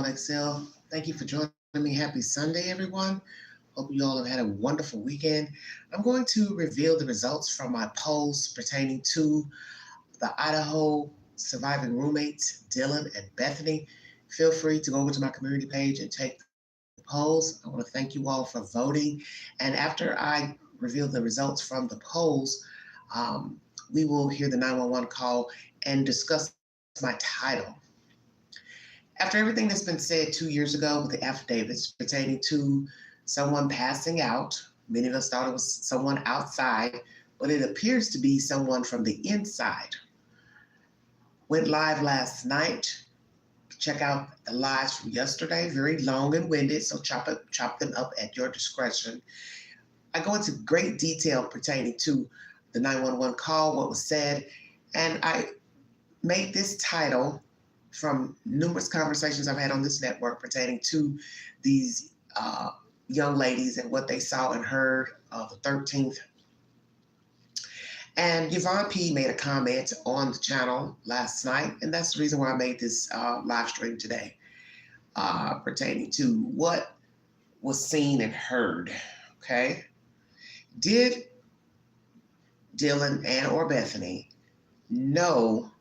Excel. Thank you for joining me. Happy Sunday, everyone. Hope you all have had a wonderful weekend. I'm going to reveal the results from my polls pertaining to the Idaho surviving roommates, Dylan and Bethany. Feel free to go over to my community page and take the polls. I want to thank you all for voting. And after I reveal the results from the polls, um, we will hear the 911 call and discuss my title. After everything that's been said 2 years ago with the affidavits pertaining to someone passing out, many of us thought it was someone outside, but it appears to be someone from the inside. Went live last night. Check out the lives from yesterday, very long and winded, so chop them up at your discretion. I go into great detail pertaining to the 911 call, what was said, and I made this title from numerous conversations I've had on this network pertaining to these young ladies and what they saw and heard the 13th. And Yvonne P. made a comment on the channel last night, and that's the reason why I made this live stream today pertaining to what was seen and heard, okay? Did Dylan and or Bethany know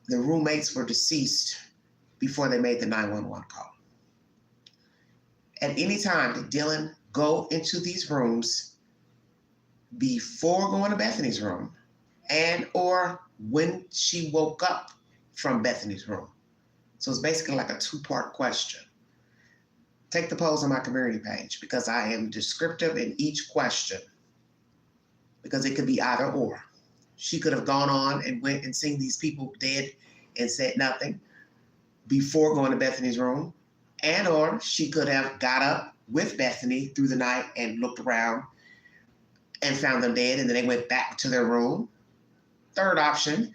the roommates were deceased before they made the 911 call? At any time, did Dylan go into these rooms before going to Bethany's room and or when she woke up from Bethany's room? So it's basically like a two-part question. Take the polls on my community page because I am descriptive in each question because it could be either or. She could have gone on and went and seen these people dead and said nothing before going to Bethany's room, and or she could have got up with Bethany through the night and looked around and found them dead, and then they went back to their room. Third option,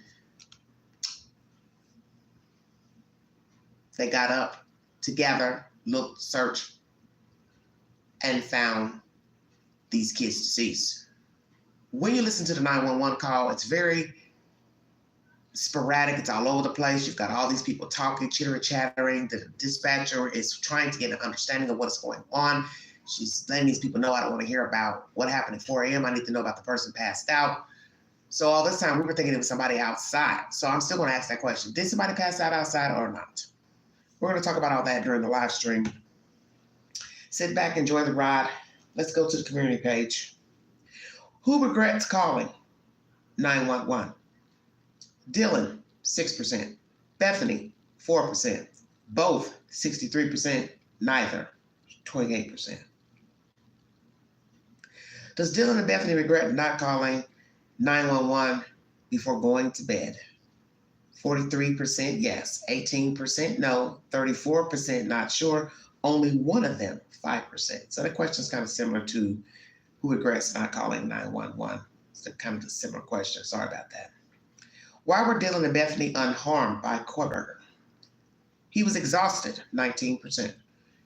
they got up together, looked, searched, and found these kids deceased. When you listen to the 911 call, it's very sporadic. It's all over the place. You've got all these people talking, chittering. The dispatcher is trying to get an understanding of what's going on. She's letting these people know, I don't want to hear about what happened at 4 a.m. I need to know about the person passed out. So all this time we were thinking it was somebody outside. So I'm still going to ask that question. Did somebody pass out outside or not? We're going to talk about all that during the live stream. Sit back, enjoy the ride. Let's go to the community page. Who regrets calling 911? Dylan, 6%. Bethany, 4%. Both, 63%. Neither, 28%. Does Dylan and Bethany regret not calling 911 before going to bed? 43% yes, 18% no, 34% not sure, only one of them, 5%. So the question is kind of similar to who regrets not calling 911. It's kind of a similar question. Sorry about that. Why were Dylan and Bethany unharmed by Kohberger? He was exhausted, 19%.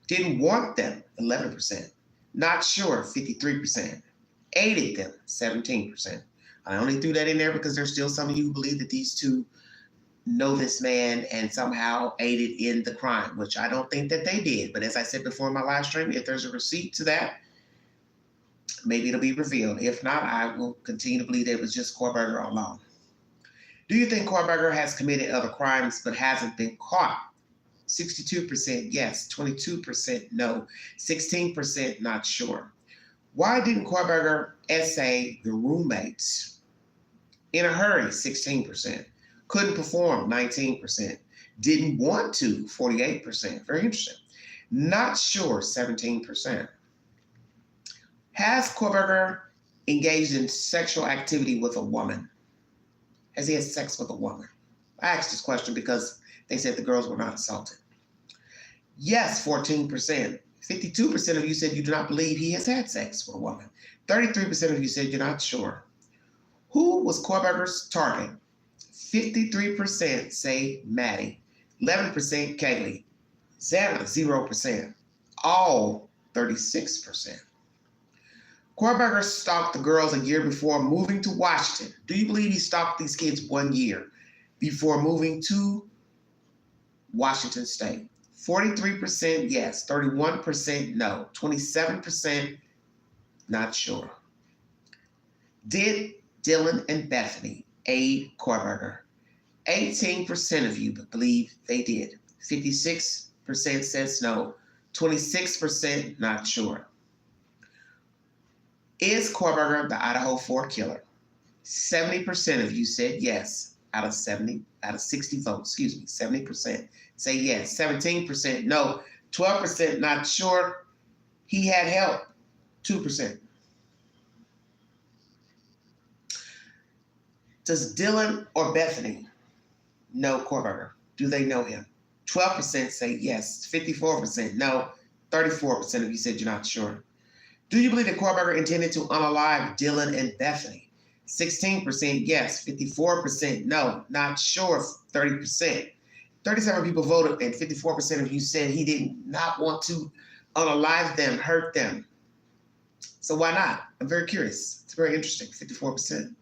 Didn't want them, 11%. Not sure, 53%. Aided them, 17%. I only threw that in there because there's still some of you who believe that these two know this man and somehow aided in the crime, which I don't think that they did. But as I said before in my live stream, if there's a receipt to that, maybe it'll be revealed. If not, I will continue to believe that it was just Kohberger alone. Do you think Kohberger has committed other crimes but hasn't been caught? 62% yes, 22% no, 16% not sure. Why didn't Kohberger essay the roommates? In a hurry, 16%. Couldn't perform, 19%. Didn't want to, 48%. Very interesting. Not sure, 17%. Has Kohberger engaged in sexual activity with a woman? Has he had sex with a woman? I asked this question because they said the girls were not assaulted. Yes, 14%. 52% of you said you do not believe he has had sex with a woman. 33% of you said you're not sure. Who was Kohberger's target? 53% say Maddie. 11% Kaylee. Xana, 0%. All 36%. Kohberger stalked the girls a year before moving to Washington. Do you believe he stalked these kids 1 year before moving to Washington State. 43% yes, 31% no, 27% not sure. Did Dylan and Bethany aid Kohberger? 18% of you believe they did. 56% says no, 26% not sure. Is Kohberger the Idaho 4 killer? 70% of you said yes. Out of 60 votes, 70% say yes. 17% no. 12% not sure. He had help. 2%. Does Dylan or Bethany know Kohberger? Do they know him? 12% say yes. 54% no. 34% of you said you're not sure. Do you believe that Kohberger intended to unalive Dylan and Bethany? 16% yes, 54% no, not sure, 30%. 37 people voted and 54% of you said he did not want to unalive them, hurt them. So why not? I'm very curious. It's very interesting, 54%.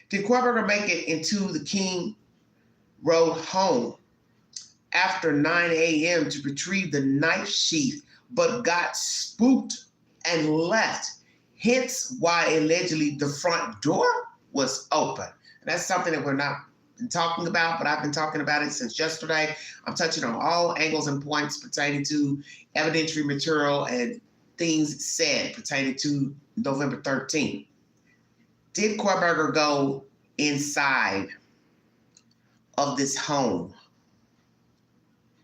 Did Kohberger make it into the King Road home after 9 a.m. to retrieve the knife sheath, but got spooked and left? Hence why allegedly the front door was open. And that's something that we're not been talking about, but I've been talking about it since yesterday. I'm touching on all angles and points pertaining to evidentiary material and things said pertaining to November 13th. Did Kohberger go inside of this home,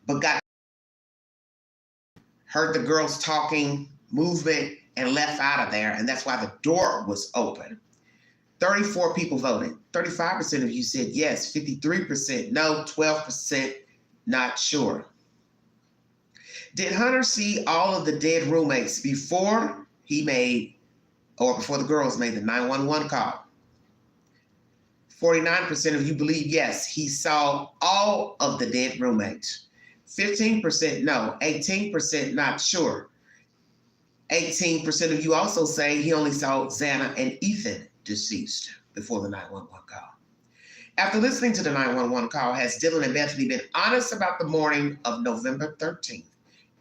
but heard the girls talking, movement, and left out of there, and that's why the door was open? 34 people voted. 35% of you said yes, 53% no, 12% not sure. Did Hunter see all of the dead roommates before before the girls made the 911 call? 49% of you believe yes, he saw all of the dead roommates. 15% no, 18% not sure. 18% of you also say he only saw Xana and Ethan deceased before the 911 call. After listening to the 911 call, has Dylan and Bethany been honest about the morning of November 13th?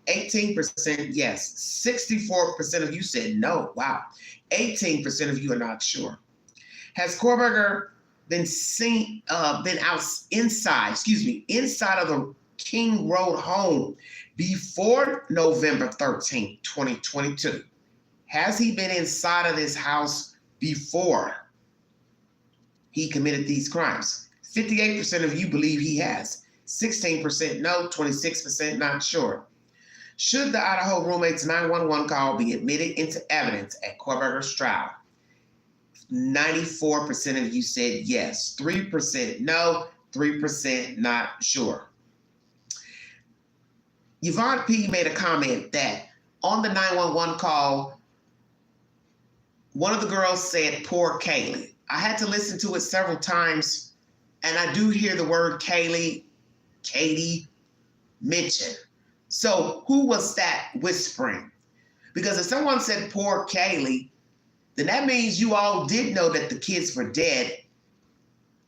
18% yes. 64% of you said no. Wow. 18% of you are not sure. Has Kohberger been inside of the King Road home before November 13th, 2022? Has he been inside of this house before he committed these crimes? 58% of you believe he has. 16% no, 26% not sure. Should the Idaho roommate's 911 call be admitted into evidence at Kohberger's trial? 94% of you said yes. 3% no, 3% not sure. Yvonne P. made a comment that on the 911 call, one of the girls said, "Poor Kaylee." I had to listen to it several times, and I do hear the word Katie mentioned. So who was that whispering? Because if someone said poor Kaylee, then that means you all did know that the kids were dead.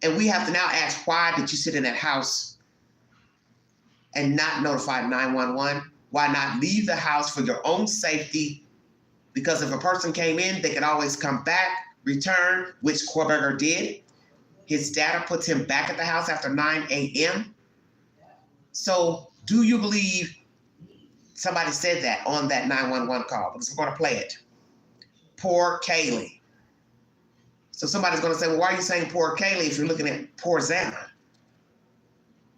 And we have to now ask, why did you sit in that house and not notify 911? Why not leave the house for your own safety? Because if a person came in, they could always come back, return, which Kohberger did. His data puts him back at the house after 9 a.m. So do you believe somebody said that on that 911 call? Because we're going to play it. Poor Kaylee. So somebody's going to say, well, why are you saying poor Kaylee if you're looking at poor Xana?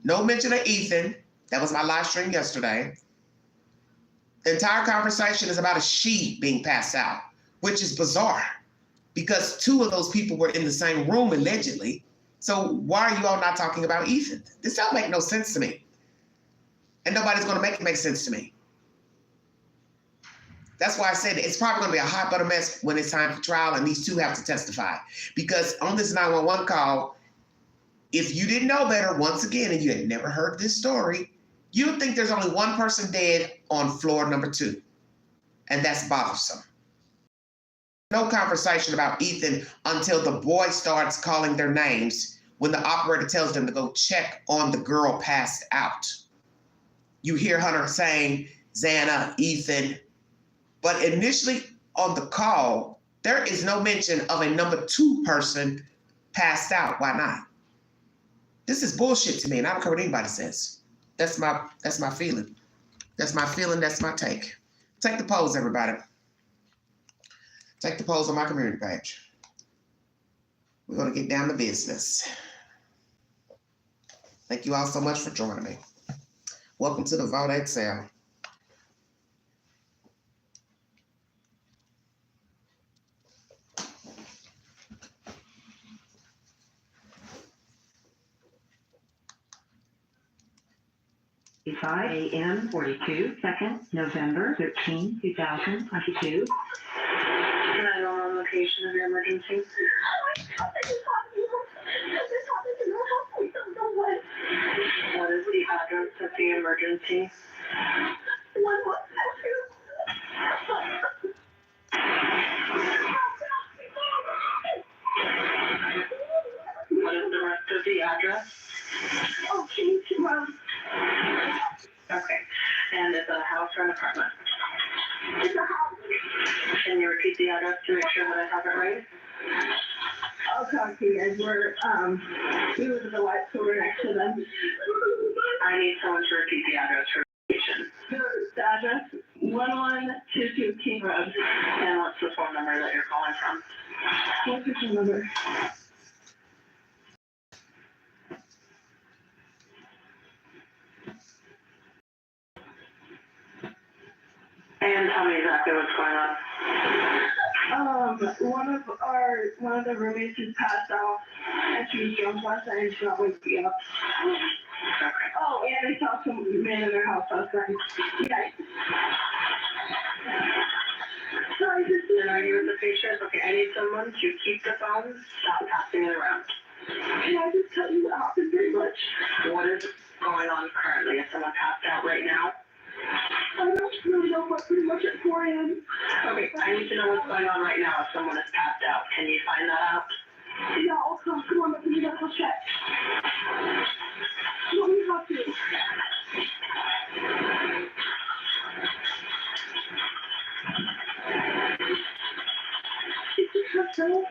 No mention of Ethan. That was my live stream yesterday. The entire conversation is about a she being passed out, which is bizarre because two of those people were in the same room allegedly. So why are you all not talking about Ethan? This don't make no sense to me. And nobody's going to make it make sense to me. That's why I said it's probably going to be a hot butter mess when it's time for trial and these two have to testify. Because on this 911 call, if you didn't know better, once again, and you had never heard this story, you would think there's only one person dead on floor number 2. And that's bothersome. No conversation about Ethan until the boy starts calling their names when the operator tells them to go check on the girl passed out. you hear Hunter saying Xana, Ethan, but initially on the call, there is no mention of a number 2 person passed out. Why not? This is bullshit to me, and I don't care what anybody says. That's my feeling. That's my feeling, that's my take. Take the polls, everybody. Take the polls on my community page. We're gonna get down to business. Thank you all so much for joining me. Welcome to the Vote Excel. a.m. 42 seconds, November 13, 2022. 911 location of your emergency. What is the address of the emergency? What is the rest of the address? Okay. And is it a house or an apartment? It's a house. Can you repeat the address to make sure that I have it right? I'll talk to you guys. We live in the white store next to them. I need someone to repeat the address for location. The address, 1122 King Road. And what's the phone number that you're calling from? What's your phone number? And tell me exactly what's going on. One of the roommates is passed out, and she was drunk last night, and she's not waking up. Okay. Oh, and I saw some man in their house last night. Yeah. Sorry, and are you with the patient? Okay, I need someone to keep the phone, stop passing it around. Can I just tell you what happened pretty much? What is going on currently? Is someone passed out right now? I don't really know, but pretty much at 4 a.m. Okay, I need to know what's going on right now if someone is passed out. Can you find that out? Yeah, I'll come on, let me double check. No, we have to. Is this hospital?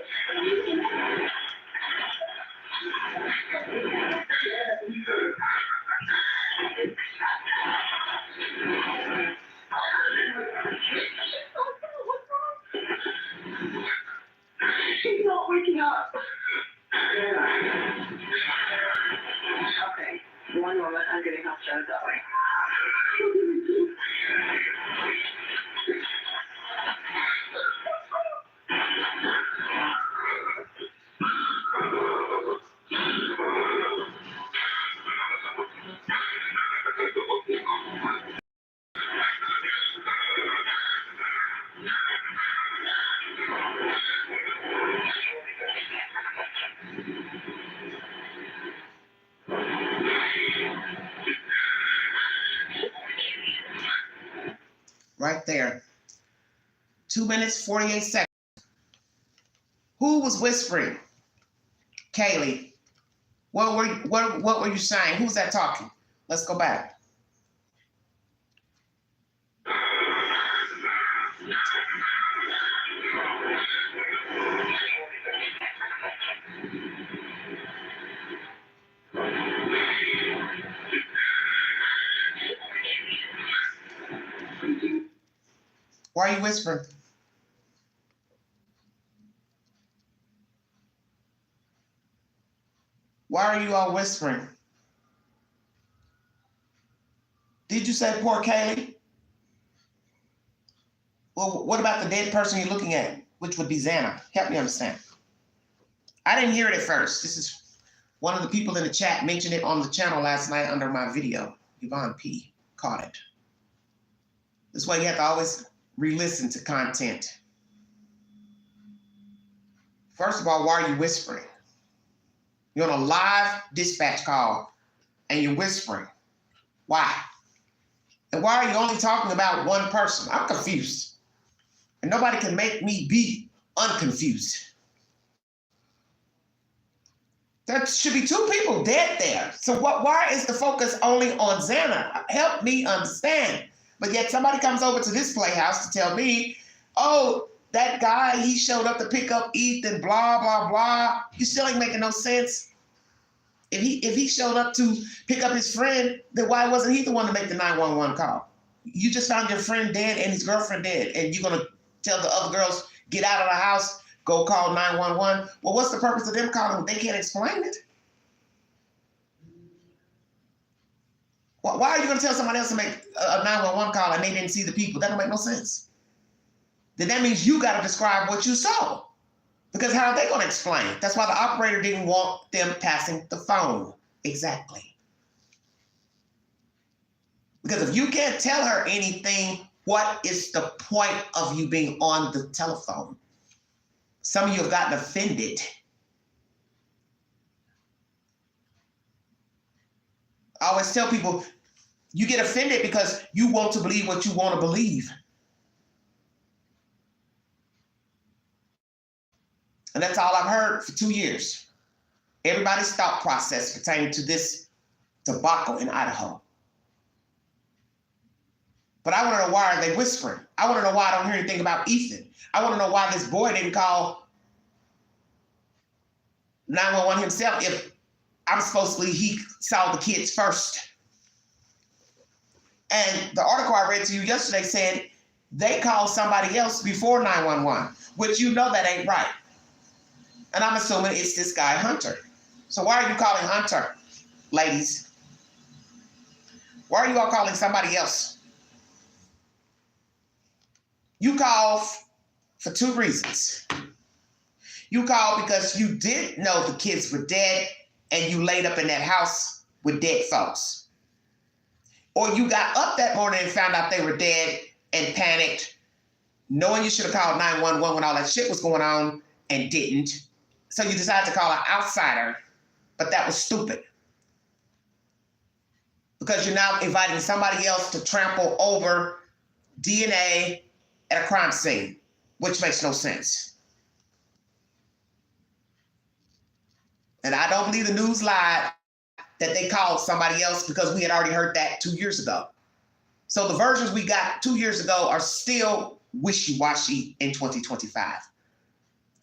She's not waking up. Okay, one moment. I'm getting help started that way. Right there. 2 minutes, 48 seconds. Who was whispering? Kaylee. What were you saying? Who's that talking? Let's go back. Why are you whispering? Why are you all whispering? Did you say poor Kaylee? Well, what about the dead person you're looking at, which would be Xana? Help me understand. I didn't hear it at first. This is one of the people in the chat mentioned it on the channel last night under my video. Yvonne P. caught it. This is why you have to always re-listen to content. First of all, why are you whispering? You're on a live dispatch call and you're whispering. Why? And why are you only talking about one person? I'm confused. And nobody can make me be unconfused. There should be 2 people dead there. So why is the focus only on Xana? Help me understand. But yet somebody comes over to this playhouse to tell me, oh, that guy, he showed up to pick up Ethan, blah, blah, blah. You still ain't making no sense. If he showed up to pick up his friend, then why wasn't he the one to make the 911 call? You just found your friend dead and his girlfriend dead, and you're gonna tell the other girls, get out of the house, go call 911. Well, what's the purpose of them calling when they can't explain it? Why are you gonna tell somebody else to make a 911 call and they didn't see the people? That don't make no sense. Then that means you gotta describe what you saw. Because how are they gonna explain it? That's why the operator didn't want them passing the phone. Exactly. Because if you can't tell her anything, what is the point of you being on the telephone? Some of you have gotten offended. I always tell people, you get offended because you want to believe what you want to believe. And that's all I've heard for 2 years. Everybody's thought process pertaining to this debacle in Idaho. But I want to know, why are they whispering? I want to know why I don't hear anything about Ethan. I want to know why this boy didn't call 911 himself if I'm supposed to believe he saw the kids first. And the article I read to you yesterday said they called somebody else before 911, which you know that ain't right. And I'm assuming it's this guy, Hunter. So why are you calling Hunter, ladies? Why are you all calling somebody else? You called for 2 reasons. You called because you did know the kids were dead and you laid up in that house with dead folks. Or you got up that morning and found out they were dead and panicked, knowing you should have called 911 when all that shit was going on and didn't. So you decided to call an outsider, but that was stupid. Because you're now inviting somebody else to trample over DNA at a crime scene, which makes no sense. And I don't believe the news lied that they called somebody else, because we had already heard that 2 years ago. So the versions we got 2 years ago are still wishy-washy in 2025.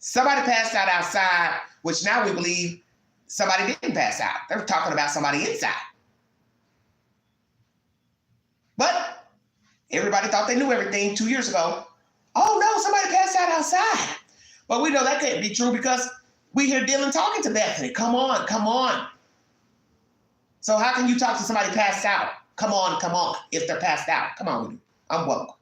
Somebody passed out outside, which now we believe somebody didn't pass out. They're talking about somebody inside. But everybody thought they knew everything 2 years ago. Oh no, somebody passed out outside. But we know that can't be true because we hear Dylan talking to Bethany. Come on, come on. So how can you talk to somebody passed out? Come on, if they're passed out. Come on with me. I'm woke.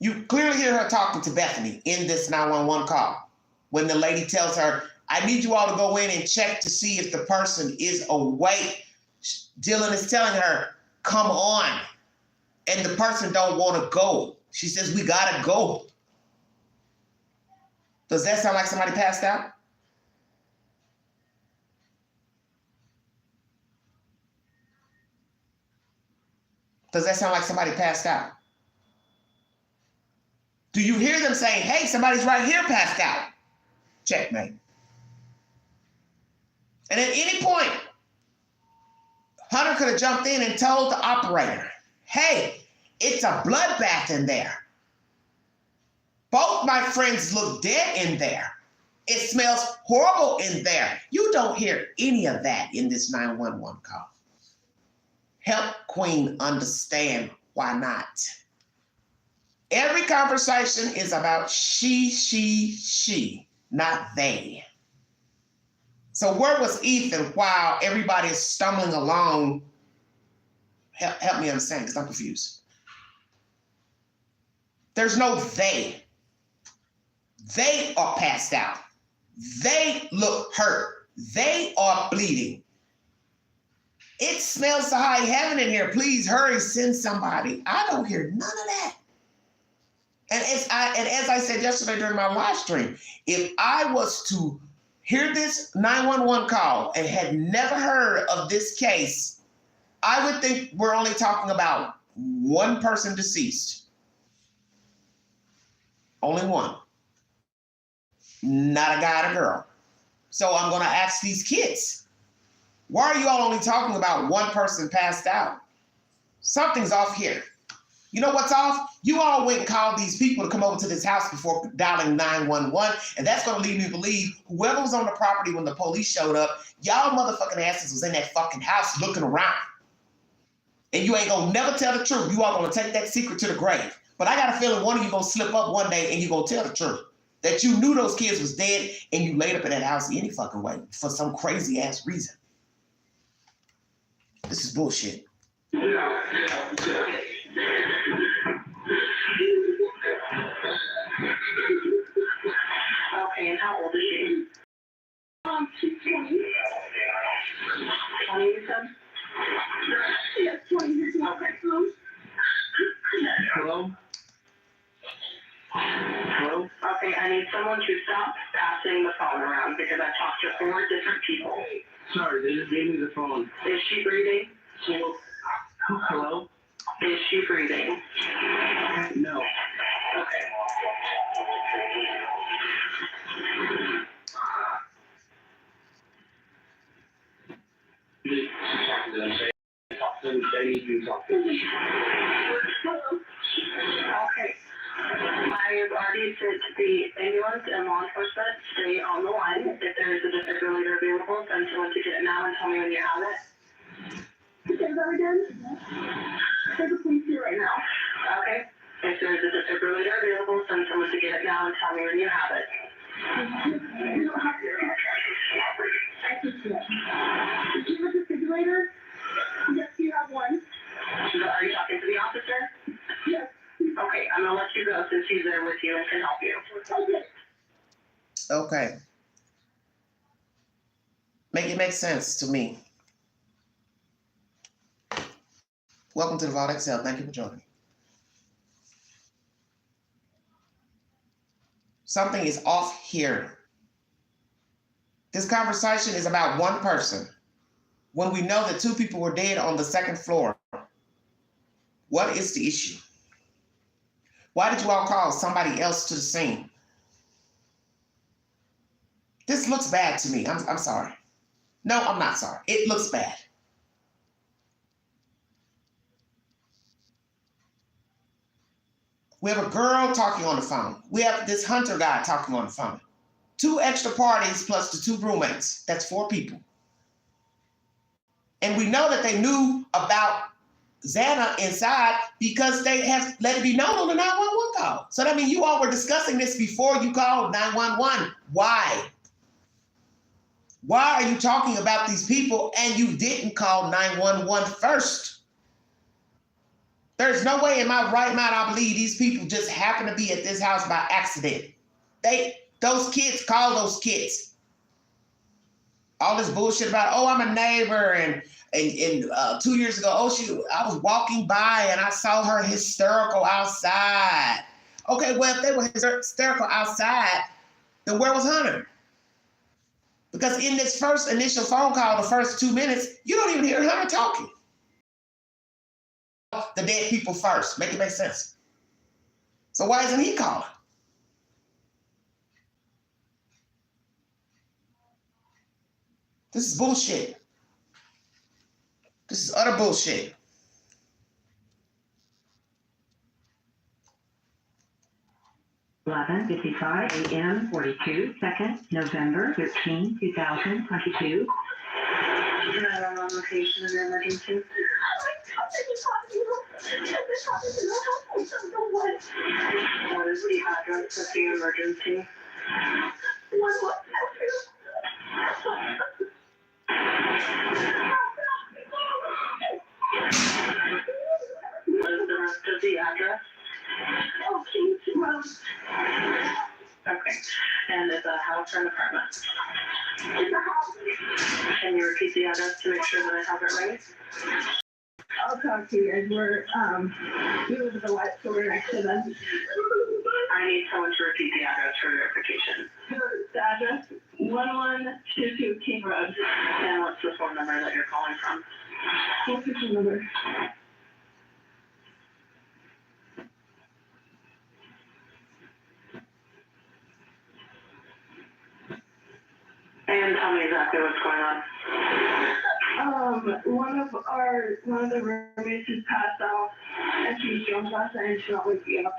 You clearly hear her talking to Bethany in this 911 call when the lady tells her, I need you all to go in and check to see if the person is awake. Dylan is telling her, come on. And the person don't want to go. She says, we gotta go. Does that sound like somebody passed out? Does that sound like somebody passed out? Do you hear them saying, hey, somebody's right here passed out? Checkmate. And at any point, Hunter could have jumped in and told the operator, hey, it's a bloodbath in there. Both my friends look dead in there. It smells horrible in there. You don't hear any of that in this 911 call. Help Queen understand why not. Every conversation is about she, not they. So where was Ethan while everybody is stumbling along? Help me understand, because I'm confused. There's no they. They are passed out. They look hurt. They are bleeding. It smells to high heaven in here. Please hurry, send somebody. I don't hear none of that. And as I said yesterday during my live stream, if I was to hear this 911 call and had never heard of this case, I would think we're only talking about one person deceased. Only one. not a guy and a girl. So I'm going to ask these kids, why are you all only talking about one person passed out? Something's off here. You know what's off? You all went and called these people to come over to this house before dialing 911, and that's going to lead me to believe whoever was on the property when the police showed up, y'all motherfucking asses was in that fucking house looking around. And you ain't going to never tell the truth. You all going to take that secret to the grave. But I got a feeling one of you going to slip up one day and you going to tell the truth. That you knew those kids was dead and you laid up in that house any fucking way for some crazy ass reason. This is bullshit. Okay, and how old is she? She's 20. 20, you said? Yes, 20 years old. Okay. Hello? Hello? Okay, I need someone to stop passing the phone around because I talked to 4 different people. Sorry, they just gave me the phone. Is she breathing? Hello? Is she breathing? No. Okay. Okay. I have already said to the ambulance and law enforcement, stay on the line. If there is a defibrillator available, send someone to get it now and tell me when you have it. Say that again? There's a police here right now. Okay. If there is a defibrillator available, send someone to get it now and tell me when you have it. You don't have to. I think so. Do you have a defibrillator? Yes, you have one. Are you talking to the officer? Yes. Okay, I'm gonna let you go since he's there with you and can help you. Okay. It makes sense to me. Welcome to the Vault XL. Thank you for joining. Something is off here. This conversation is about one person. When we know that 2 people were dead on the 2nd floor, what is the issue? Why did you all call somebody else to the scene? This looks bad to me. I'm sorry. No, I'm not sorry. It looks bad. We have a girl talking on the phone. We have this Hunter guy talking on the phone. 2 extra parties plus the 2 roommates. That's 4 people. And we know that they knew about Xana inside because they have let it be known on the 911 call. So that means you all were discussing this before you called 911. Why? Why are you talking about these people and you didn't call 911 first? There's no way in my right mind I believe these people just happen to be at this house by accident. Those kids call those kids. All this bullshit about, oh, I'm a neighbor, and 2 years ago, I was walking by and I saw her hysterical outside. Okay, well, if they were hysterical outside, then where was Hunter? Because in this first initial phone call, the first 2 minutes, you don't even hear Hunter talking. The dead people first. Make it make sense. So why isn't he calling? This is bullshit. This is utter bullshit. Eleven 55 a.m. 42 seconds, November 13, 2022. Location of your emergency. What is the address of the emergency? What is the rest of the address? Okay. And is it a house or an apartment? It's a house. Can you repeat the address to make sure that I have it right? I'll talk to you guys. We live at the white store next to them. I need someone to repeat the address for verification. The address, 1122 King Road. And what's the phone number that you're calling from? What's the phone number? one of the roommates is passed out, and she's drunk last night, and she's not waking up.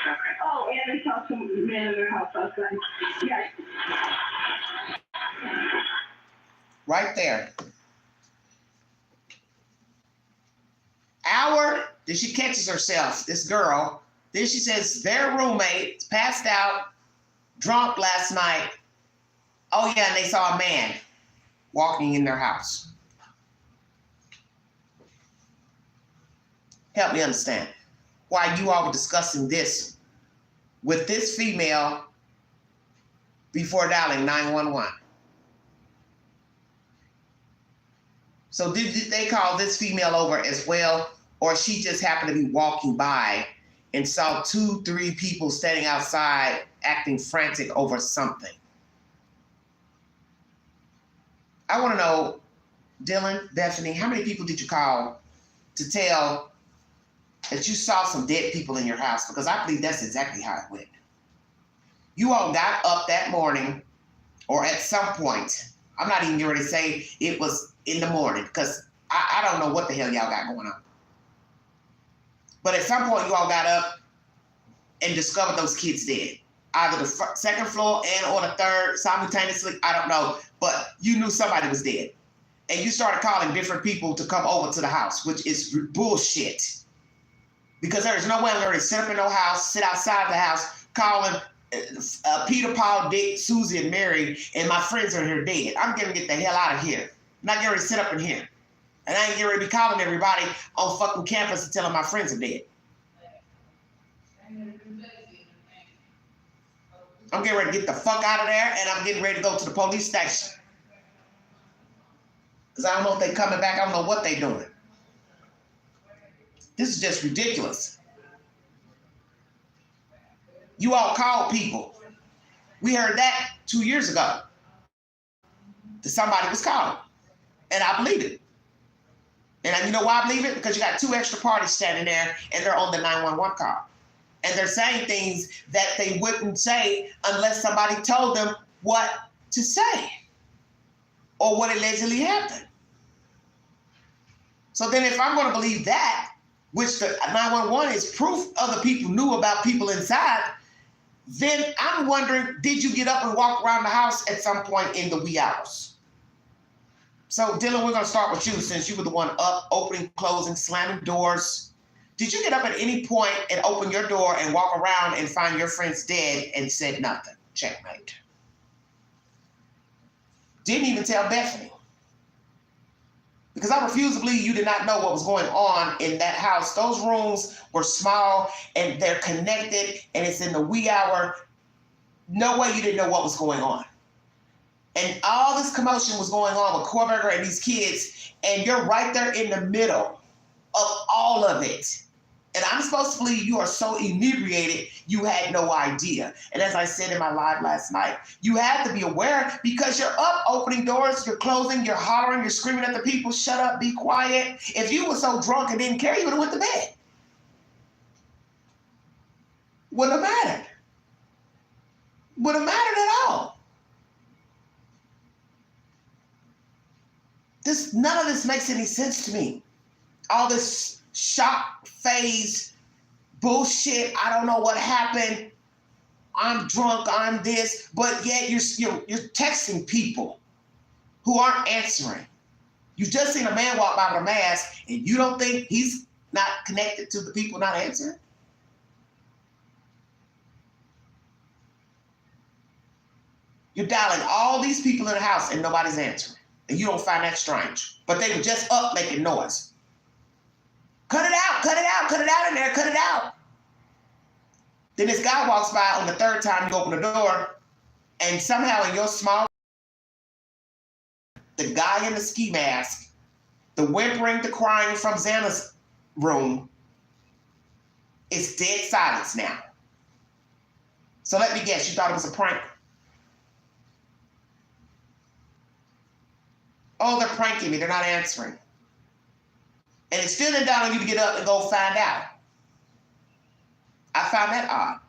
Okay. Oh, and I saw some man in their house last night. Yeah. Right there. Then she catches herself, this girl. Then she says their roommate passed out, drunk last night. Oh yeah, and they saw a man walking in their house. Help me understand why you all were discussing this with this female before dialing 911. So did they call this female over as well, or she just happened to be walking by and saw 2-3 people standing outside acting frantic over something? I want to know, Dylan, Bethany, how many people did you call to tell that you saw some dead people in your house? Because I believe that's exactly how it went. You all got up that morning, or at some point, I'm not even ready to say it was in the morning, because I don't know what the hell y'all got going on. But at some point, you all got up and discovered those kids dead. Either the second floor and or the third simultaneously, I don't know. But you knew somebody was dead. And you started calling different people to come over to the house, which is bullshit. Because there is no way I'm going to sit up in no house, sit outside the house, calling Peter, Paul, Dick, Susie, and Mary, and my friends are here dead. I'm going to get the hell out of here. I'm not getting ready to sit up in here. And I ain't getting ready to be calling everybody on fucking campus and telling my friends are dead. I'm getting ready to get the fuck out of there, and I'm getting ready to go to the police station. Because I don't know if they're coming back. I don't know what they're doing. This is just ridiculous. You all called people. We heard that 2 years ago. That somebody was calling. And I believe it. And you know why I believe it? Because you got 2 extra parties standing there, and they're on the 911 call. And they're saying things that they wouldn't say unless somebody told them what to say or what allegedly happened. So then if I'm going to believe that, which the 911 is proof other people knew about people inside, then I'm wondering, did you get up and walk around the house at some point in the wee hours? So Dylan, we're going to start with you since you were the one up, opening, closing, slamming doors. Did you get up at any point and open your door and walk around and find your friends dead and said nothing? Checkmate. Didn't even tell Bethany. Because I refuse to believe you did not know what was going on in that house. Those rooms were small and they're connected and it's in the wee hour. No way you didn't know what was going on. And all this commotion was going on with Kohberger and these kids, and you're right there in the middle of all of it. And I'm supposed to believe you are so inebriated, you had no idea. And as I said in my live last night, you have to be aware because you're up opening doors, you're closing, you're hollering, you're screaming at the people, shut up, be quiet. If you were so drunk and didn't care, you would have went to bed. Wouldn't have mattered. Wouldn't have mattered at all. None of this makes any sense to me. All this shock phase bullshit. I don't know what happened. I'm drunk. I'm this. But yet you're texting people who aren't answering. You just seen a man walk by with a mask, and you don't think he's not connected to the people not answering? You're dialing all these people in the house, and nobody's answering. And you don't find that strange. But they were just up making noise. Cut it out, cut it out, cut it out in there, cut it out. Then this guy walks by on the third time you open the door, and somehow in your small, the guy in the ski mask, the whimpering, the crying from Xana's room, it's dead silence now. So let me guess, you thought it was a prank? Oh, they're pranking me, they're not answering. And it's still down on you to get up and go find out. I found that odd.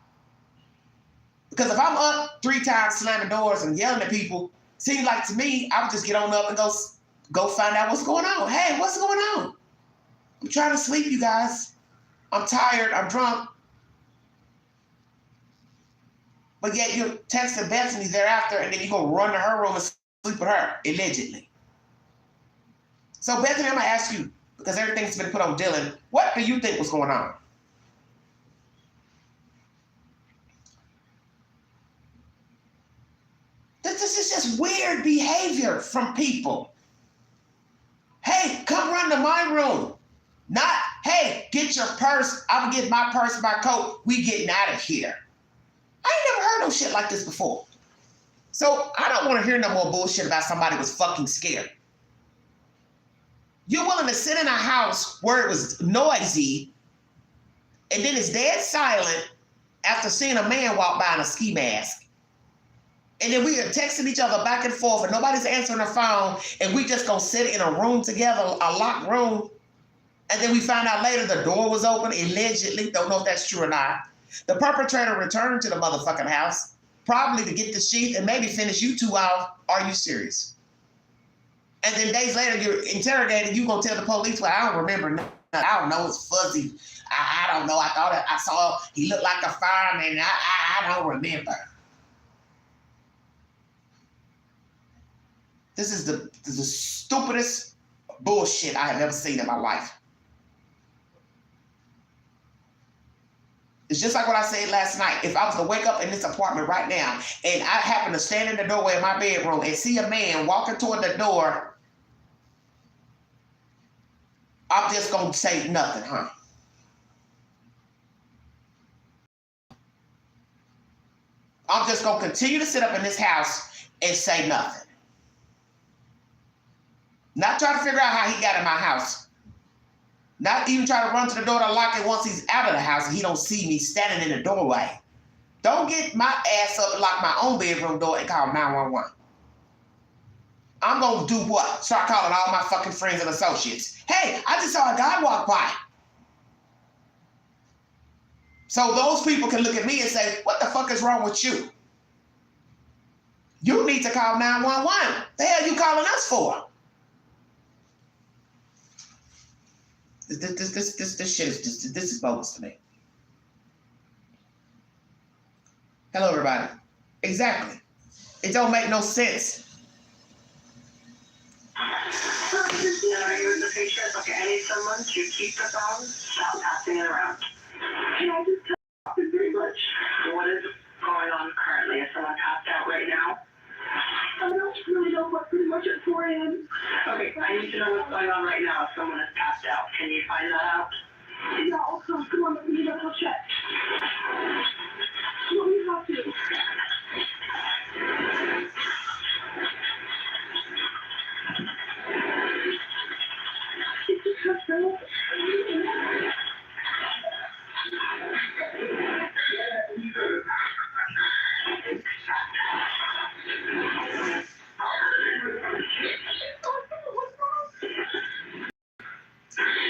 Because if I'm up 3 times slamming doors and yelling at people, seems like to me, I would just get on up and go go find out what's going on. Hey, what's going on? I'm trying to sleep, you guys. I'm tired, I'm drunk. But yet you're texting Bethany thereafter, and then you're going to run to her room and sleep with her, allegedly. So Bethany, I'm going to ask you, because everything's been put on Dylan, what do you think was going on? This is just weird behavior from people. Hey, come run to my room. Not, hey, get your purse. I'm gonna get my purse, my coat. We getting out of here. I ain't never heard no shit like this before. So I don't want to hear no more bullshit about somebody was fucking scared. You're willing to sit in a house where it was noisy and then it's dead silent after seeing a man walk by in a ski mask. And then we are texting each other back and forth and nobody's answering their phone and we just gonna sit in a room together, a locked room. And then we found out later the door was open, allegedly. Don't know if that's true or not. The perpetrator returned to the motherfucking house, probably to get the sheath and maybe finish you two off. Are you serious? And then days later, you're interrogated. You gonna tell the police, well, I don't remember nothing. I don't know, it's fuzzy. I don't know. I thought I saw he looked like a fireman. I don't remember. This is the stupidest bullshit I have ever seen in my life. It's just like what I said last night. If I was to wake up in this apartment right now and I happen to stand in the doorway of my bedroom and see a man walking toward the door, I'm just going to say nothing, huh? I'm just going to continue to sit up in this house and say nothing. Not try to figure out how he got in my house. Not even try to run to the door to lock it once he's out of the house and he don't see me standing in the doorway. Don't get my ass up and lock my own bedroom door and call 911. I'm going to do what? Start calling all my fucking friends and associates. Hey, I just saw a guy walk by. So those people can look at me and say, what the fuck is wrong with you? You need to call 911. The hell you calling us for? This shit is just, this is bogus to me. Hello, everybody. Exactly. It don't make no sense. Christina, are you in the patient? Okay, I need someone to keep the phone, stop passing it around. Can I just talk very much? What is going on currently? Is someone passed out right now? I don't really know, but pretty much at 4 a.m. Okay, I need to know what's going on right now if someone is passed out. Can you find that out? Yeah, I'll come on, let me double check. Well, we have to.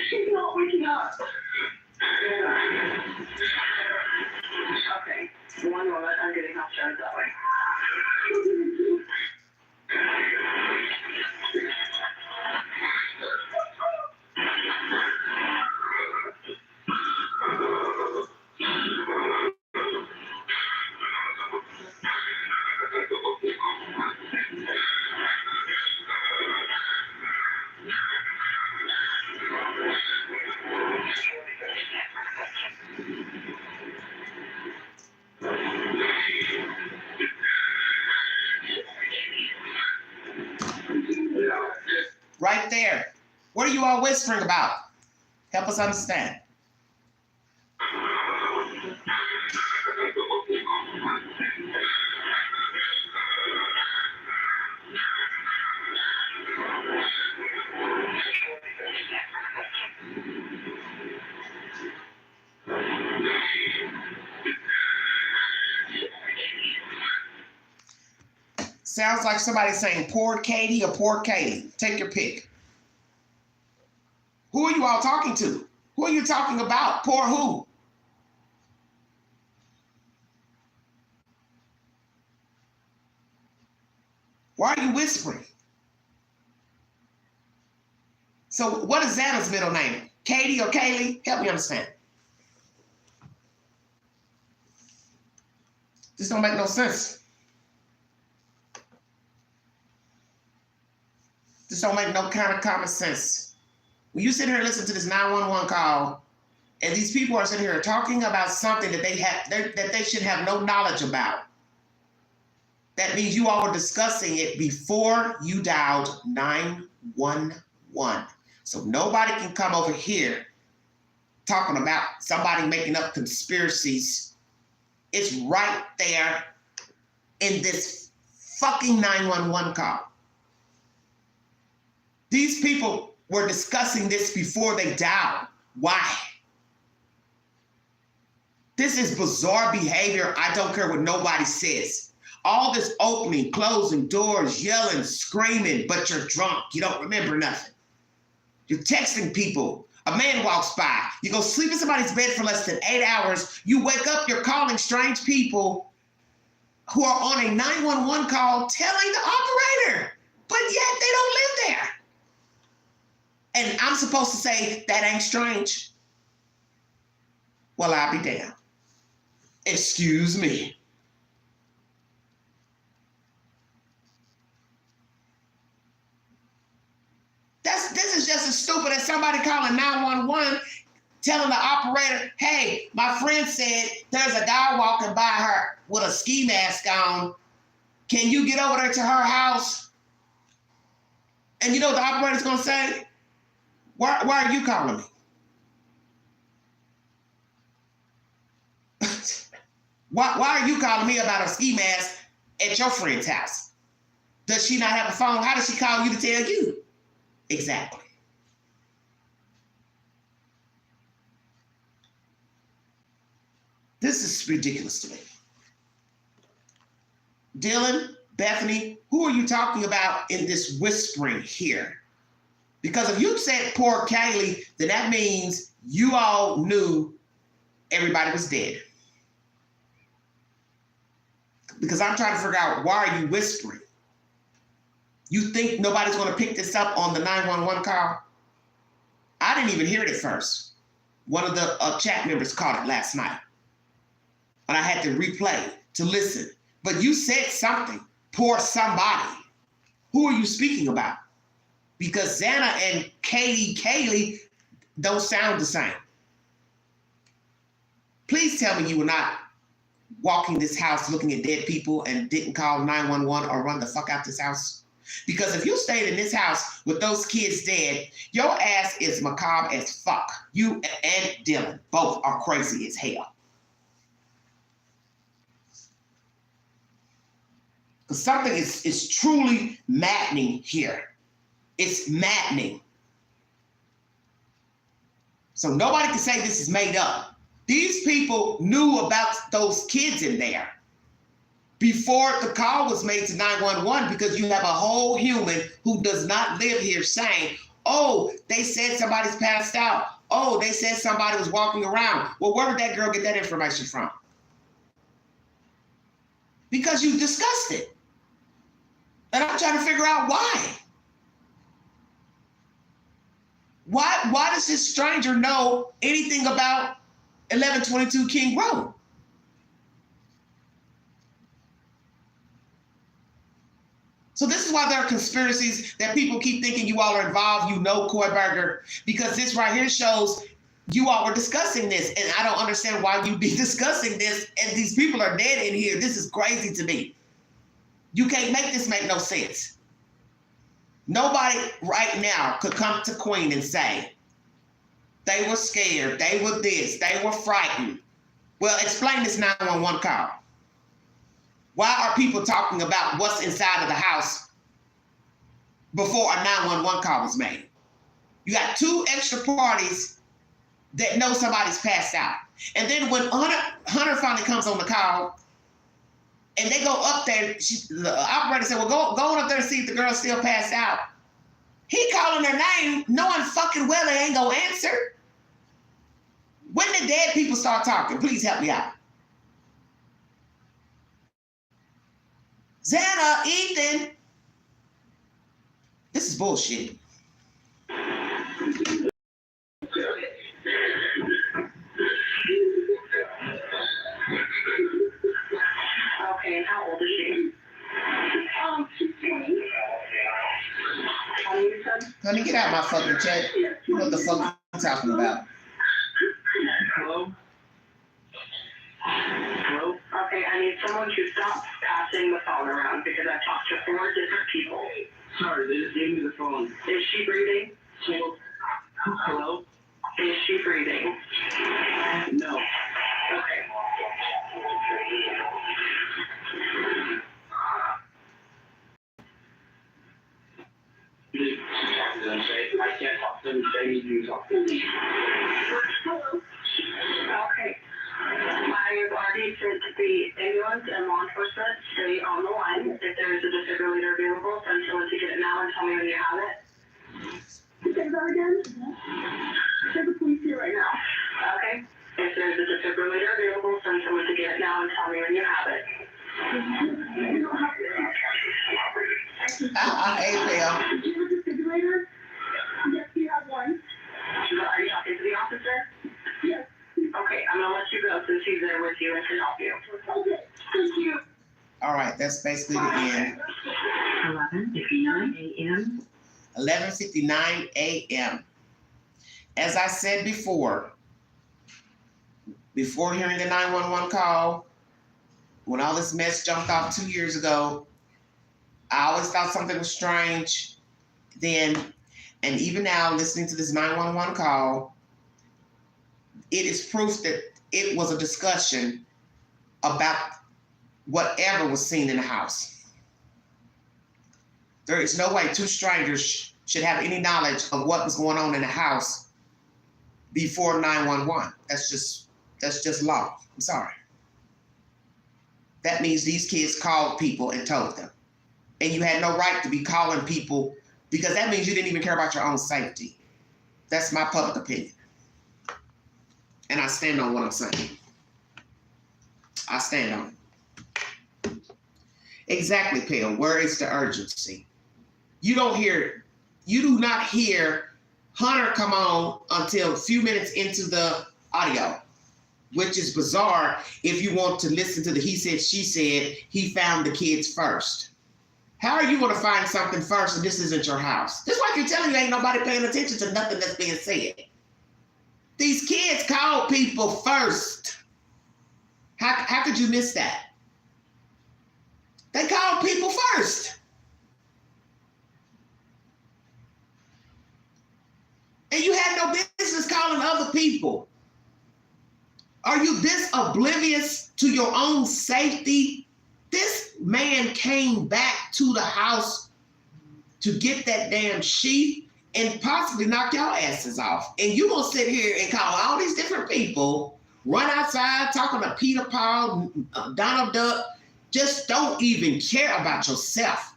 She's not waking up. Okay, one moment. I'm getting upstairs that way. Right there. What are you all whispering about? Help us understand. Sounds like somebody saying poor Katie or poor Kaylee. Take your pick. Who are you all talking to? Who are you talking about? Poor who? Why are you whispering? So what is Xana's middle name? Katie or Kaylee? Help me understand. This don't make no sense. This don't make no kind of common sense. When you sit here and listen to this 911 call, and these people are sitting here talking about something that they should have no knowledge about, that means you all were discussing it before you dialed 911. So nobody can come over here talking about somebody making up conspiracies. It's right there in this fucking 911 call. These people were discussing this before they dialed. Why? This is bizarre behavior. I don't care what nobody says. All this opening, closing doors, yelling, screaming, but you're drunk. You don't remember nothing. You're texting people. A man walks by. You go sleep in somebody's bed for less than 8 hours. You wake up, you're calling strange people who are on a 911 call telling the operator, but yet they don't live there. And I'm supposed to say, that ain't strange? Well, I'll be damned. Excuse me. This is just as stupid as somebody calling 911, telling the operator, hey, my friend said there's a guy walking by her with a ski mask on. Can you get over there to her house? And you know what the operator's gonna say? Why are you calling me? Why are you calling me about a ski mask at your friend's house? Does she not have a phone? How does she call you to tell you? Exactly. This is ridiculous to me. Dylan, Bethany, who are you talking about in this whispering here? Because if you said poor Kaylee, then that means you all knew everybody was dead. Because I'm trying to figure out, why are you whispering? You think nobody's going to pick this up on the 911 call? I didn't even hear it at first. One of the chat members caught it last night. And I had to replay to listen. But you said something, poor somebody. Who are you speaking about? Because Xana and Kaylee don't sound the same. Please tell me you were not walking this house looking at dead people and didn't call 911 or run the fuck out this house. Because if you stayed in this house with those kids dead, your ass is macabre as fuck. You and Dylan both are crazy as hell. Because something is truly maddening here. It's maddening. So nobody can say this is made up. These people knew about those kids in there before the call was made to 911, because you have a whole human who does not live here saying, oh, they said somebody's passed out. Oh, they said somebody was walking around. Well, where did that girl get that information from? Because you discussed it. And I'm trying to figure out why. Why does this stranger know anything about 1122 King Road? So this is why there are conspiracies that people keep thinking you all are involved. You know, Kohberger, because this right here shows you all were discussing this, and I don't understand why you'd be discussing this and these people are dead in here. This is crazy to me. You can't make this make no sense. Nobody right now could come to Queen and say, they were scared, they were this, they were frightened. Well, explain this 911 call. Why are people talking about what's inside of the house before a 911 call was made? You got two extra parties that know somebody's passed out. And then when Hunter finally comes on the call, and they go up there, the operator said, well, go on up there and see if the girl's still passed out. He calling their name, knowing fucking well they ain't gonna answer. When the dead people start talking, please help me out. Xana, Ethan, this is bullshit. Okay, and how old is she? She's 20. 20, you said? Honey, get out my fucking chat. What the fuck you talking about? Hello? Hello? Okay, I need someone to stop passing the phone around because I talked to 4 different people. Sorry, they just gave me the phone. Is she breathing? Hello? Is she breathing? No. Okay. I can't talk to them. They need you to talk to me. Hello. Okay. I've already sent the ambulance and law enforcement. Stay on the line. If there is a defibrillator available, send someone to get it now and tell me when you have it. Say that again? Send the police here right now. Okay. If there's a defibrillator available, send someone to get it now and tell me when you have it. You don't have it. Hey, Phil. Do you have a defibrillator? Yes, you have one. Are you talking to the officer? Yes. Okay, I'm gonna let you go since he's there with you and can help you. Okay, thank you. All right, that's basically the end. 11:59 a.m. 11:59 a.m. As I said before hearing the 911 call, when all this mess jumped off 2 years ago, I always thought something was strange then, and even now, listening to this 911 call, it is proof that it was a discussion about whatever was seen in the house. There is no way 2 strangers should have any knowledge of what was going on in the house before 911. That's just law. I'm sorry. That means these kids called people and told them. And you had no right to be calling people because that means you didn't even care about your own safety. That's my public opinion. And I stand on what I'm saying. I stand on it. Exactly, Pale. Where is the urgency? You do not hear Hunter come on until a few minutes into the audio, which is bizarre if you want to listen to the he said, she said, he found the kids first. How are you going to find something first and this isn't your house? Just like you're telling you ain't nobody paying attention to nothing that's being said. These kids called people first. How could you miss that? They called people first. And you had no business calling other people. Are you this oblivious to your own safety? This man came back to the house to get that damn sheath and possibly knock y'all asses off. And you gonna sit here and call all these different people, run outside talking to Peter Paul, Donald Duck, just don't even care about yourself.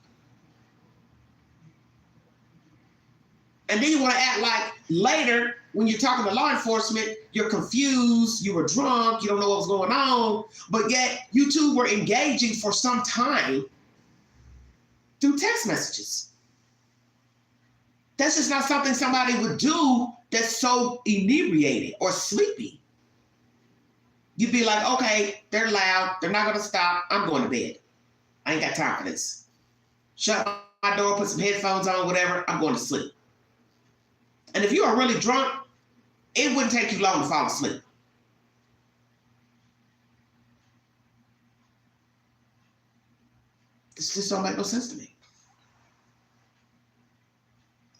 And then you wanna act like later, when you're talking to law enforcement, you're confused, you were drunk, you don't know what was going on, but yet you two were engaging for some time through text messages. That's just not something somebody would do that's so inebriated or sleepy. You'd be like, okay, they're loud, they're not gonna stop, I'm going to bed. I ain't got time for this. Shut my door, put some headphones on, whatever, I'm going to sleep. And if you are really drunk, it wouldn't take you long to fall asleep. This just don't make no sense to me.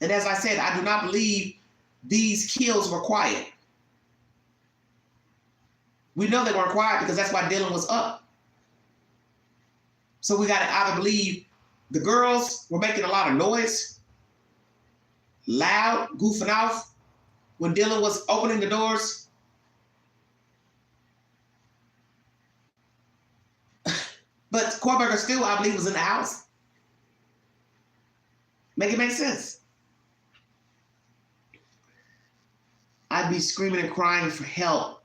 And as I said, I do not believe these kills were quiet. We know they weren't quiet because that's why Dylan was up. So we got to either believe the girls were making a lot of noise, loud, goofing off, when Dylan was opening the doors. But Kohberger still, I believe, was in the house. Make it make sense. I'd be screaming and crying for help.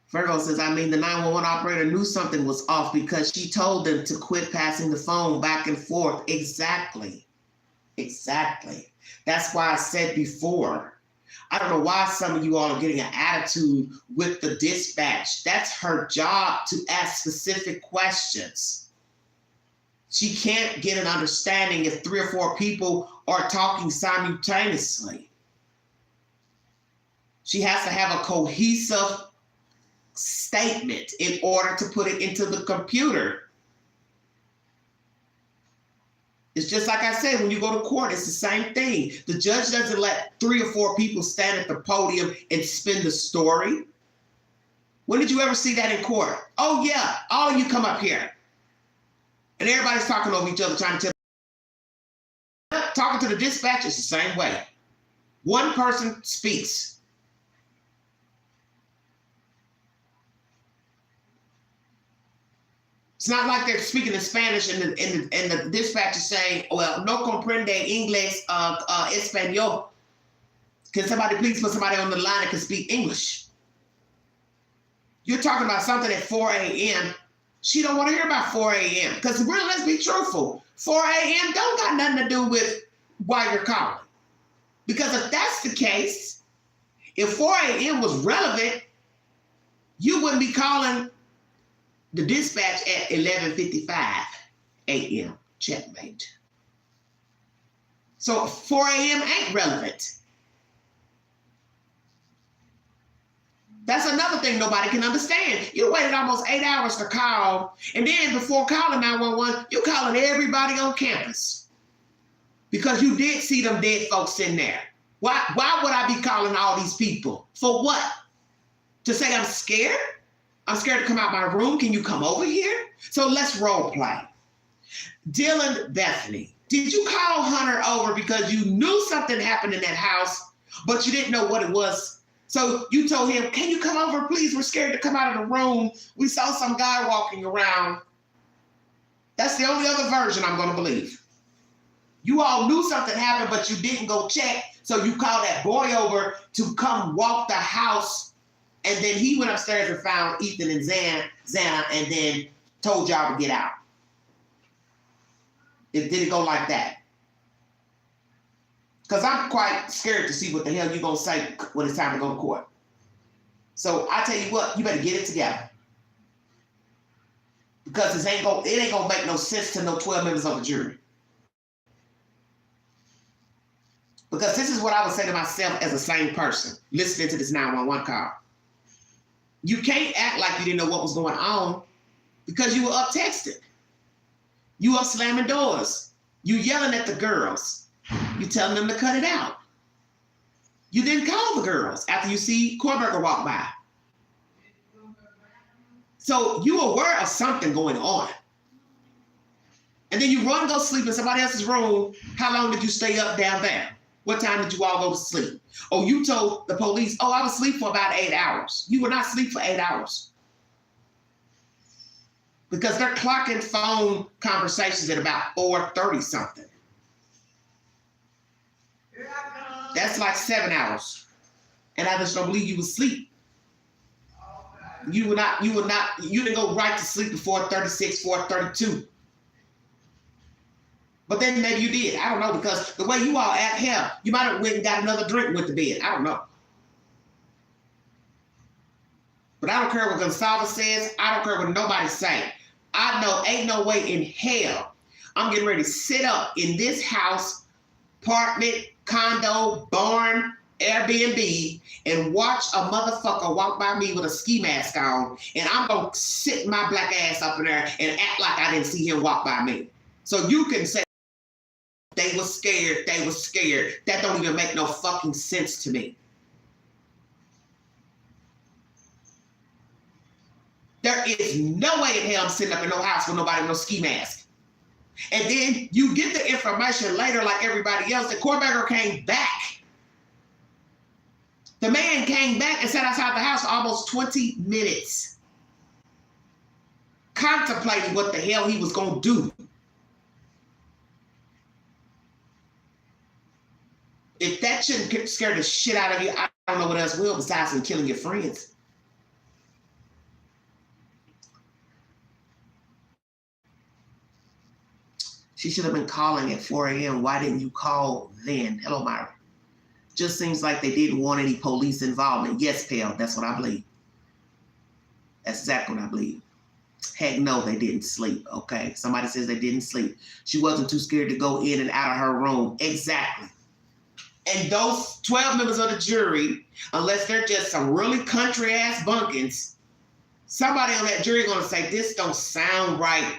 Virgo says, I mean, the 911 operator knew something was off because she told them to quit passing the phone back and forth. Exactly. Exactly. That's why I said before, I don't know why some of you all are getting an attitude with the dispatch. That's her job to ask specific questions. She can't get an understanding if 3 or 4 people are talking simultaneously. She has to have a cohesive statement in order to put it into the computer. It's just like I said, when you go to court, it's the same thing. The judge doesn't let 3 or 4 people stand at the podium and spin the story. When did you ever see that in court? Oh yeah, all of you come up here. And everybody's talking over each other, trying to tell. Talking to the dispatch, it's the same way. One person speaks. It's not like they're speaking in Spanish and the dispatch is saying, well, no comprende inglés, español. Can somebody please put somebody on the line that can speak English? You're talking about something at 4 a.m. She don't want to hear about 4 a.m. Because really, let's be truthful. 4 a.m. don't got nothing to do with why you're calling. Because if that's the case, if 4 a.m. was relevant, you wouldn't be calling the dispatch at 11:55 a.m. Checkmate. So 4 a.m. ain't relevant. That's another thing nobody can understand. You waited almost 8 hours to call, and then before calling 911, you calling everybody on campus because you did see them dead folks in there. Why would I be calling all these people? For what? To say I'm scared? I'm scared to come out my room. Can you come over here? So let's role play. Dylan, Bethany, did you call Hunter over because you knew something happened in that house, but you didn't know what it was? So you told him, can you come over, please? We're scared to come out of the room. We saw some guy walking around. That's the only other version I'm going to believe. You all knew something happened, but you didn't go check. So you called that boy over to come walk the house. And then he went upstairs and found Ethan and Xana and then told y'all to get out. Did it go like that? Because I'm quite scared to see what the hell you're going to say when it's time to go to court. So I tell you what, you better get it together. Because it ain't going to make no sense to no 12 members of the jury. Because this is what I would say to myself as a sane person listening to this 911 call. You can't act like you didn't know what was going on because you were up texting. You up slamming doors. You yelling at the girls. You telling them to cut it out. You didn't call the girls after you see Kohberger walk by. So you aware of something going on. And then you run, go sleep in somebody else's room. How long did you stay up down there? What time did you all go to sleep? Oh, you told the police, oh, I was asleep for about 8 hours. You were not asleep for 8 hours. Because they're clocking phone conversations at about 4:30 something. That's like 7 hours. And I just don't believe you would sleep. You didn't go right to sleep at 4:36, 4:32. But then maybe you did. I don't know, because the way you all act, hell, you might have went and got another drink with the bed. I don't know. But I don't care what Gonzalez says. I don't care what nobody say. I know ain't no way in hell I'm getting ready to sit up in this house, apartment, condo, barn, Airbnb, and watch a motherfucker walk by me with a ski mask on, and I'm going to sit my black ass up in there and act like I didn't see him walk by me. So you can say, they were scared, they were scared. That don't even make no fucking sense to me. There is no way in hell I'm sitting up in no house with nobody with no ski mask. And then you get the information later like everybody else that Kohberger came back. The man came back and sat outside the house for almost 20 minutes. Contemplating what the hell he was going to do. If that shouldn't scare the shit out of you, I don't know what else will besides from killing your friends. She should have been calling at 4 a.m. Why didn't you call then? Hello, Myra. Just seems like they didn't want any police involvement. Yes, Pale, that's what I believe. That's exactly what I believe. Heck no, they didn't sleep, okay? Somebody says they didn't sleep. She wasn't too scared to go in and out of her room. Exactly. And those 12 members of the jury, unless they're just some really country-ass bunkins, somebody on that jury gonna say, this don't sound right.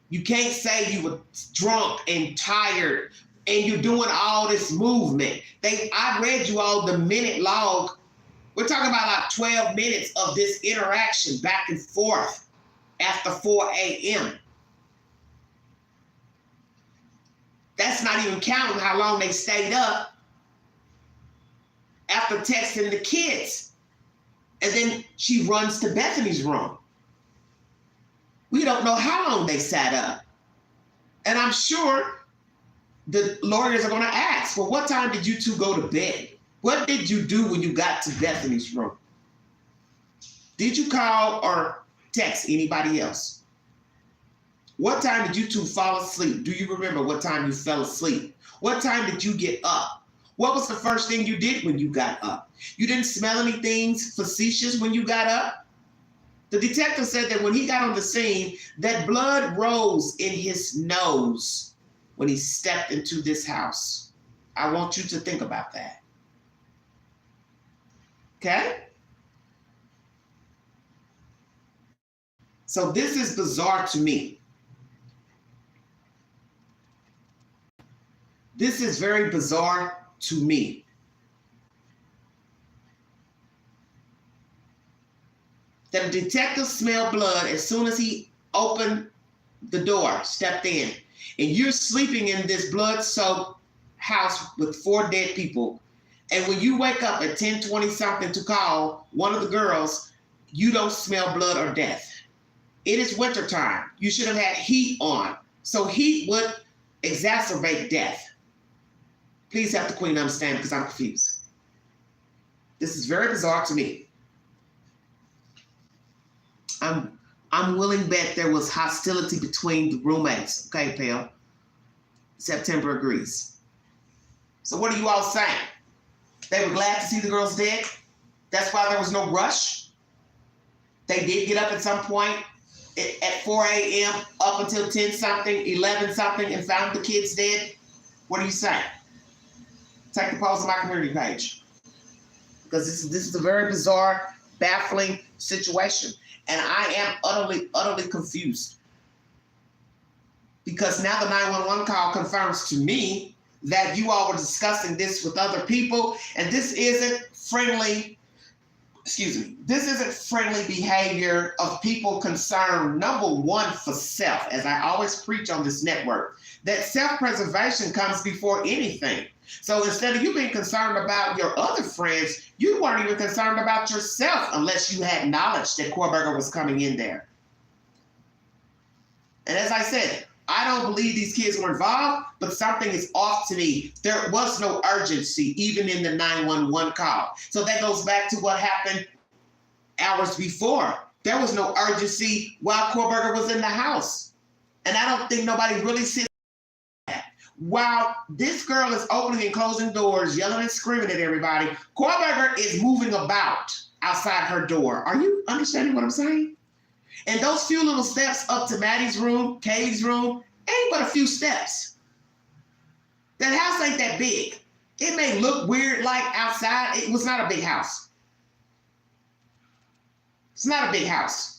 You can't say you were drunk and tired and you're doing all this movement. I read you all the minute log. We're talking about like 12 minutes of this interaction back and forth after 4 a.m. That's not even counting how long they stayed up after texting the kids. And then she runs to Bethany's room. We don't know how long they sat up. And I'm sure the lawyers are going to ask, well, what time did you two go to bed? What did you do when you got to Bethany's room? Did you call or text anybody else? What time did you two fall asleep? Do you remember what time you fell asleep? What time did you get up? What was the first thing you did when you got up? You didn't smell anything facetious when you got up? The detective said that when he got on the scene, that blood rose in his nose when he stepped into this house. I want you to think about that. Okay? So this is bizarre to me. This is very bizarre to me. That a detective smelled blood as soon as he opened the door, stepped in, and you're sleeping in this blood-soaked house with 4 dead people. And when you wake up at 10:20 something to call one of the girls, you don't smell blood or death. It is wintertime. You should have had heat on. So heat would exacerbate death. Please help the queen understand because I'm confused. This is very bizarre to me. I'm willing bet there was hostility between the roommates. Okay, Pale. September agrees. So what are you all saying? They were glad to see the girls dead? That's why there was no rush? They did get up at some point at 4 a.m. up until 10 something, 11 something, and found the kids dead? What are you saying? Take the polls on my community page. Because this is a very bizarre, baffling situation. And I am utterly confused. Because now the 911 call confirms to me that you all were discussing this with other people, and this isn't friendly, this isn't friendly behavior of people concerned, number one, for self, as I always preach on this network, that self-preservation comes before anything. So instead of you being concerned about your other friends, you weren't even concerned about yourself unless you had knowledge that Kohberger was coming in there. And as I said, I don't believe these kids were involved, but something is off to me. There was no urgency even in the 911 call. So that goes back to what happened hours before. There was no urgency while Kohberger was in the house. And I don't think nobody really sees that. While this girl is opening and closing doors, yelling and screaming at everybody, Kohberger is moving about outside her door. Are you understanding what I'm saying? And those few little steps up to Maddie's room, Katie's room, ain't but a few steps. That house ain't that big. It may look weird like outside. It was not a big house. It's not a big house.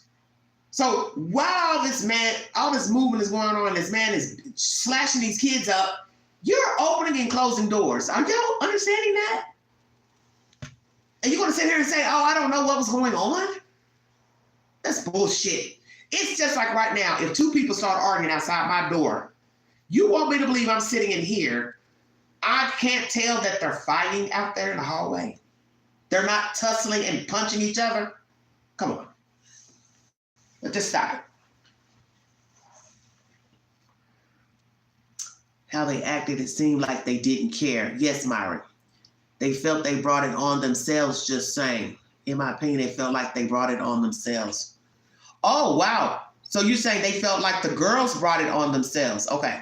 So while this movement is going on, this man is slashing these kids up, you're opening and closing doors. Are y'all understanding that? And you're gonna sit here and say, oh, I don't know what was going on? That's bullshit. It's just like right now, if two people start arguing outside my door, you want me to believe I'm sitting in here, I can't tell that they're fighting out there in the hallway. They're not tussling and punching each other. Come on. Let's just stop it. How they acted, it seemed like they didn't care. Yes, Myron. They felt they brought it on themselves, just saying. In my opinion, they felt like they brought it on themselves. Oh, wow. So you say they felt like the girls brought it on themselves. Okay.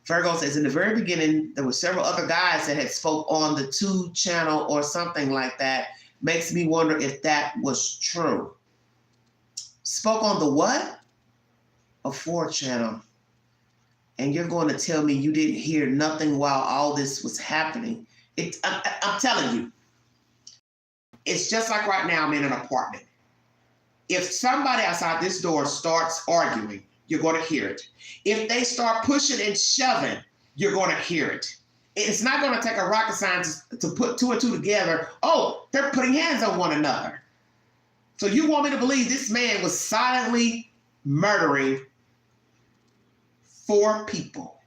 Virgo says, in the very beginning, there were several other guys that had spoke on the 2 channel or something like that. Makes me wonder if that was true. Spoke on the what? A 4 channel. And you're going to tell me you didn't hear nothing while all this was happening. I'm telling you, it's just like right now I'm in an apartment. If somebody outside this door starts arguing, you're going to hear it. If they start pushing and shoving, you're going to hear it. It's not going to take a rocket scientist to put 2 and 2 together. Oh, they're putting hands on one another. So you want me to believe this man was silently murdering 4 people?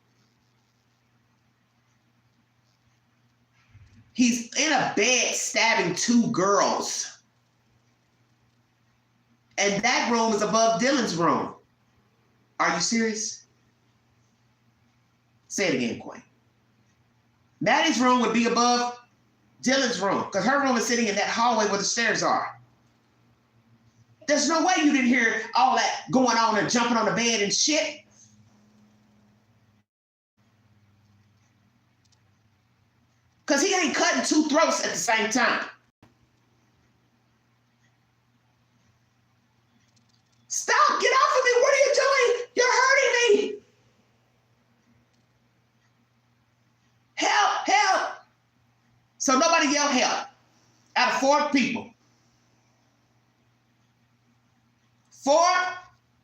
He's in a bed stabbing 2 girls. And that room is above Dylan's room. Are you serious? Say it again, Queen. Maddie's room would be above Dylan's room because her room is sitting in that hallway where the stairs are. There's no way you didn't hear all that going on and jumping on the bed and shit. Because he ain't cutting 2 throats at the same time. Stop! Get off of me! What are you doing? You're hurting me! Help! Help! So nobody yelled help. Out of 4 people. 4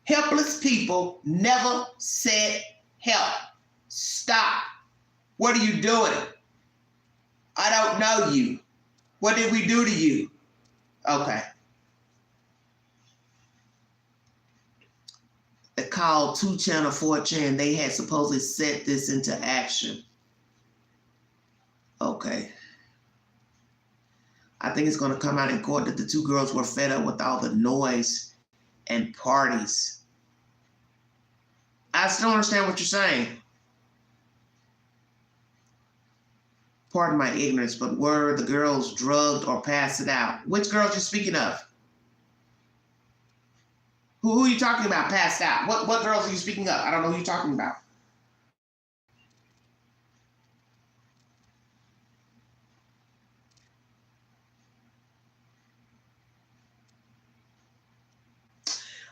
helpless people never said help. Stop. What are you doing? I don't know you. What did we do to you? Okay. They called 2 channel 4 chan. They had supposedly set this into action. Okay. I think it's going to come out in court that the 2 girls were fed up with all the noise and parties. I still don't understand what you're saying. Pardon my ignorance, but were the girls drugged or passed it out? Which girls you speaking of? Who are you talking about passed out? What girls are you speaking of? I don't know who you're talking about.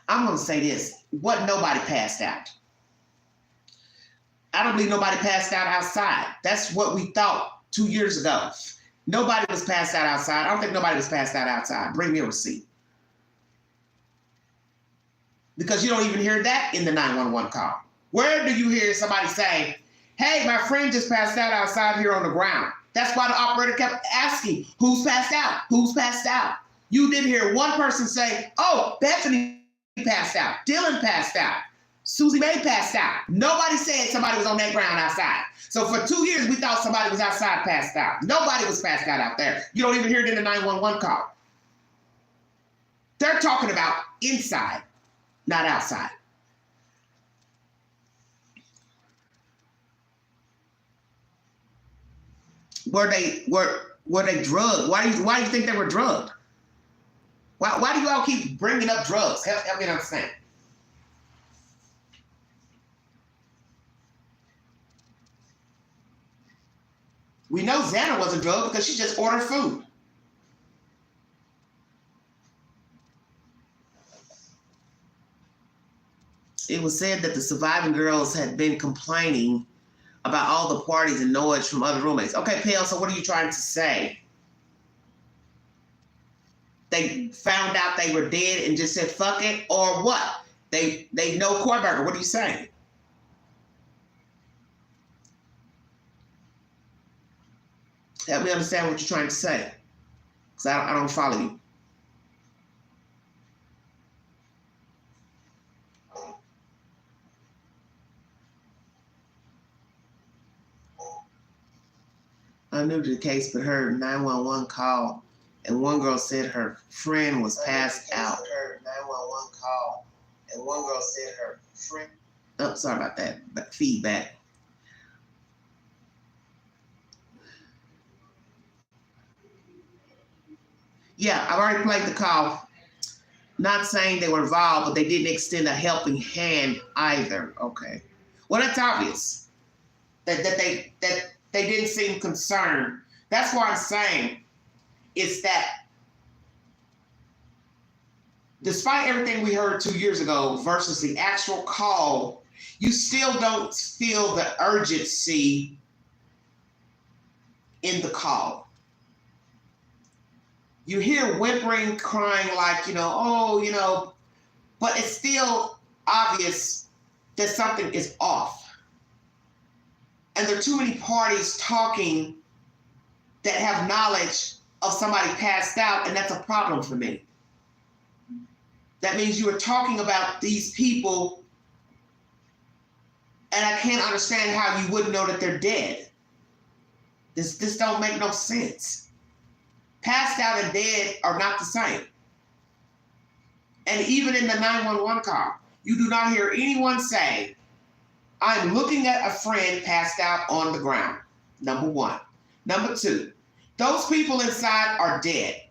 I'm going to say this. What nobody passed out. I don't believe nobody passed out outside. That's what we thought 2 years ago. Nobody was passed out outside. I don't think nobody was passed out outside. Bring me a receipt. Because you don't even hear that in the 911 call. Where do you hear somebody say, hey, my friend just passed out outside here on the ground? That's why the operator kept asking, who's passed out? Who's passed out? You didn't hear one person say, oh, Bethany passed out. Dylan passed out. Susie Mae passed out. Nobody said somebody was on that ground outside. So for 2 years, we thought somebody was outside passed out. Nobody was passed out there. You don't even hear it in the 911 call. They're talking about inside, not outside. Were they drugged? Why do you think they were drugged? Why do you all keep bringing up drugs? Help me understand. We know Xana wasn't drugged because she just ordered food. It was said that the surviving girls had been complaining about all the parties and noise from other roommates. Okay, Pale, so what are you trying to say? They found out they were dead and just said, fuck it, or what? They know Kohberger. What are you saying? Help me understand what you're trying to say, because I don't follow you. I'm new to the case, but heard 911 call, and one girl said her friend was passed out. Heard 911 call, and one girl said her friend. Oh, sorry about that. But feedback. Yeah, I've already played the call. Not saying they were involved, but they didn't extend a helping hand either. Okay. Well, that's obvious that they didn't seem concerned. That's why I'm saying it's that despite everything we heard 2 years ago versus the actual call, you still don't feel the urgency in the call. You hear whimpering, crying like, but it's still obvious that something is off. And there are too many parties talking that have knowledge of somebody passed out, and that's a problem for me. That means you are talking about these people, and I can't understand how you wouldn't know that they're dead. This don't make no sense. Passed out and dead are not the same. And even in the 911 call, you do not hear anyone say, I'm looking at a friend passed out on the ground. Number one. Number two, those people inside are dead.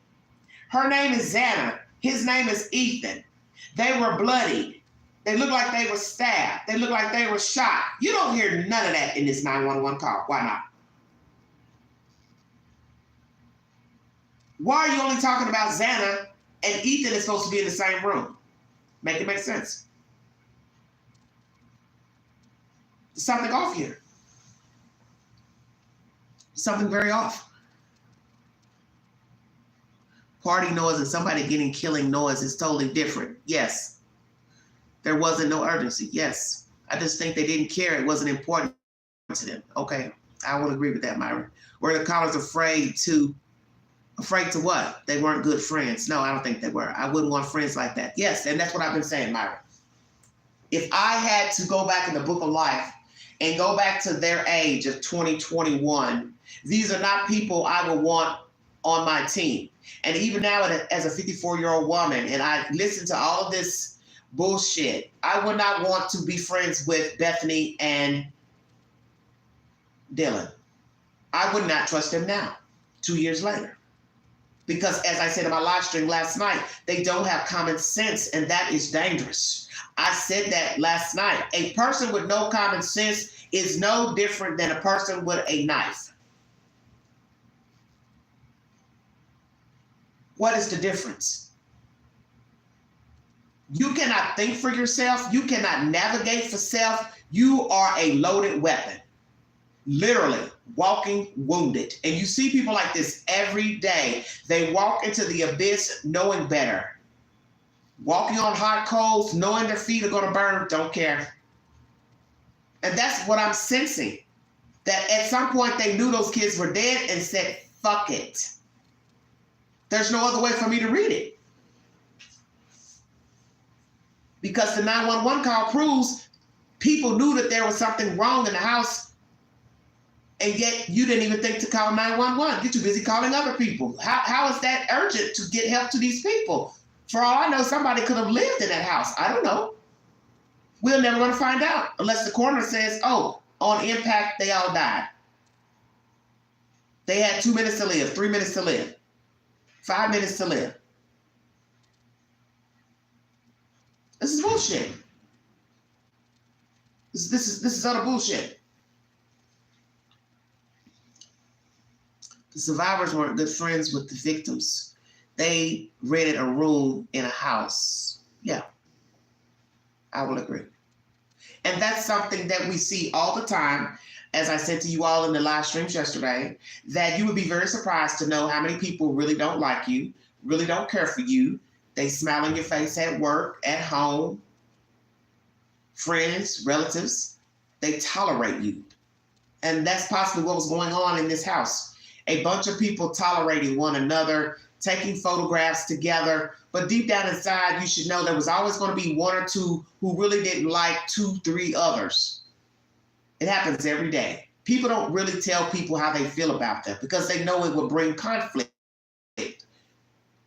Her name is Xana. His name is Ethan. They were bloodied. They look like they were stabbed. They look like they were shot. You don't hear none of that in this 911 call. Why not? Why are you only talking about Xana and Ethan is supposed to be in the same room? Make it make sense. There's something off here. Something very off. Party noise and somebody getting killing noise is totally different. Yes. There wasn't no urgency. Yes. I just think they didn't care. It wasn't important to them. Okay. I would agree with that, Myra. Were the callers afraid to what? They weren't good friends. No, I don't think they were. I wouldn't want friends like that. Yes, and that's what I've been saying, Myra. If I had to go back in the book of life and go back to their age of 2021, these are not people I would want on my team. And even now as a 54-year-old woman, and I listen to all of this bullshit, I would not want to be friends with Bethany and Dylan. I would not trust them now, 2 years later. Because as I said in my live stream last night, they don't have common sense, and that is dangerous. I said that last night. A person with no common sense is no different than a person with a knife. What is the difference? You cannot think for yourself. You cannot navigate for self. You are a loaded weapon. Literally walking wounded. And you see people like this every day. They walk into the abyss knowing better. Walking on hot coals, knowing their feet are going to burn, don't care. And that's what I'm sensing. That at some point they knew those kids were dead and said, fuck it. There's no other way for me to read it. Because the 911 call proves people knew that there was something wrong in the house, and yet you didn't even think to call 911. You're too busy calling other people. How is that urgent to get help to these people? For all I know, somebody could have lived in that house. I don't know. We're never going to find out unless the coroner says, oh, on impact, they all died. They had 2 minutes to live, 3 minutes to live, 5 minutes to live. This is bullshit. This is utter bullshit. The survivors weren't good friends with the victims. They rented a room in a house. Yeah, I will agree. And that's something that we see all the time. As I said to you all in the live streams yesterday, that you would be very surprised to know how many people really don't like you, really don't care for you. They smile in your face at work, at home, friends, relatives. They tolerate you. And that's possibly what was going on in this house. A bunch of people tolerating one another, taking photographs together. But deep down inside, you should know there was always going to be one or two who really didn't like 2, 3 others. It happens every day. People don't really tell people how they feel about them because they know it will bring conflict.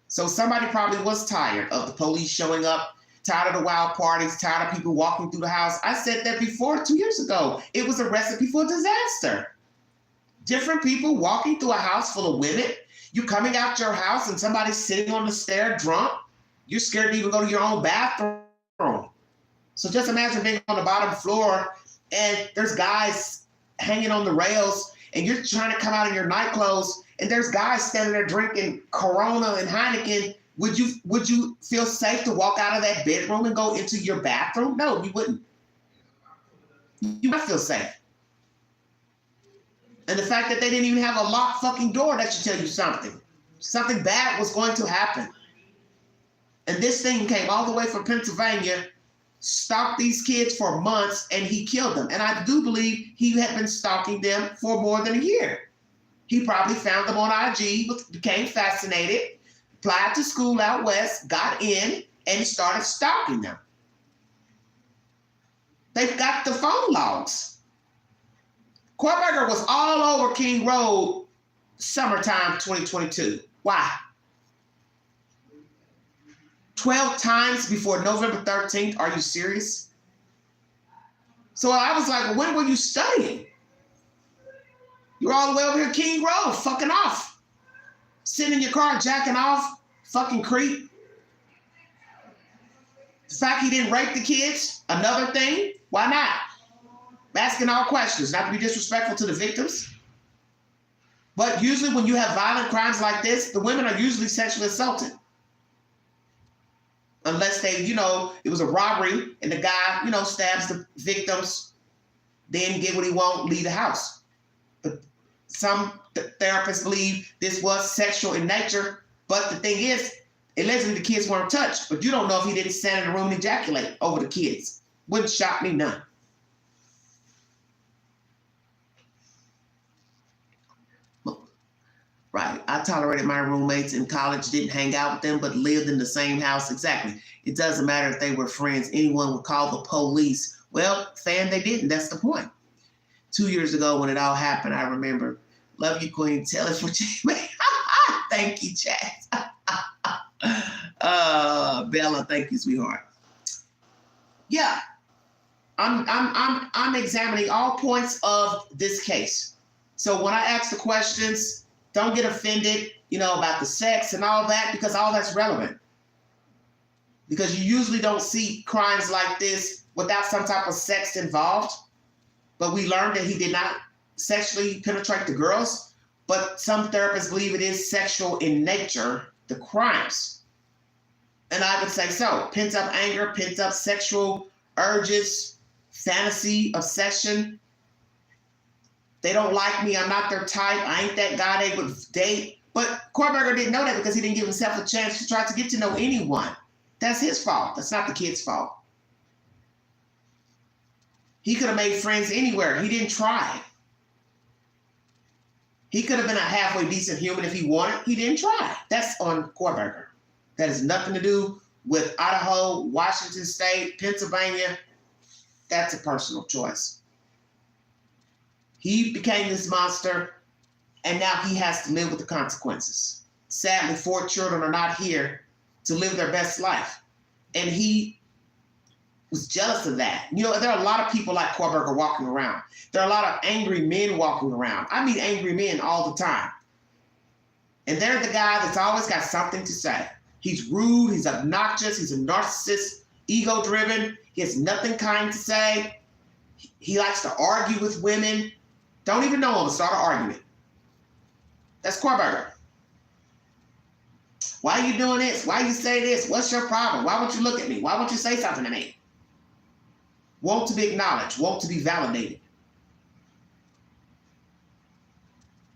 So somebody probably was tired of the police showing up, tired of the wild parties, tired of people walking through the house. I said that before 2 years ago. It was a recipe for disaster. Different people walking through a house full of women. You coming out your house and somebody's sitting on the stair drunk. You're scared to even go to your own bathroom. So just imagine being on the bottom floor and there's guys hanging on the rails and you're trying to come out in your night clothes and there's guys standing there drinking Corona and Heineken. Would you feel safe to walk out of that bedroom and go into your bathroom? No, you wouldn't. You might feel safe. And the fact that they didn't even have a locked fucking door, that should tell you something. Something bad was going to happen. And this thing came all the way from Pennsylvania, stalked these kids for months, and he killed them. And I do believe he had been stalking them for more than a year. He probably found them on IG, became fascinated, applied to school out west, got in, and started stalking them. They've got the phone logs. Kohberger was all over King Road summertime 2022. Why? 12 times before November 13th. Are you serious? So I was like, well, when were you studying? You're all the way over here King Road, fucking off. Sitting in your car, jacking off, fucking creep. The fact he didn't rape the kids, another thing. Why not? Asking all questions, not to be disrespectful to the victims. But usually when you have violent crimes like this, the women are usually sexually assaulted. Unless they, it was a robbery and the guy, stabs the victims, then get what he wants, leave the house. But some therapists believe this was sexual in nature. But the thing is, allegedly the kids weren't touched. But you don't know if he didn't stand in the room and ejaculate over the kids. Wouldn't shock me none. Right. I tolerated my roommates in college, didn't hang out with them, but lived in the same house. Exactly. It doesn't matter if they were friends. Anyone would call the police. Well, fan, they didn't. That's the point. 2 years ago when it all happened, I remember, love you, Queen. Tell us what you made. Thank you, Chad. Bella, thank you, sweetheart. Yeah. I'm examining all points of this case. So when I ask the questions, don't get offended, about the sex and all that, because all that's relevant. Because you usually don't see crimes like this without some type of sex involved. But we learned that he did not sexually penetrate the girls. But some therapists believe it is sexual in nature, the crimes. And I would say so. Pent up anger, pent up sexual urges, fantasy, obsession. They don't like me. I'm not their type. I ain't that guy they would date. But Kohberger didn't know that because he didn't give himself a chance to try to get to know anyone. That's his fault. That's not the kid's fault. He could have made friends anywhere. He didn't try. He could have been a halfway decent human if he wanted. He didn't try. That's on Kohberger. That has nothing to do with Idaho, Washington State, Pennsylvania. That's a personal choice. He became this monster, and now he has to live with the consequences. Sadly, 4 children are not here to live their best life. And he was jealous of that. There are a lot of people like Kohberger walking around. There are a lot of angry men walking around. I meet angry men all the time. And they're the guy that's always got something to say. He's rude, he's obnoxious, he's a narcissist, ego-driven. He has nothing kind to say. He likes to argue with women. Don't even know him to start an argument. That's Kohberger. Why are you doing this? Why you say this? What's your problem? Why won't you look at me? Why won't you say something to me? Want to be acknowledged, want to be validated.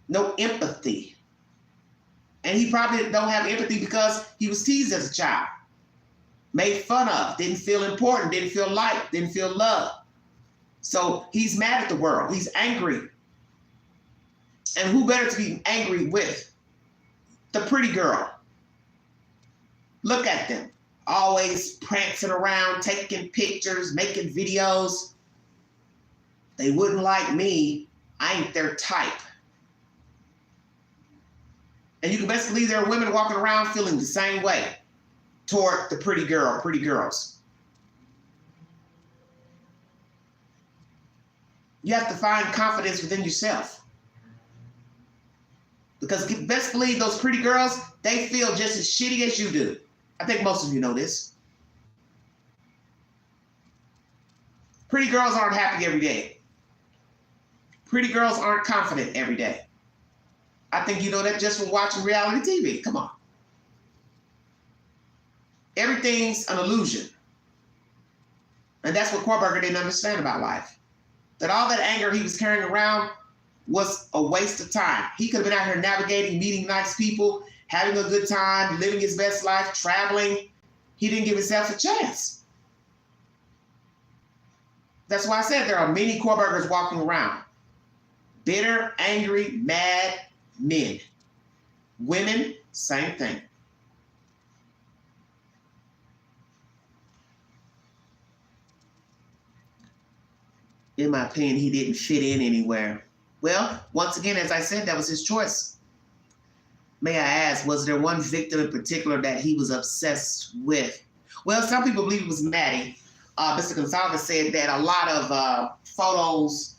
No empathy. And he probably don't have empathy because he was teased as a child. Made fun of, didn't feel important, didn't feel liked, didn't feel loved. So he's mad at the world. He's angry. And who better to be angry with? The pretty girl. Look at them. Always prancing around, taking pictures, making videos. They wouldn't like me. I ain't their type. And you can best believe there are women walking around feeling the same way toward the pretty girl, pretty girls. You have to find confidence within yourself. Because best believe those pretty girls, they feel just as shitty as you do. I think most of you know this. Pretty girls aren't happy every day. Pretty girls aren't confident every day. I think you know that just from watching reality TV. Come on. Everything's an illusion. And that's what Kohberger didn't understand about life. That all that anger he was carrying around was a waste of time. He could have been out here navigating, meeting nice people, having a good time, living his best life, traveling. He didn't give himself a chance. That's why I said there are many Kohbergers walking around. Bitter, angry, mad men. Women, same thing. In my opinion, he didn't fit in anywhere. Well, once again, as I said, that was his choice. May I ask, was there one victim in particular that he was obsessed with? Well, some people believe it was Maddie. Mr. Gonzalez said that a lot of photos,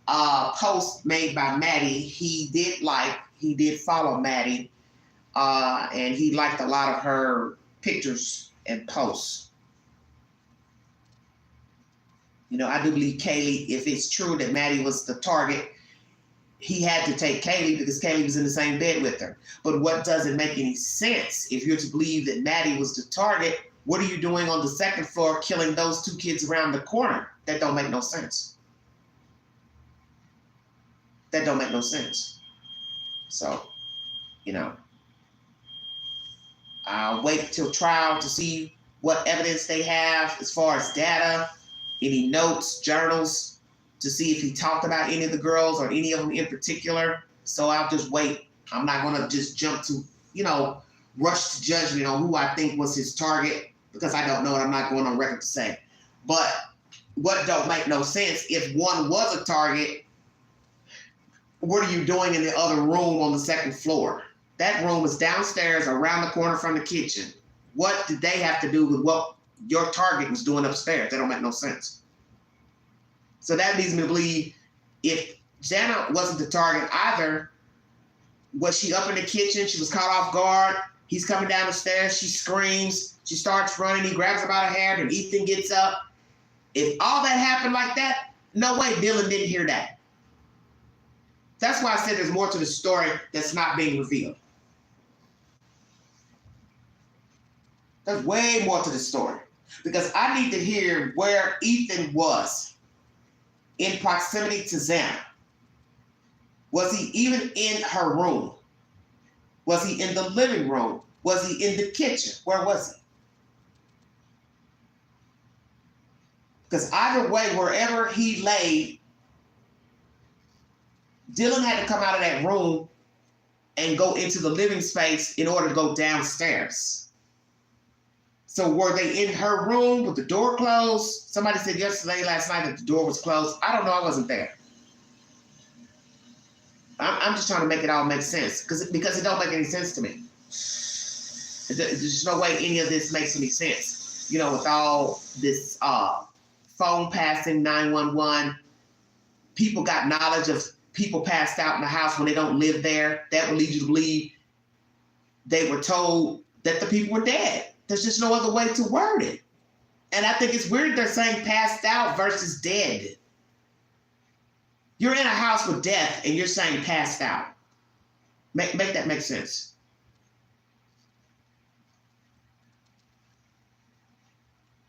posts made by Maddie, he did follow Maddie, and he liked a lot of her pictures and posts. You know, I do believe Kaylee, if it's true that Maddie was the target, he had to take Kaylee because Kaylee was in the same bed with her. But what doesn't make any sense, if you're to believe that Maddie was the target, what are you doing on the second floor killing those two kids around the corner? That don't make no sense. That don't make no sense. So, you know, I'll wait till trial to see what evidence they have as far as data, any notes, journals, to see if he talked about any of the girls or any of them in particular. So I'll just wait. I'm not going to just jump to, you know, rush to judgment on who I think was his target because I don't know and I'm not going on record to say. But what don't make no sense, if one was a target, what are you doing in the other room on the second floor? That room is downstairs around the corner from the kitchen. What did they have to do with what your target was doing upstairs? That don't make no sense. So that leads me to believe if Jana wasn't the target either, was she up in the kitchen? She was caught off guard. He's coming down the stairs. She screams. She starts running. He grabs her by the hair, and Ethan gets up. If all that happened like that, no way Dylan didn't hear that. That's why I said there's more to the story that's not being revealed. There's way more to the story. Because I need to hear where Ethan was in proximity to Xana. Was he even in her room? Was he in the living room? Was he in the kitchen? Where was he? Because either way, wherever he lay, Dylan had to come out of that room and go into the living space in order to go downstairs. So were they in her room with the door closed? Somebody said last night that the door was closed. I don't know. I wasn't there. I'm just trying to make it all make sense because it don't make any sense to me. There's no way any of this makes any sense. You know, with all this phone passing, 911, people got knowledge of people passed out in the house when they don't live there. That would lead you to believe they were told that the people were dead. There's just no other way to word it. And I think it's weird they're saying passed out versus dead. You're in a house with death and you're saying passed out. Make that make sense.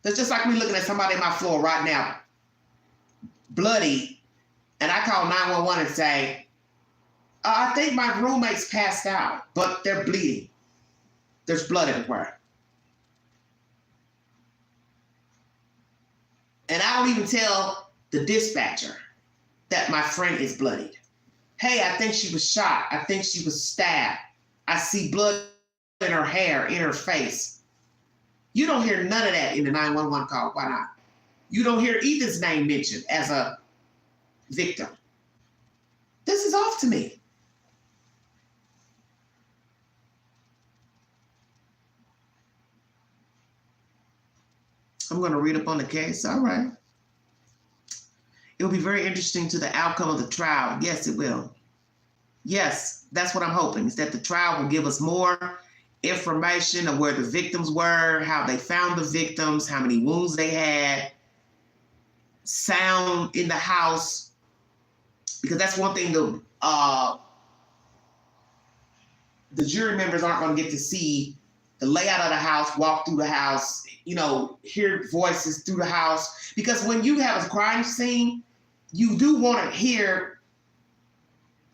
That's just like me looking at somebody on my floor right now, bloody, and I call 911 and say, I think my roommate's passed out, but they're bleeding. There's blood everywhere. And I don't even tell the dispatcher that my friend is bloodied. Hey, I think she was shot. I think she was stabbed. I see blood in her hair, in her face. You don't hear none of that in the 911 call. Why not? You don't hear Ethan's name mentioned as a victim. This is off to me. I'm going to read up on the case. All right. It will be very interesting to the outcome of the trial. Yes, it will. Yes, that's what I'm hoping, is that the trial will give us more information of where the victims were, how they found the victims, how many wounds they had, sound in the house, because that's one thing the jury members aren't going to get to see: the layout of the house, walk through the house, hear voices through the house. Because when you have a crime scene, you do want to hear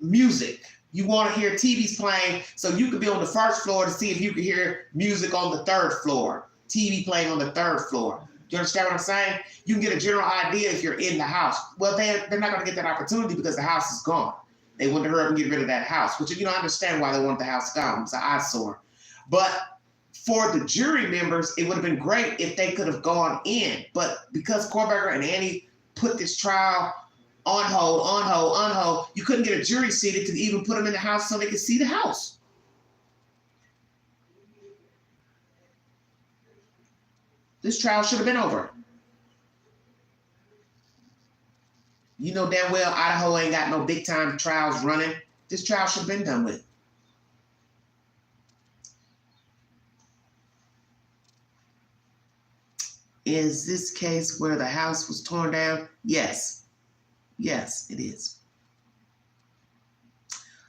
music. You want to hear TVs playing, so you could be on the first floor to see if you could hear music on the third floor, TV playing on the third floor. Do you understand what I'm saying? You can get a general idea if you're in the house. Well, they're not going to get that opportunity because the house is gone. They want to hurry up and get rid of that house, which, I understand why they want the house gone. It's an eyesore. But for the jury members, it would have been great if they could have gone in. But because Kohberger and Annie put this trial on hold, you couldn't get a jury seated to even put them in the house so they could see the house. This trial should have been over. You know damn well Idaho ain't got no big time trials running. This trial should have been done with. Is this case where the house was torn down? Yes. Yes, it is.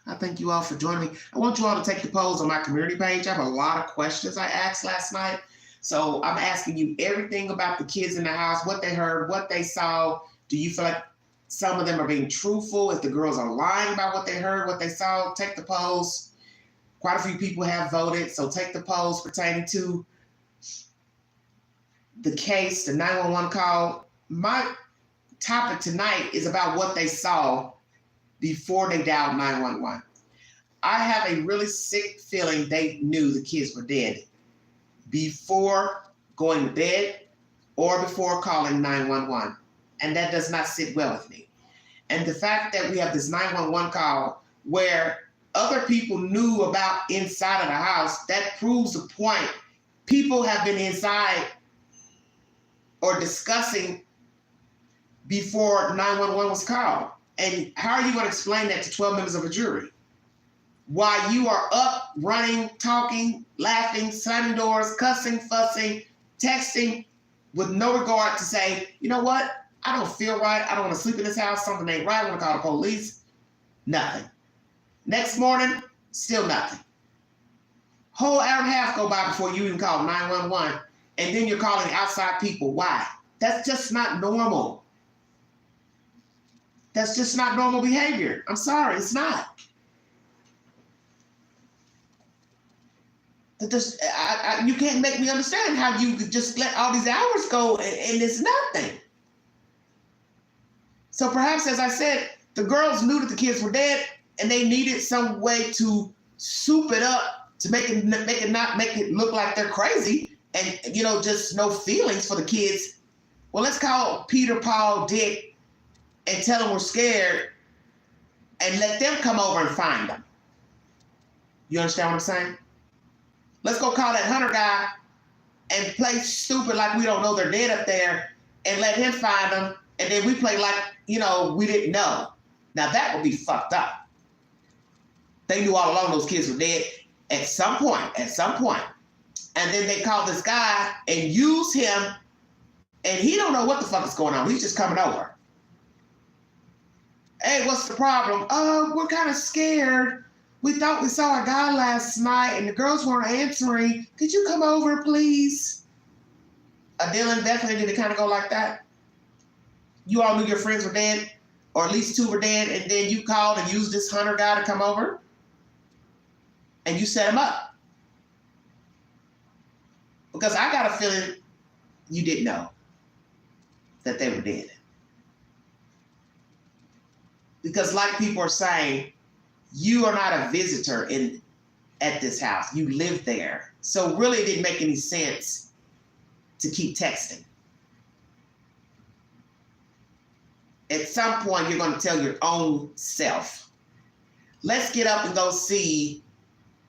I thank you all for joining me. I want you all to take the polls on my community page. I have a lot of questions I asked last night. So I'm asking you everything about the kids in the house, what they heard, what they saw. Do you feel like some of them are being truthful? If the girls are lying about what they heard, what they saw, take the polls. Quite a few people have voted, so take the polls pertaining to the case, the 911 call. My topic tonight is about what they saw before they dialed 911. I have a really sick feeling they knew the kids were dead before going to bed or before calling 911. And that does not sit well with me. And the fact that we have this 911 call where other people knew about inside of the house, that proves the point. People have been inside or discussing before 911 was called. And how are you going to explain that to 12 members of a jury? While you are up, running, talking, laughing, slamming doors, cussing, fussing, texting, with no regard to say, you know what? I don't feel right. I don't want to sleep in this house. Something ain't right. I want to call the police. Nothing. Next morning, still nothing. Whole hour and a half go by before you even call 911. And then you're calling outside people. Why? That's just not normal. That's just not normal behavior. I'm sorry, it's not. You can't make me understand how you could just let all these hours go and it's nothing. So perhaps, as I said, the girls knew that the kids were dead and they needed some way to soup it up to make it look like they're crazy and, just no feelings for the kids. Well, let's call Peter, Paul, Dick and tell them we're scared and let them come over and find them. You understand what I'm saying? Let's go call that Hunter guy and play stupid like we don't know they're dead up there and let him find them. And then we play like, we didn't know. Now that would be fucked up. They knew all along those kids were dead at some point. And then they call this guy and use him and he don't know what the fuck is going on. He's just coming over. Hey, what's the problem? Oh, we're kind of scared. We thought we saw a guy last night and the girls weren't answering. Could you come over, please? Dylan, definitely did it kind of go like that? You all knew your friends were dead, or at least two were dead, and then you called and used this Hunter guy to come over? And you set him up? Because I got a feeling you didn't know that they were dead. Because like people are saying, you are not a visitor at this house. You live there. So really it didn't make any sense to keep texting. At some point, you're going to tell your own self, let's get up and go see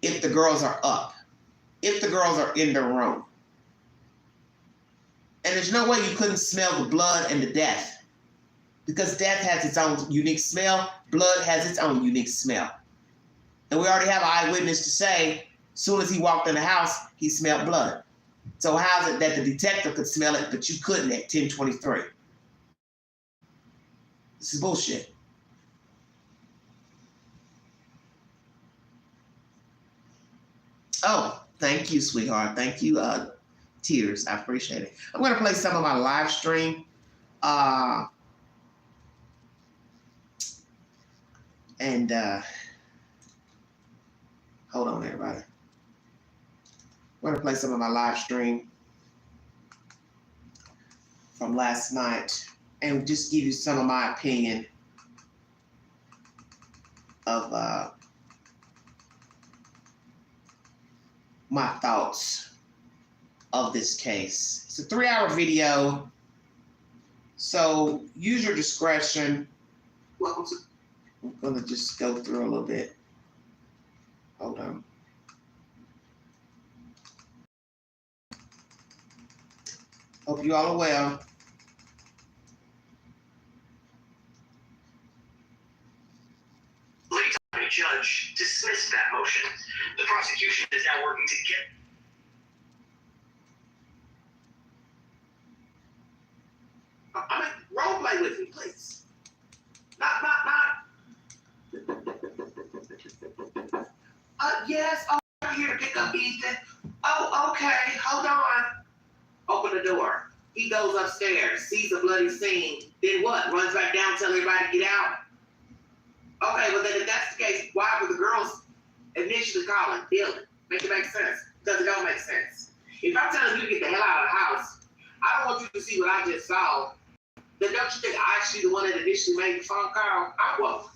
if the girls are up, if the girls are in the room. And there's no way you couldn't smell the blood and the death, because death has its own unique smell, blood has its own unique smell. And we already have an eyewitness to say Soon as he walked in the house, he smelled blood. So how is it that the detective could smell it, but you couldn't at 10:23? This is bullshit. Oh, thank you, sweetheart. Thank you, Tears. I appreciate it. I'm going to play some of my live stream. And hold on, everybody. I'm going to play some of my live stream from last night and just give you some of my opinion of my thoughts of this case. It's a 3-hour video, so use your discretion. Welcome to. I'm gonna just go through a little bit. Hold on. Hope you all are well. Late County judge dismissed that motion. The prosecution is now working to get. I mean, role play with me, please. Not. Yes. Oh, I'm here to pick up Ethan. Oh, okay. Hold on. Open the door. He goes upstairs, sees a bloody scene. Then what? Runs back down, tell everybody to get out. Okay, well then if that's the case, why were the girls initially calling, Dylan? Make it make sense? Because it don't make sense. If I'm telling you to get the hell out of the house, I don't want you to see what I just saw. Then don't you think I actually the one that initially made the phone call? I won't.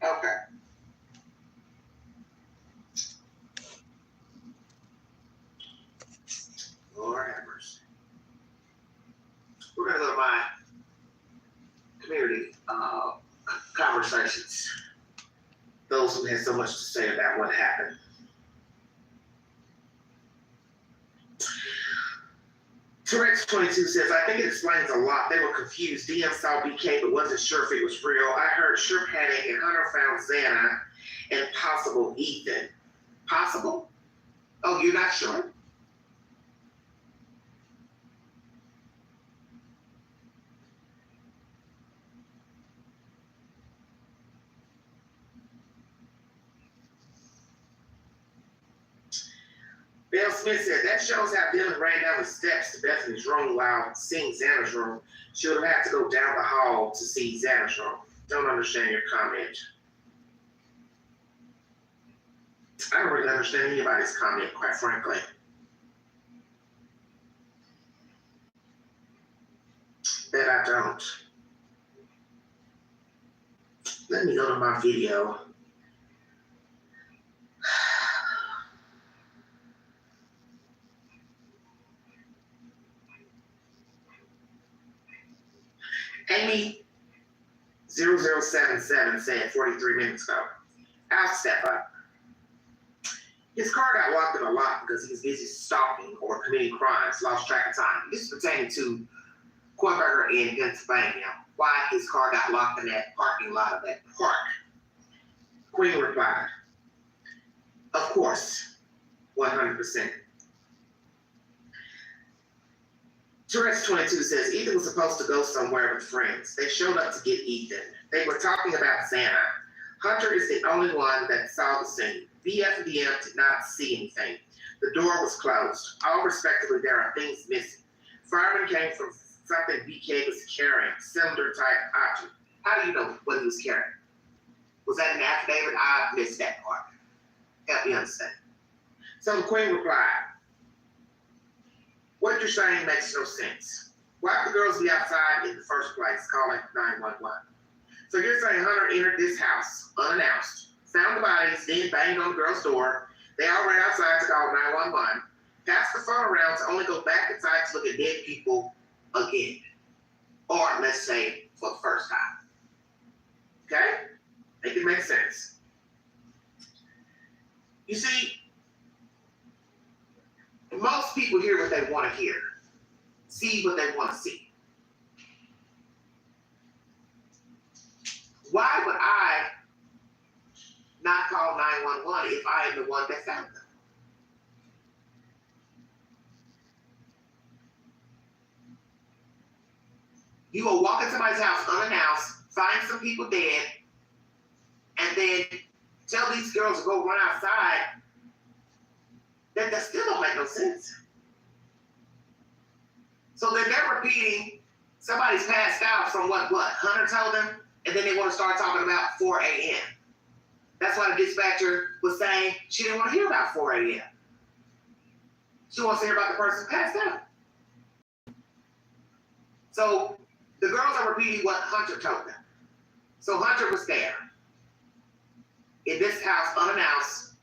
Okay. Lord have mercy. We're gonna go to my community conversations. Those who had so much to say about what happened. Tourette's 22 says, I think it explains a lot. They were confused. DM saw BK but wasn't sure if it was real. I heard sure panic and Hunter found Xana and possible Ethan. Possible? Oh, you're not sure? Bill Smith said, that shows how Dylan ran down the steps to Bethany's room while seeing Xana's room. She would have had to go down the hall to see Xana's room. Don't understand your comment. I don't really understand anybody's comment, quite frankly. That I don't. Let me go to my video. Amy 0077 said 43 minutes ago, I'll step up. His car got locked in a lot because he was busy stalking or committing crimes, lost track of time. This is pertaining to Kohberger in Pennsylvania. Why his car got locked in that parking lot of that park. Queen replied, of course, 100%. Tourette's 22 says, Ethan was supposed to go somewhere with friends. They showed up to get Ethan. They were talking about Xana. Hunter is the only one that saw the scene. BF and DM did not see anything. The door was closed. All respectively, there are things missing. Fireman came from something BK was carrying, cylinder-type object. How do you know what he was carrying? Was that an affidavit? I missed that part. Help me understand. So the Queen replied, what you're saying makes no sense. Why would the girls be outside in the first place calling 911? So you're saying Hunter entered this house unannounced, found the bodies, then banged on the girl's door. They all ran outside to call 911, passed the phone around to only go back inside to look at dead people again. Or let's say for the first time. Okay? Make it make sense. You see, most people hear what they want to hear, see what they want to see. Why would I not call 911 if I am the one that found them? You go walk into somebody's house unannounced, find some people dead, and then tell these girls to go run outside. That still don't make no sense. So then they're repeating somebody's passed out from what Hunter told them, and then they want to start talking about 4 a.m. That's why the dispatcher was saying she didn't want to hear about 4 a.m. She wants to hear about the person passed out. So the girls are repeating what Hunter told them. So Hunter was there in this house unannounced,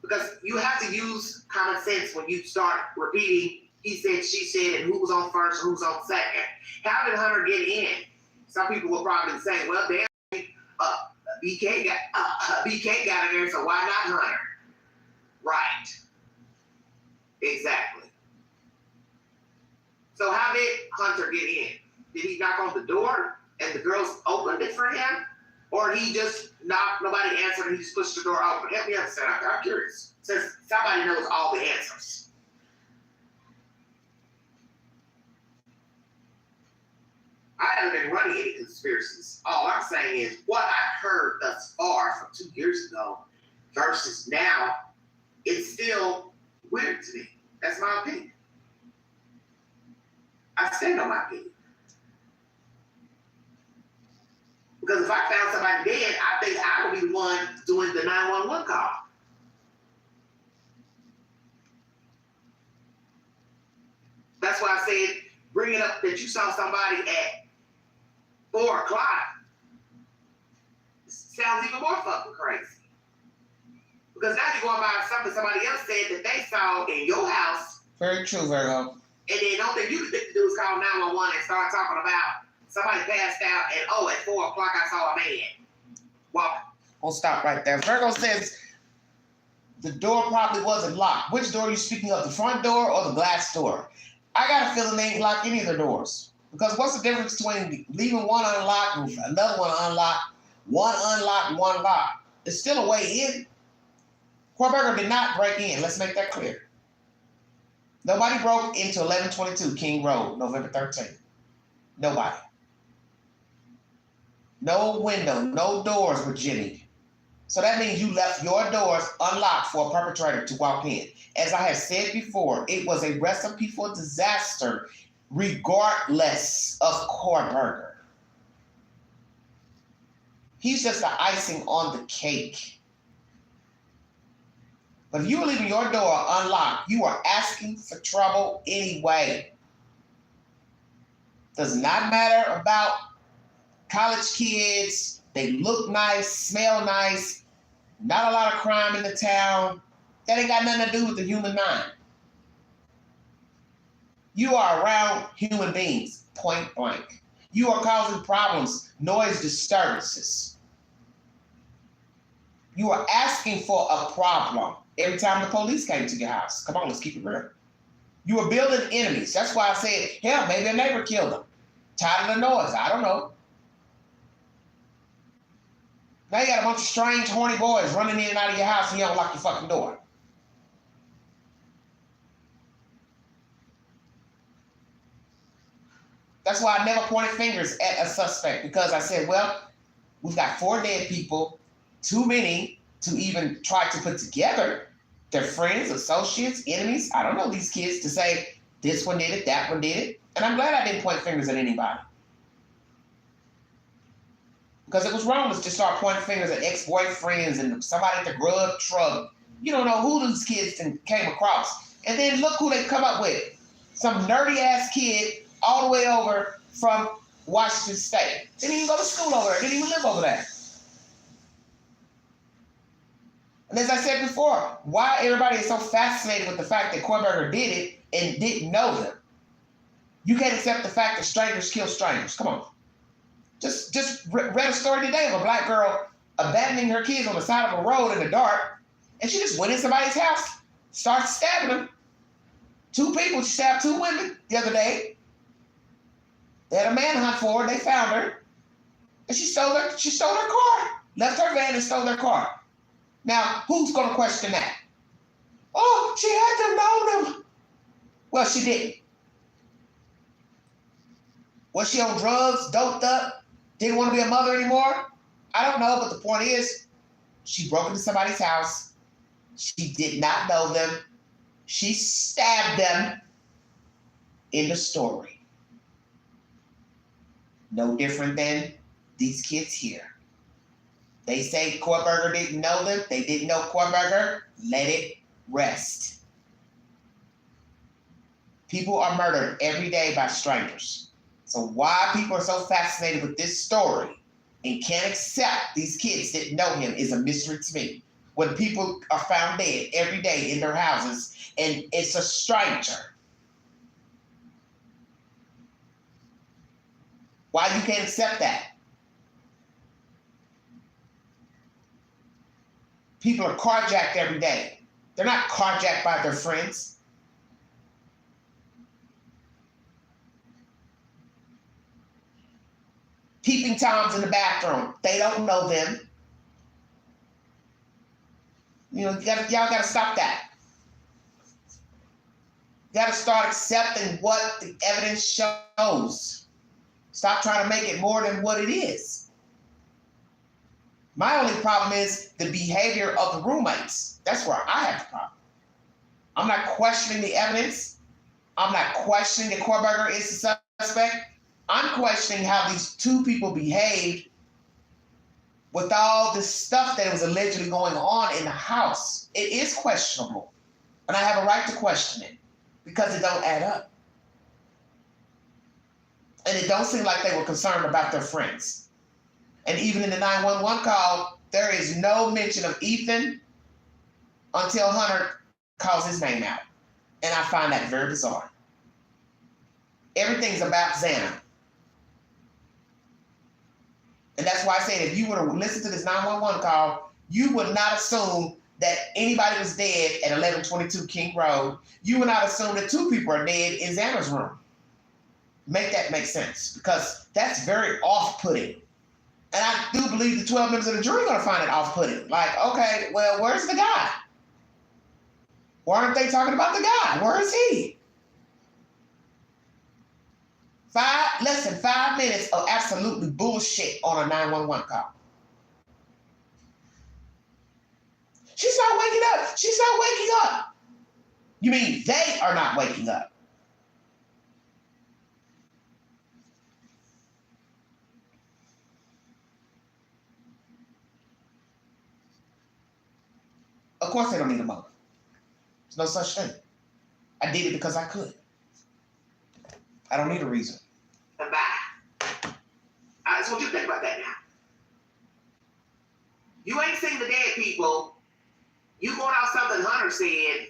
because you have to use common sense when you start repeating he said, she said, and who was on first and who's on second. How did Hunter get in? Some people will probably say, well, damn, BK got in there, so why not Hunter? Right. Exactly. So how did Hunter get in? Did he knock on the door and the girls opened it for him? Or he just knocked, nobody answered, and he just pushed the door open? Help me understand. I'm curious. Since somebody knows all the answers. I haven't been running any conspiracies. All I'm saying is what I've heard thus far from 2 years ago versus now, it's still weird to me. That's my opinion. I stand on my opinion. Because if I found somebody dead, I think I would be the one doing the 911 call. That's why I said, bring it up that you saw somebody at 4 o'clock. Sounds even more fucking crazy. Because now you're going by something somebody else said that they saw in your house. Very true, Virgo. And then the only thing you can do is call 911 and start talking about somebody passed out and, at 4 o'clock I saw a man. Well, we'll stop right there. Virgo says the door probably wasn't locked. Which door are you speaking of, the front door or the glass door? I got a feeling they ain't locked any of the doors. Because what's the difference between leaving one unlocked and another one unlocked, one locked? It's still a way in. Kohberger did not break in. Let's make that clear. Nobody broke into 1122 King Road, November 13th. Nobody. No window, no doors were jimmied. So that means you left your doors unlocked for a perpetrator to walk in. As I have said before, it was a recipe for disaster regardless of Kohberger. He's just the icing on the cake. But if you were leaving your door unlocked, you are asking for trouble anyway. Does not matter about college kids. They look nice, smell nice, not a lot of crime in the town. That ain't got nothing to do with the human mind. You are around human beings, point blank. You are causing problems, noise disturbances. You are asking for a problem every time the police came to your house. Come on, let's keep it real. You are building enemies. That's why I said, hell, maybe a neighbor killed them. Tired of the noise, I don't know. Now you got a bunch of strange, horny boys running in and out of your house and you don't lock your fucking door. That's why I never pointed fingers at a suspect, because I said, well, we've got 4 dead people, too many to even try to put together. They're friends, associates, enemies. I don't know these kids to say this one did it, that one did it. And I'm glad I didn't point fingers at anybody. Because it was wrong to start pointing fingers at ex-boyfriends and somebody at the grub truck. You don't know who these kids came across. And then look who they come up with. Some nerdy-ass kid all the way over from Washington State. Didn't even go to school over there. Didn't even live over there. And as I said before, why everybody is so fascinated with the fact that Kohberger did it and didn't know them. You can't accept the fact that strangers kill strangers. Come on. Just read a story today of a black girl abandoning her kids on the side of a road in the dark, and she just went in somebody's house, started stabbing them. 2 people, she stabbed 2 women the other day. They had a manhunt for her, they found her, and she stole her car, left her van and stole their car. Now, who's gonna question that? Oh, she had to know them. Well, she didn't. Was she on drugs, doped up, didn't want to be a mother anymore? I don't know, but the point is, she broke into somebody's house. She did not know them. She stabbed them. In the story. No different than these kids here. They say Kohberger didn't know them. They didn't know Kohberger. Let it rest. People are murdered every day by strangers. So why people are so fascinated with this story and can't accept these kids didn't know him is a mystery to me. When people are found dead every day in their houses and it's a stranger. Why you can't accept that? People are carjacked every day. They're not carjacked by their friends. Peeping Toms in the bathroom. They don't know them. You know, y'all gotta stop that. You gotta start accepting what the evidence shows. Stop trying to make it more than what it is. My only problem is the behavior of the roommates. That's where I have the problem. I'm not questioning the evidence. I'm not questioning that Kohberger is the suspect. I'm questioning how these two people behaved with all this stuff that was allegedly going on in the house. It is questionable. And I have a right to question it because it don't add up. And it don't seem like they were concerned about their friends. And even in the 911 call, there is no mention of Ethan until Hunter calls his name out. And I find that very bizarre. Everything's about Xana. And that's why I said if you were to listen to this 911 call, you would not assume that anybody was dead at 1122 King Road. You would not assume that two people are dead in Xana's room. Make that make sense, because that's very off-putting. And I do believe the 12 members of the jury are going to find it off-putting. Like, okay, well, where's the guy? Why aren't they talking about the guy? Where is he? Less than 5 minutes of absolutely bullshit on a 911 call. She's not waking up. She's not waking up. You mean they are not waking up? Of course they don't need a mother. There's no such thing. I did it because I could. I don't need a reason. And bye. So what you think about that now? You ain't seen the dead people. You going out something Hunter said,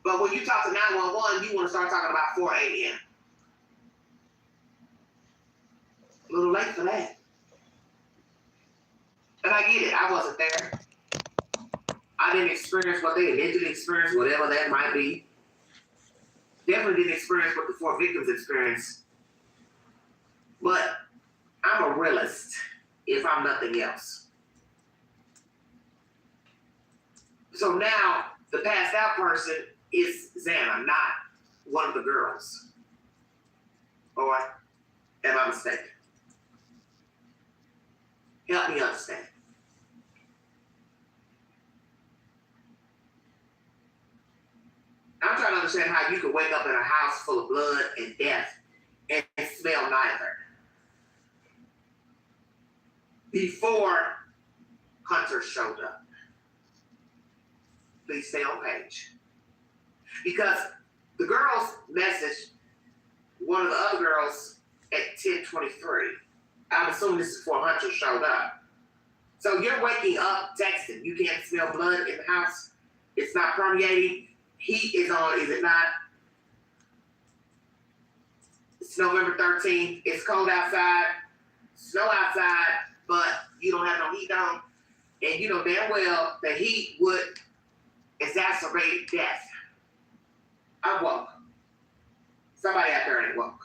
but when you talk to 911, you want to start talking about 4 a.m. A little late for that. And I get it. I wasn't there. I didn't experience what they allegedly experienced, whatever that might be. Definitely didn't experience what the 4 victims experienced. But I'm a realist, if I'm nothing else. So now, the passed out person is Xana, not one of the girls. Or am I mistaken? Help me understand. I'm trying to understand how you could wake up in a house full of blood and death and smell neither. Before Hunter showed up. Please stay on page. Because the girl's message, one of the other girls at 10:23, I'm assuming this is before Hunter showed up. So you're waking up texting. You can't smell blood in the house. It's not permeating. Heat is on, is it not? It's November 13th. It's cold outside. Snow outside, but you don't have no heat on. And you know damn well the heat would exacerbate death. I'm woke. Somebody out there ain't woke.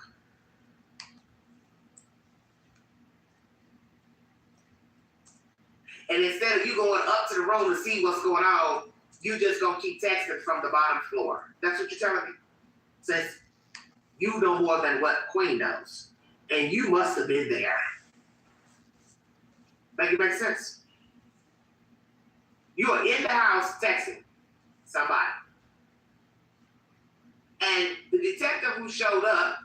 And instead of you going up to the room to see what's going on, you just gonna keep texting from the bottom floor. That's what you're telling me? Since you know more than what Queen knows. and you must have been there. Make it make sense? You are in the house texting somebody. And the detective who showed up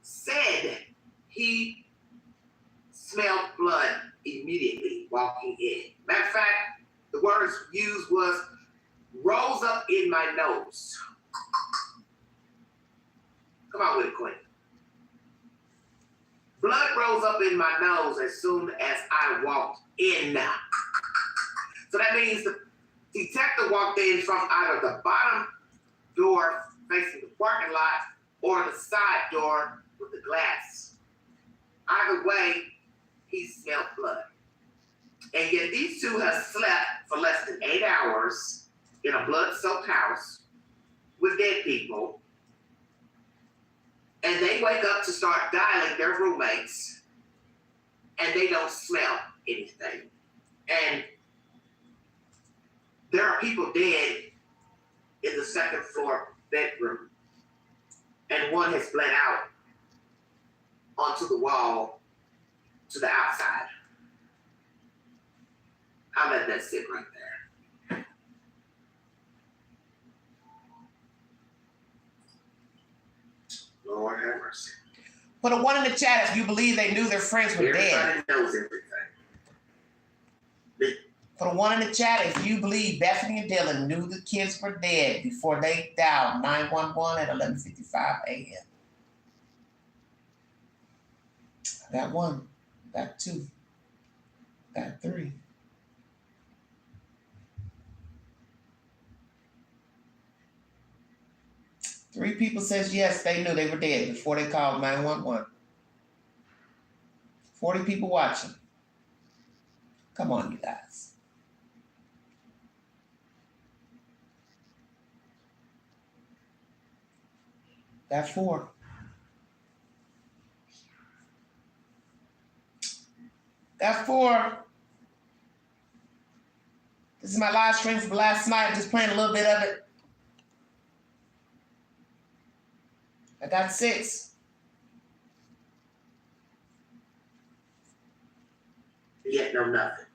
said he smelled blood immediately walking in. Matter of fact, the words used was rose up in my nose. Come on with it, Quinn. Blood rose up in my nose as soon as I walked in. So that means the detective walked in from either the bottom door facing the parking lot or the side door with the glass. Either way, he smelled blood. And yet these two have slept for less than 8 hours in a blood-soaked house with dead people. And they wake up to start dialing their roommates, and they don't smell anything. And there are people dead in the second floor bedroom, and one has bled out onto the wall to the outside. I'll let that sit right there. Lord have mercy. Put a 1 in the chat if you believe they knew their friends were dead. Everybody knows everything. Put a 1 in the chat if you believe Bethany and Dylan knew the kids were dead before they dialed 911 at 11:55 a.m. I got 1. I got 2. I got 3. Three people says yes, they knew they were dead before they called 911. 40 people watching. Come on, you guys. Got 4. Got 4. This is my live stream from last night. I'm just playing a little bit of it. I got 6. Yet know nothing.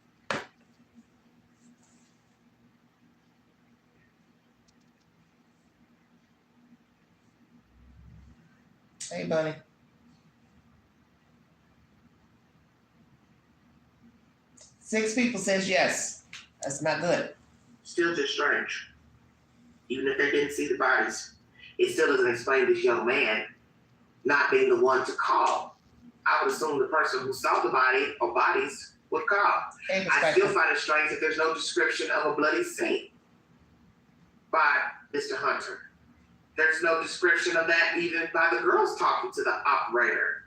Hey, Bunny. Six people says yes. That's not good. Still just strange. Even if they didn't see the bodies, it still doesn't explain this young man not being the one to call. I would assume the person who saw the body or bodies would call. Hey, I still find it strange that there's no description of a bloody scene by Mr. Hunter. There's no description of that even by the girls talking to the operator.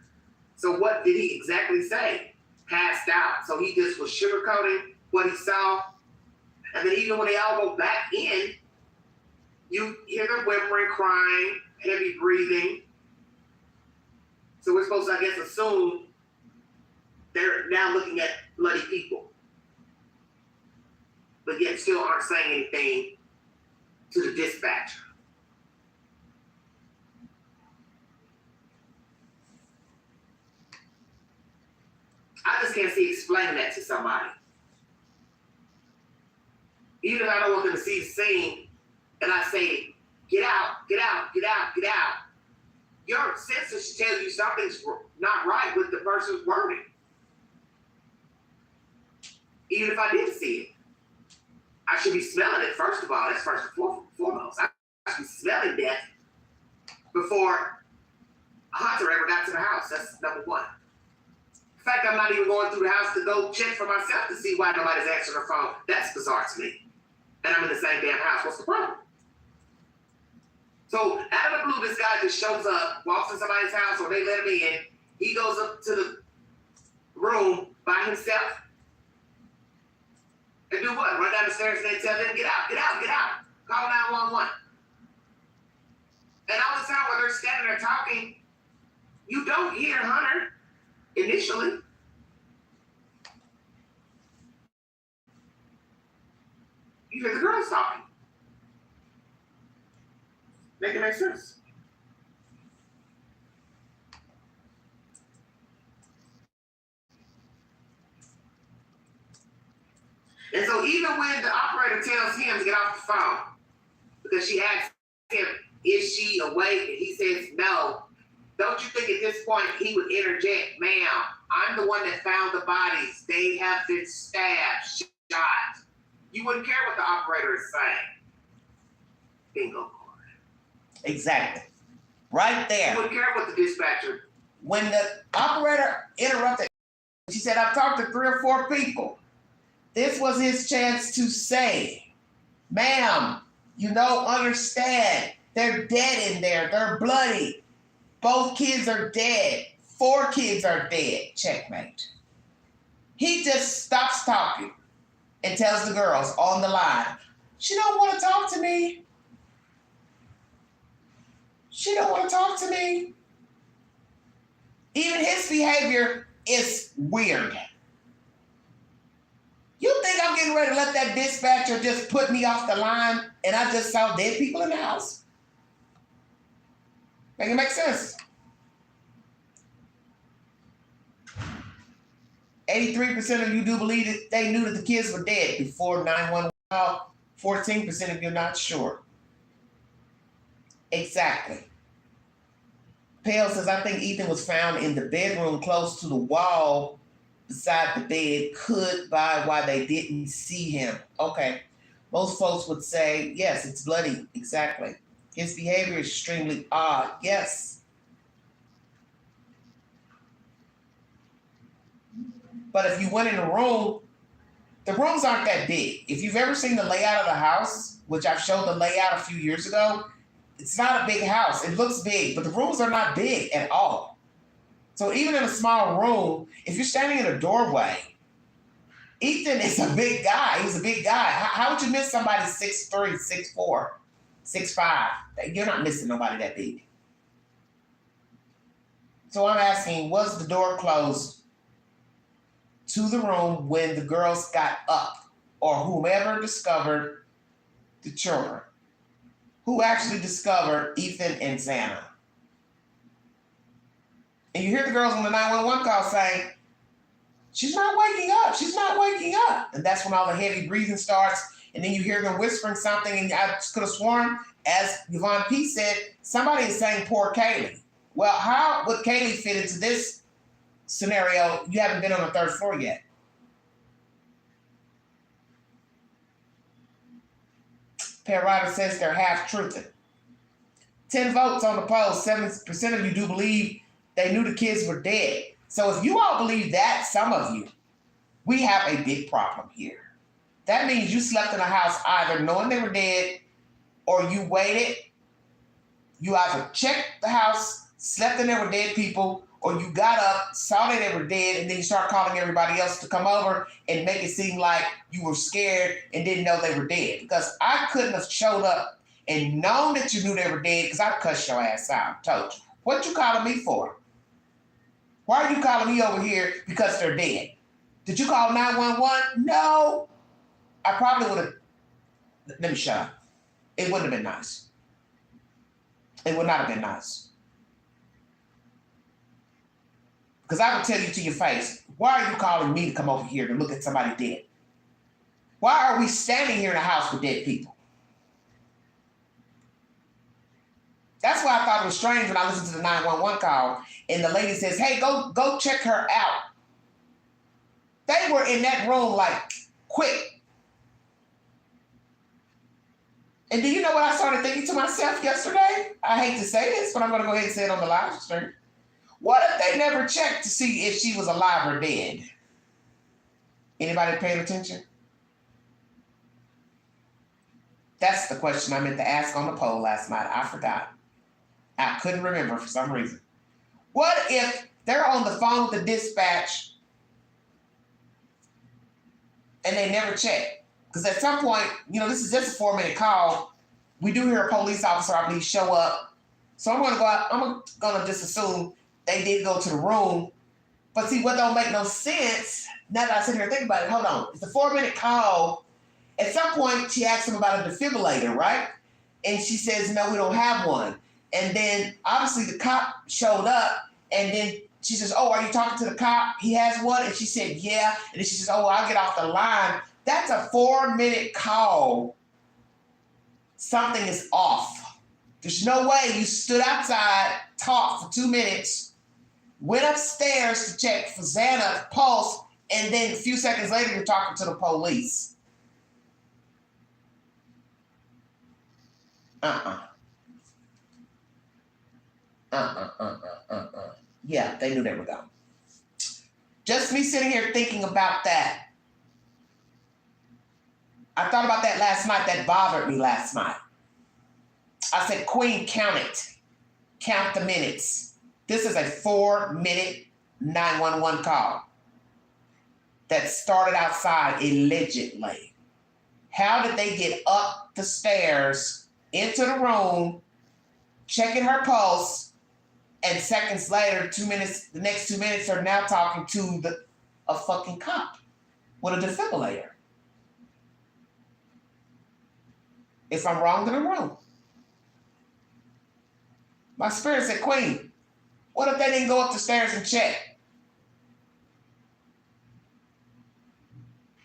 So what did he exactly say? Passed out. So he just was sugarcoating what he saw. And then even when they all go back in, you hear them whimpering, crying, heavy breathing. So we're supposed to, I guess, assume they're now looking at bloody people. But yet still aren't saying anything to the dispatcher. I just can't see explaining that to somebody. Even if I don't want them to see the scene, and I say, get out, get out, get out, get out. Your senses should tell you something's not right with the person's wording. Even if I didn't see it. I should be smelling it, first of all. That's first and foremost. I should be smelling death before Hunter ever got to the house. That's number one. In fact, I'm not even going through the house to go check for myself to see why nobody's answering their phone. That's bizarre to me. And I'm in the same damn house. What's the problem? So out of the blue, this guy just shows up, walks in somebody's house, or they let him in. He goes up to the room by himself. And do what? Run down the stairs and they tell them, get out, get out, get out. Call 911. And all the time while they're standing there talking, you don't hear Hunter initially. You hear the girls talking. Make it make sense. And so even when the operator tells him to get off the phone, because she asks him, is she awake? And he says no. Don't you think at this point he would interject, ma'am, I'm the one that found the bodies. They have been stabbed, shot. You wouldn't care what the operator is saying. Bingo. Exactly. Right there. You wouldn't care what the dispatcher. When the operator interrupted, she said, I've talked to 3 or 4 people. This was his chance to say, ma'am, you don't understand. They're dead in there. They're bloody. Both kids are dead. 4 kids are dead. Checkmate. He just stops talking and tells the girls on the line, she don't want to talk to me. She don't want to talk to me. Even his behavior is weird. You think I'm getting ready to let that dispatcher just put me off the line and I just saw dead people in the house? Make it make sense. 83% of you do believe that they knew that the kids were dead before 911 call. 14% of you are not sure. Exactly. Pale says, I think Ethan was found in the bedroom close to the wall beside the bed. Could be why they didn't see him. Okay. Most folks would say, yes, it's bloody. Exactly. His behavior is extremely odd. Yes. But if you went in a room, the rooms aren't that big. If you've ever seen the layout of the house, which I've showed the layout a few years ago, it's not a big house. It looks big, but the rooms are not big at all. So even in a small room, if you're standing in a doorway, Ethan is a big guy. He's a big guy. How would you miss somebody 6'3", 6'4", 6'5"? You're not missing nobody that big. So I'm asking, was the door closed to the room when the girls got up, or whomever discovered the children? Who actually discovered Ethan and Xana? And you hear the girls on the 911 call saying, she's not waking up, she's not waking up. And that's when all the heavy breathing starts. And then you hear them whispering something, and I could have sworn, as Yvonne P. said, somebody is saying poor Kaylee. Well, how would Kaylee fit into this scenario? You haven't been on the 3rd floor yet. Per Ryder says they're half-truthing. 10 votes on the poll, 7% of you do believe they knew the kids were dead. So if you all believe that, some of you, we have a big problem here. That means you slept in a house either knowing they were dead, or you waited. You either checked the house, slept in there with dead people, or you got up, saw that they were dead, and then you start calling everybody else to come over and make it seem like you were scared and didn't know they were dead. Because I couldn't have showed up and known that you knew they were dead, because I'd cuss your ass out. Told you. What you calling me for? Why are you calling me over here because they're dead? Did you call 911? No. I probably would have. Let me shut up. It wouldn't have been nice. It would not have been nice. Because I would tell you to your face, why are you calling me to come over here to look at somebody dead? Why are we standing here in a house with dead people? That's why I thought it was strange when I listened to the 911 call and the lady says, hey, go check her out. They were in that room like, quick. And do you know what I started thinking to myself yesterday? I hate to say this, but I'm going to go ahead and say it on the live stream. What if they never checked to see if she was alive or dead? Anybody paying attention? That's the question I meant to ask on the poll last night. I forgot. I couldn't remember for some reason. What if they're on the phone with the dispatch and they never check? Because at some point, this is just a 4-minute call. We do hear a police officer, I believe, show up. So I'm going to go out. I'm going to just assume they did go to the room. But see, what don't make no sense, now that I sit here and think about it, hold on. It's a 4-minute call. At some point, she asked him about a defibrillator, right? And she says, no, we don't have one. And then, obviously, the cop showed up. And then she says, oh, are you talking to the cop? He has one? And she said, yeah. And then she says, oh, I'll get off the line. That's a 4-minute call. Something is off. There's no way you stood outside, talked for 2 minutes, went upstairs to check for Xana's pulse, and then a few seconds later you're talking to the police. Yeah, they knew they were gone. Just me sitting here thinking about that. I thought about that last night. That bothered me last night. I said, Queen, count it. Count the minutes. This is a 4-minute 911 call that started outside allegedly. How did they get up the stairs, into the room, checking her pulse, and seconds later, 2 minutes, the next 2 minutes, are now talking to a fucking cop with a defibrillator? If I'm wrong, then I'm wrong. My spirit said, Queen, what if they didn't go up the stairs and check?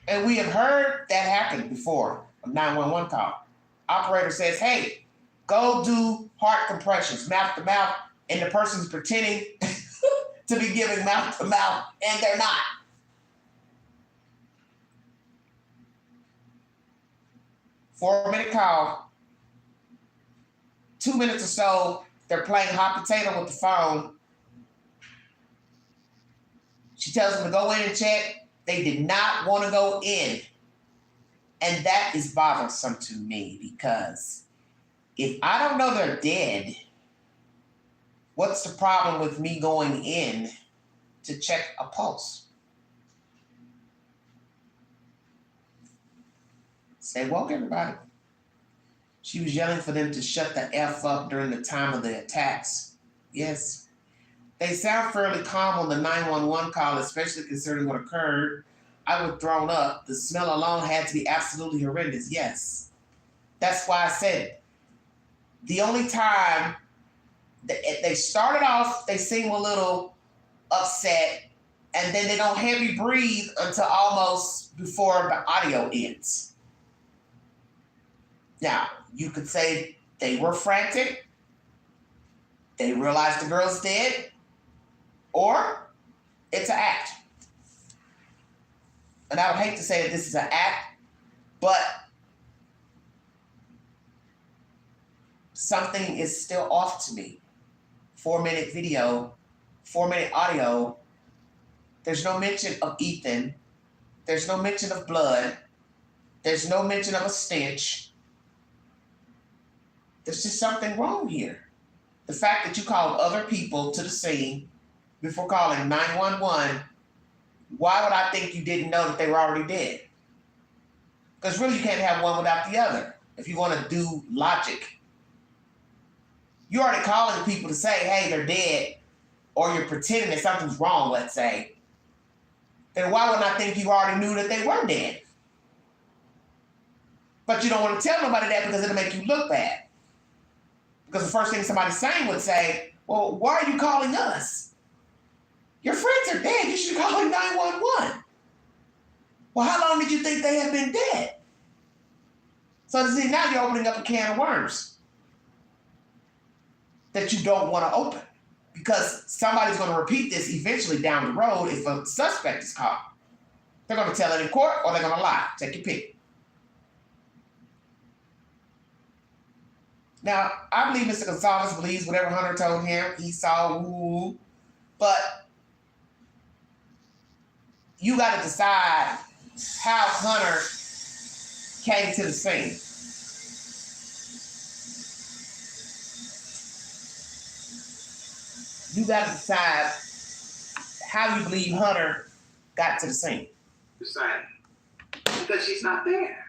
And we have heard that happen before, a 911 call. Operator says, hey, go do heart compressions, mouth to mouth, and the person's pretending to be giving mouth to mouth, and they're not. Four-minute call. 2 minutes or so, they're playing hot potato with the phone. She tells them to go in and check. They did not want to go in. And that is bothersome to me, because if I don't know they're dead, what's the problem with me going in to check a pulse? Stay woke, everybody. She was yelling for them to shut the F up during the time of the attacks. Yes. They sound fairly calm on the 911 call, especially considering what occurred. I was thrown up. The smell alone had to be absolutely horrendous. Yes. That's why I said the only time they started off, they seem a little upset, and then they don't heavy breathe until almost before the audio ends. Now, you could say they were frantic, they realized the girl's dead, or it's an act. And I would hate to say that this is an act, but something is still off to me. 4-minute video, 4-minute audio. There's no mention of Ethan. There's no mention of blood. There's no mention of a stench. There's just something wrong here. The fact that you called other people to the scene before calling 911, why would I think you didn't know that they were already dead? Because really you can't have one without the other if you want to do logic. You're already calling people to say, hey, they're dead, or you're pretending that something's wrong, let's say. Then why wouldn't I think you already knew that they were dead? But you don't want to tell nobody that because it'll make you look bad. Because the first thing somebody saying would say, well, why are you calling us? Your friends are dead. You should be calling 911. Well, how long did you think they have been dead? So see, now you're opening up a can of worms that you don't want to open, because somebody's going to repeat this eventually down the road if a suspect is caught. They're going to tell it in court, or they're going to lie. Take your pick. Now, I believe Mr. Gonzalez believes whatever Hunter told him. He saw woo, but you got to decide how Hunter came to the scene. You got to decide how you believe Hunter got to the scene. Decide. Because she's not there.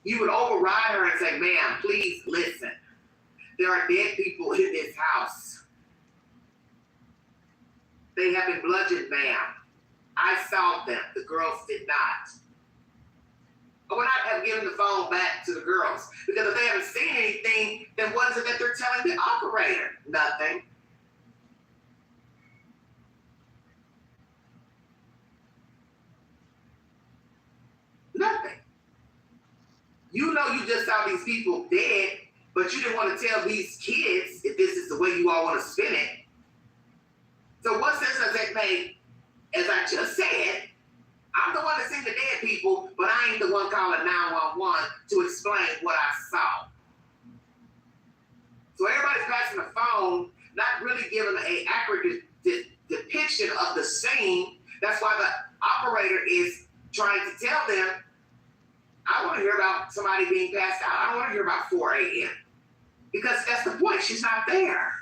You would override her and say, ma'am, please listen. There are dead people in this house. They have been bludgeoned, ma'am. I saw them. The girls did not. I would not have given the phone back to the girls, because if they haven't seen anything, then what is it that they're telling the operator? Nothing. You know you just saw these people dead, but you didn't want to tell these kids if this is the way you all want to spin it. So what sense does that make? As I just said, I'm the one that seen the dead people, but I ain't the one calling 911 to explain what I saw. So everybody's passing the phone, not really giving an accurate depiction of the scene. That's why the operator is trying to tell them, I want to hear about somebody being passed out. I don't want to hear about 4 a.m. Because that's the point. She's not there.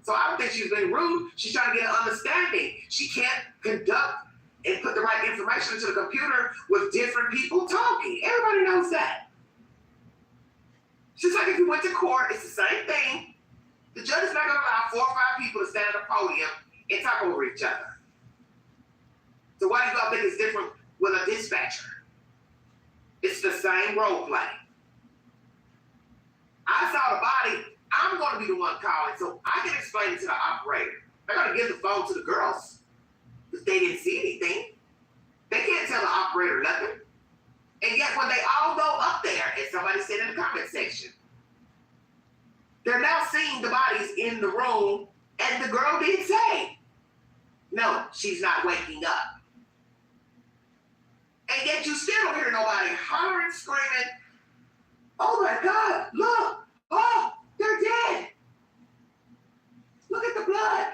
So I don't think she's been rude. She's trying to get an understanding. She can't conduct and put the right information into the computer with different people talking. Everybody knows that. Just like if you went to court, it's the same thing. The judge is not going to allow 4 or 5 people to stand at a podium and talk over each other. So why do you all think it's different with a dispatcher? It's the same role play. I saw the body. I'm going to be the one calling, so I can explain it to the operator. They're going to give the phone to the girls if they didn't see anything. They can't tell the operator nothing. And yet when they all go up there, as somebody said in the comment section, they're now seeing the bodies in the room, and the girl did say, no, she's not waking up. And yet you still don't hear nobody hollering, screaming, oh my God, look, oh, they're dead. Look at the blood.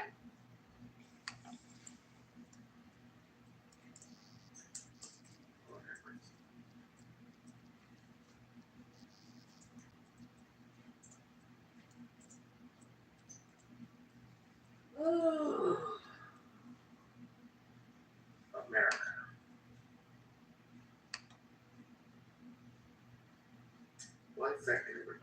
Oh. America. One second, everybody.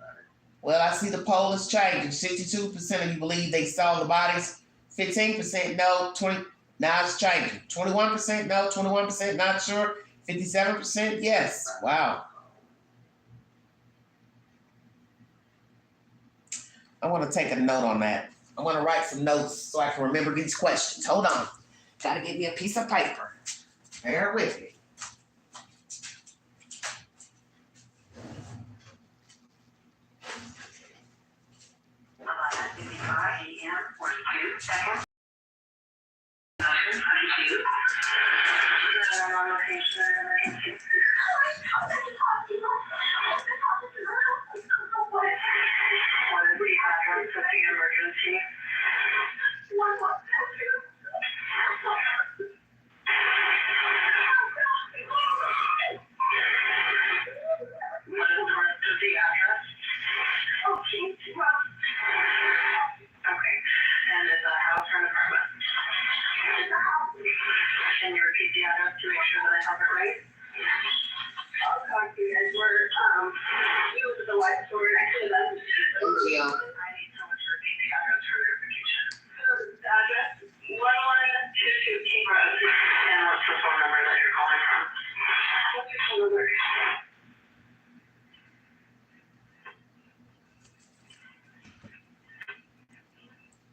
Well, I see the poll is changing. 62% of you believe they saw the bodies. 15% no. 20. Now it's changing. 21% no. 21% not sure. 57% yes. Wow. I want to take a note on that. I want to write some notes so I can remember these questions. Hold on. Gotta get me a piece of paper. Bear with me. 11:55 a.m. 42 seconds.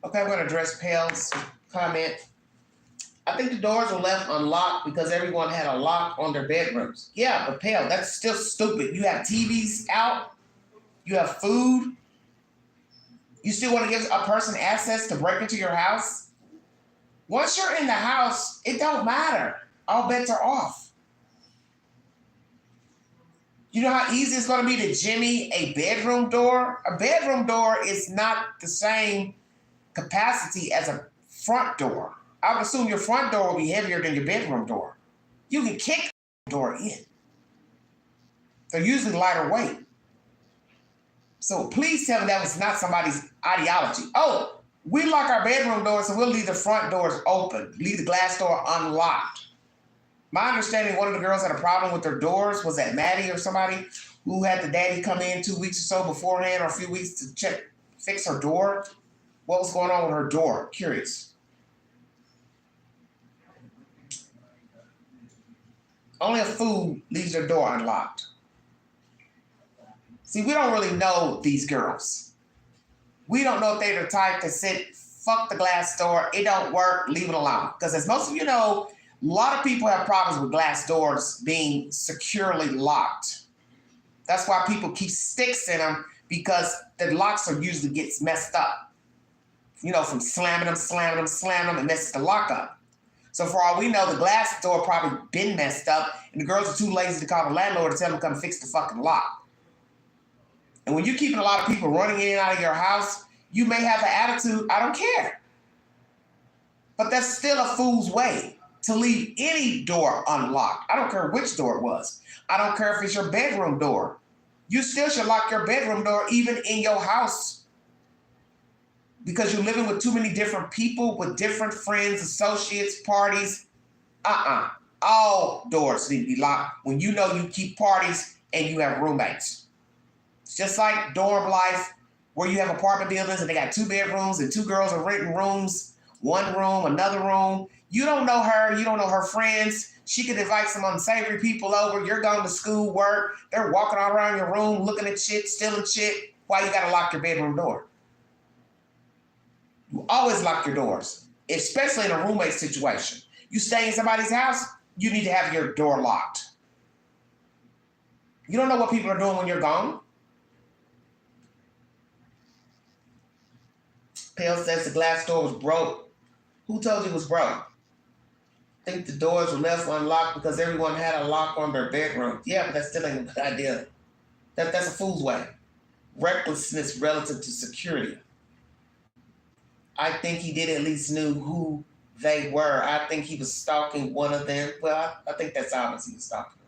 Okay, I'm going to address Pale's comment. I think the doors were left unlocked because everyone had a lock on their bedrooms. Yeah, but Pale, that's still stupid. You have TVs out. You have food. You still want to give a person access to break into your house? Once you're in the house, it don't matter. All bets are off. You know how easy it's going to be to jimmy a bedroom door? A bedroom door is not the same capacity as a front door. I would assume your front door will be heavier than your bedroom door. You can kick the door in. They're usually lighter weight. So please tell me that was not somebody's ideology. Oh, we lock our bedroom doors, so we'll leave the front doors open, leave the glass door unlocked. My understanding, one of the girls had a problem with their doors. Was that Maddie or somebody who had the daddy come in 2 weeks or so beforehand or a few weeks to fix her door? What was going on with her door? Curious. Only a fool leaves their door unlocked. See, we don't really know these girls. We don't know if they're the type to sit, fuck the glass door, it don't work, leave it alone. Because as most of you know, a lot of people have problems with glass doors being securely locked. That's why people keep sticks in them, because the locks are usually gets messed up. You know, from slamming them, it messes the lock up. So for all we know, the glass door probably been messed up, and the girls are too lazy to call the landlord to tell them to come fix the fucking lock. And when you're keeping a lot of people running in and out of your house, you may have the attitude, I don't care. But that's still a fool's way to leave any door unlocked. I don't care which door it was. I don't care if it's your bedroom door. You still should lock your bedroom door even in your house, because you're living with too many different people with different friends, associates, parties. All doors need to be locked when you know you keep parties and you have roommates. It's just like dorm life, where you have apartment buildings and they got 2 bedrooms and 2 girls are renting rooms, one room, another room. You don't know her, you don't know her friends. She could invite some unsavory people over. You're going to school, work. They're walking all around your room, looking at shit, stealing shit. Why you gotta lock your bedroom door? You always lock your doors, especially in a roommate situation. You stay in somebody's house, you need to have your door locked. You don't know what people are doing when you're gone. Pale says the glass door was broke. Who told you it was broke? I think the doors were left unlocked because everyone had a lock on their bedroom. Yeah, but that still ain't a good idea. That's a fool's way. Recklessness relative to security. I think he did at least knew who they were. I think he was stalking one of them. Well, I think that's obvious he was stalking them.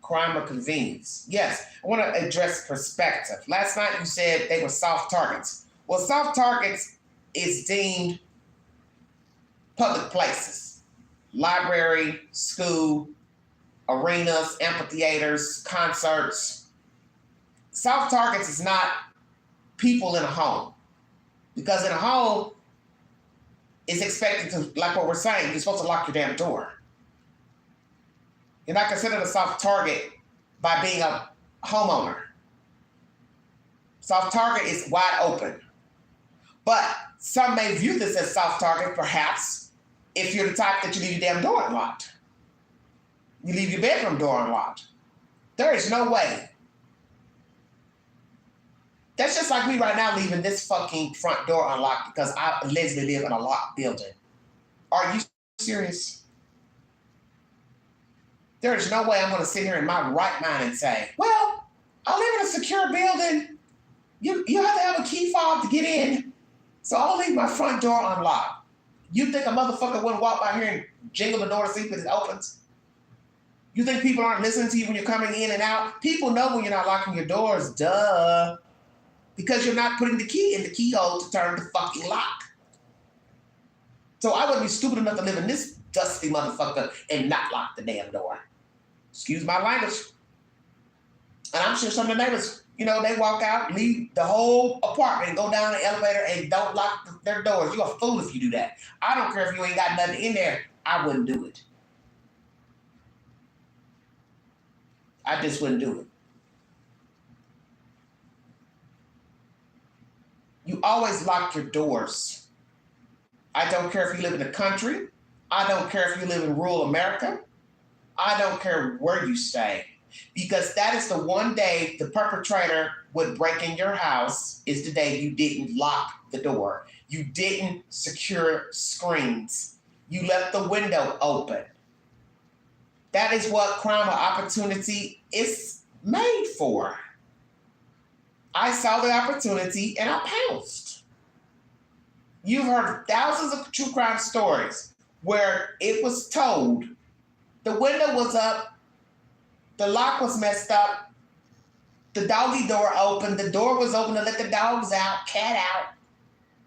Crime or convenience. Yes, I want to address perspective. Last night you said they were soft targets. Well, soft targets is deemed public places. Library, school, arenas, amphitheaters, concerts. Soft targets is not people in a home. Because in a home, it's expected to, like what we're saying, you're supposed to lock your damn door. You're not considered a soft target by being a homeowner. Soft target is wide open. But some may view this as soft target, perhaps, if you're the type that you leave your damn door unlocked. You leave your bedroom door unlocked. There is no way. That's just like me right now leaving this fucking front door unlocked because I allegedly live in a locked building. Are you serious? There is no way I'm going to sit here in my right mind and say, well, I live in a secure building. You have to have a key fob to get in. So I'll leave my front door unlocked. You think a motherfucker wouldn't walk by here and jingle the door to see if it opens? You think people aren't listening to you when you're coming in and out? People know when you're not locking your doors, duh. Because you're not putting the key in the keyhole to turn the fucking lock. So I wouldn't be stupid enough to live in this dusty motherfucker and not lock the damn door. Excuse my language. And I'm sure some of the neighbors, you know, they walk out, leave the whole apartment and go down the elevator and don't lock their doors. You're a fool if you do that. I don't care if you ain't got nothing in there. I wouldn't do it. I just wouldn't do it. You always lock your doors. I don't care if you live in the country. I don't care if you live in rural America. I don't care where you stay. Because that is the one day the perpetrator would break in your house is the day you didn't lock the door. You didn't secure screens. You left the window open. That is what crime or opportunity is made for. I saw the opportunity and I pounced. You've heard thousands of true crime stories where it was told the window was up, the lock was messed up, the doggy door open, the door was open to let the dogs out, cat out.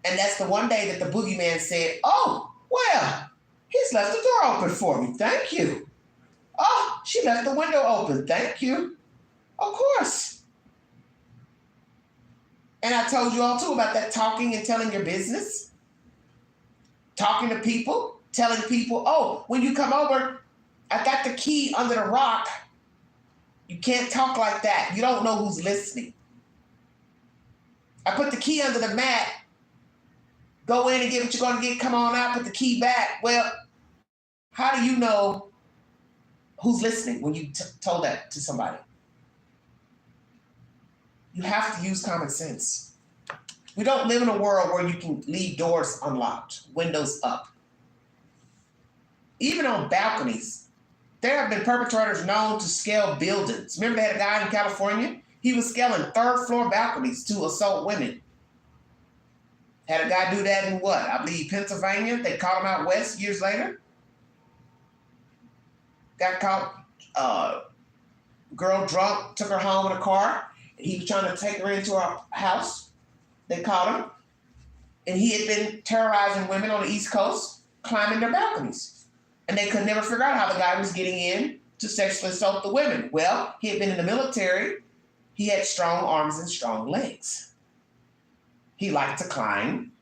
And that's the one day that the boogeyman said, oh, well, he's left the door open for me. Thank you. Oh, she left the window open. Thank you. Of course. And I told you all too about that talking and telling your business. Talking to people, telling people, oh, when you come over, I got the key under the rock. You can't talk like that. You don't know who's listening. I put the key under the mat. Go in and get what you're going to get. Come on out, put the key back. Well, how do you know who's listening when you told that to somebody? You have to use common sense. We don't live in a world where you can leave doors unlocked, windows up. Even on balconies, there have been perpetrators known to scale buildings. Remember they had a guy in California? He was scaling third floor balconies to assault women. Had a guy do that in what? I believe Pennsylvania. They caught him out west years later. Got caught, girl drunk, took her home in a car. And he was trying to take her into her house. They caught him. And he had been terrorizing women on the East Coast, climbing their balconies. And they could never figure out how the guy was getting in to sexually assault the women. Well, he had been in the military. He had strong arms and strong legs. He liked to climb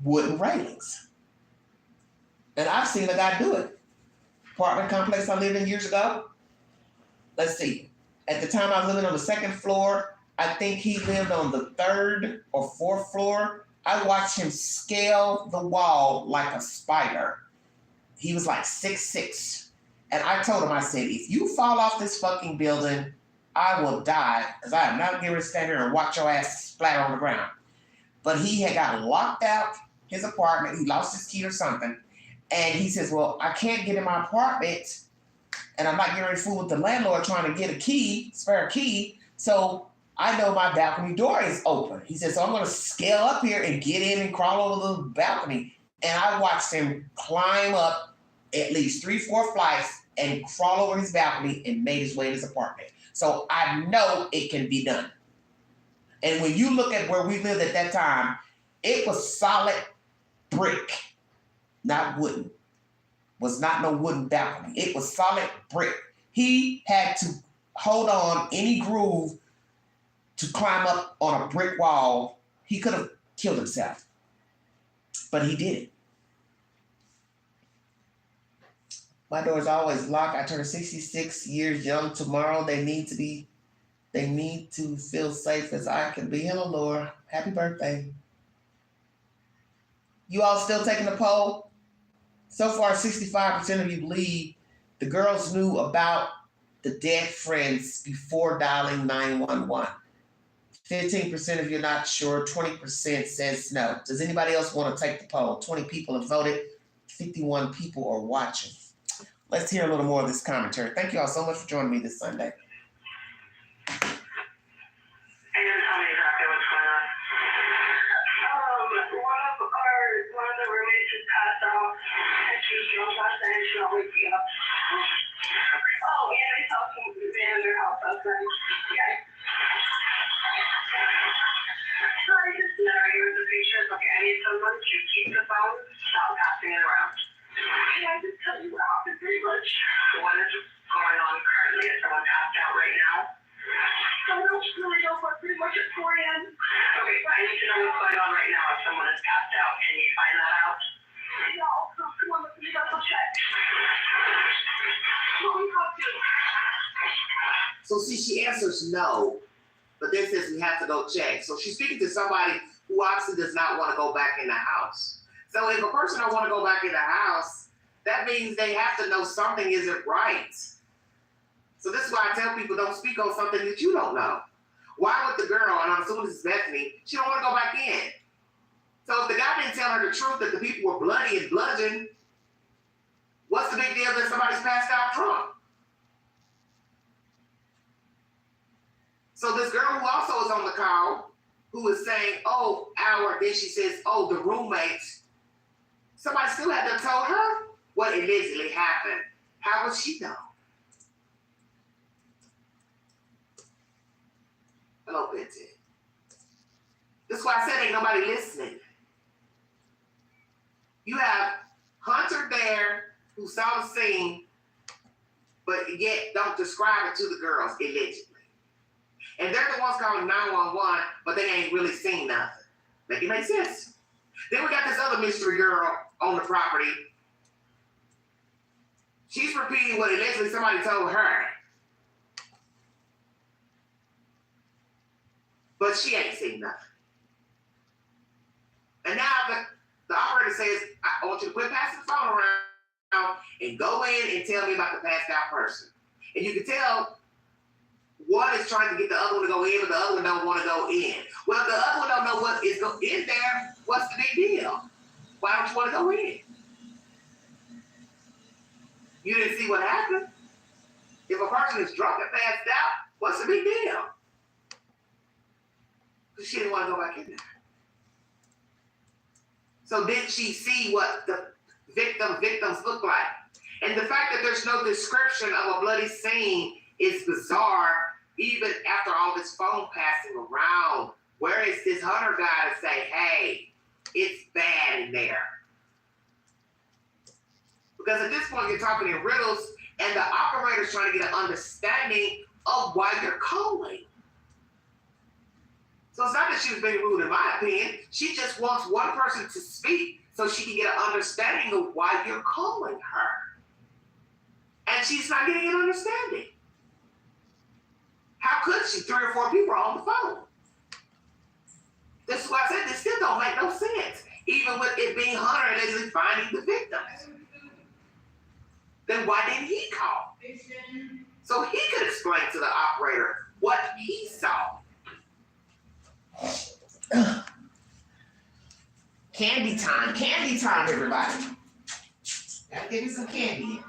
wooden railings. And I've seen a guy do it. Apartment complex I lived in years ago. Let's see. At the time I was living on the second floor. I think he lived on the third or fourth floor. I watched him scale the wall like a spider. He was like 6'6". And I told him, I said, if you fall off this fucking building, I will die, because I am not going to stand here and watch your ass splatter on the ground. But he had got locked out his apartment. He lost his key or something. And he says, well, I can't get in my apartment, and I'm not getting ready to fool with the landlord trying to get a key, spare key. So I know my balcony door is open. He says, so I'm going to scale up here and get in and crawl over the balcony. And I watched him climb up at least 3-4 flights and crawl over his balcony and made his way to his apartment. So I know it can be done. And when you look at where we lived at that time, it was solid brick, not wooden. Was not no wooden balcony. It was solid brick. He had to hold on any groove to climb up on a brick wall. He could have killed himself, but he did it. My door is always locked. I turn 66 years young tomorrow. They need to feel safe as I can be. Hello, Laura. Happy birthday. You all still taking the poll? So far, 65% of you believe the girls knew about the dead friends before dialing 911. 15% of you are not sure. 20% says no. Does anybody else want to take the poll? 20 people have voted. 51 people are watching. Let's hear a little more of this commentary. Thank you all so much for joining me this Sunday. And tell me exactly what's going on. One of the roommates is passed out, and she's drunk last night, and she'll wake me up. Oh, and I saw some van in their house last night. Yeah. So I just scenario with the pictures. Okay, I need someone to keep the phone, stop passing it around. Can I just tell you what happened pretty much? What is going on currently? Is someone passed out right now? I don't really know, but pretty much at 4 a.m. Okay, I need to know what's going on right now. If someone is passed out, can you find that out? No, come on, let me double check. What we have to. So see, she answers no, but then says we have to go check. So she's speaking to somebody who obviously does not want to go back in the house. So if a person don't want to go back in the house, that means they have to know something isn't right. So this is why I tell people don't speak on something that you don't know. Why would the girl, and I'm assuming this is Bethany, she don't want to go back in. So if the guy didn't tell her the truth that the people were bloody and bludgeoned, what's the big deal that somebody's passed out drunk? So this girl who also is on the call, who is saying, then she says, the roommates, somebody still had to tell her what allegedly happened. How would she know? Hello, Betty. This is why I said ain't nobody listening. You have Hunter there who saw the scene, but yet don't describe it to the girls, allegedly. And they're the ones calling 911, but they ain't really seen nothing. Make it make sense? Then we got this other mystery girl on the property. She's repeating what allegedly somebody told her. But she ain't seen nothing. And now the operator says, I want you to quit passing the phone around and go in and tell me about the passed out person. And you can tell one is trying to get the other one to go in, but the other one don't want to go in. Well, if the other one don't know what is in there, what's the big deal? Why don't you want to go in? You didn't see what happened? If a person is drunk and passed out, what's the big deal? Because she didn't want to go back in there. So did she see what the victims look like? And the fact that there's no description of a bloody scene is bizarre, even after all this phone passing around. Where is this Hunter guy to say, hey, it's bad in there? Because at this point, you're talking in riddles, and the operator's trying to get an understanding of why you're calling. So it's not that she was being rude, in my opinion. She just wants one person to speak so she can get an understanding of why you're calling her. And she's not getting an understanding. How could she? 3 or 4 people are on the phone. This is why I said this still don't make no sense. Even with it being Hunter and Leslie finding the victims. Then why didn't he call? So he could explain to the operator what he saw. Candy time, everybody. Gotta give me some candy.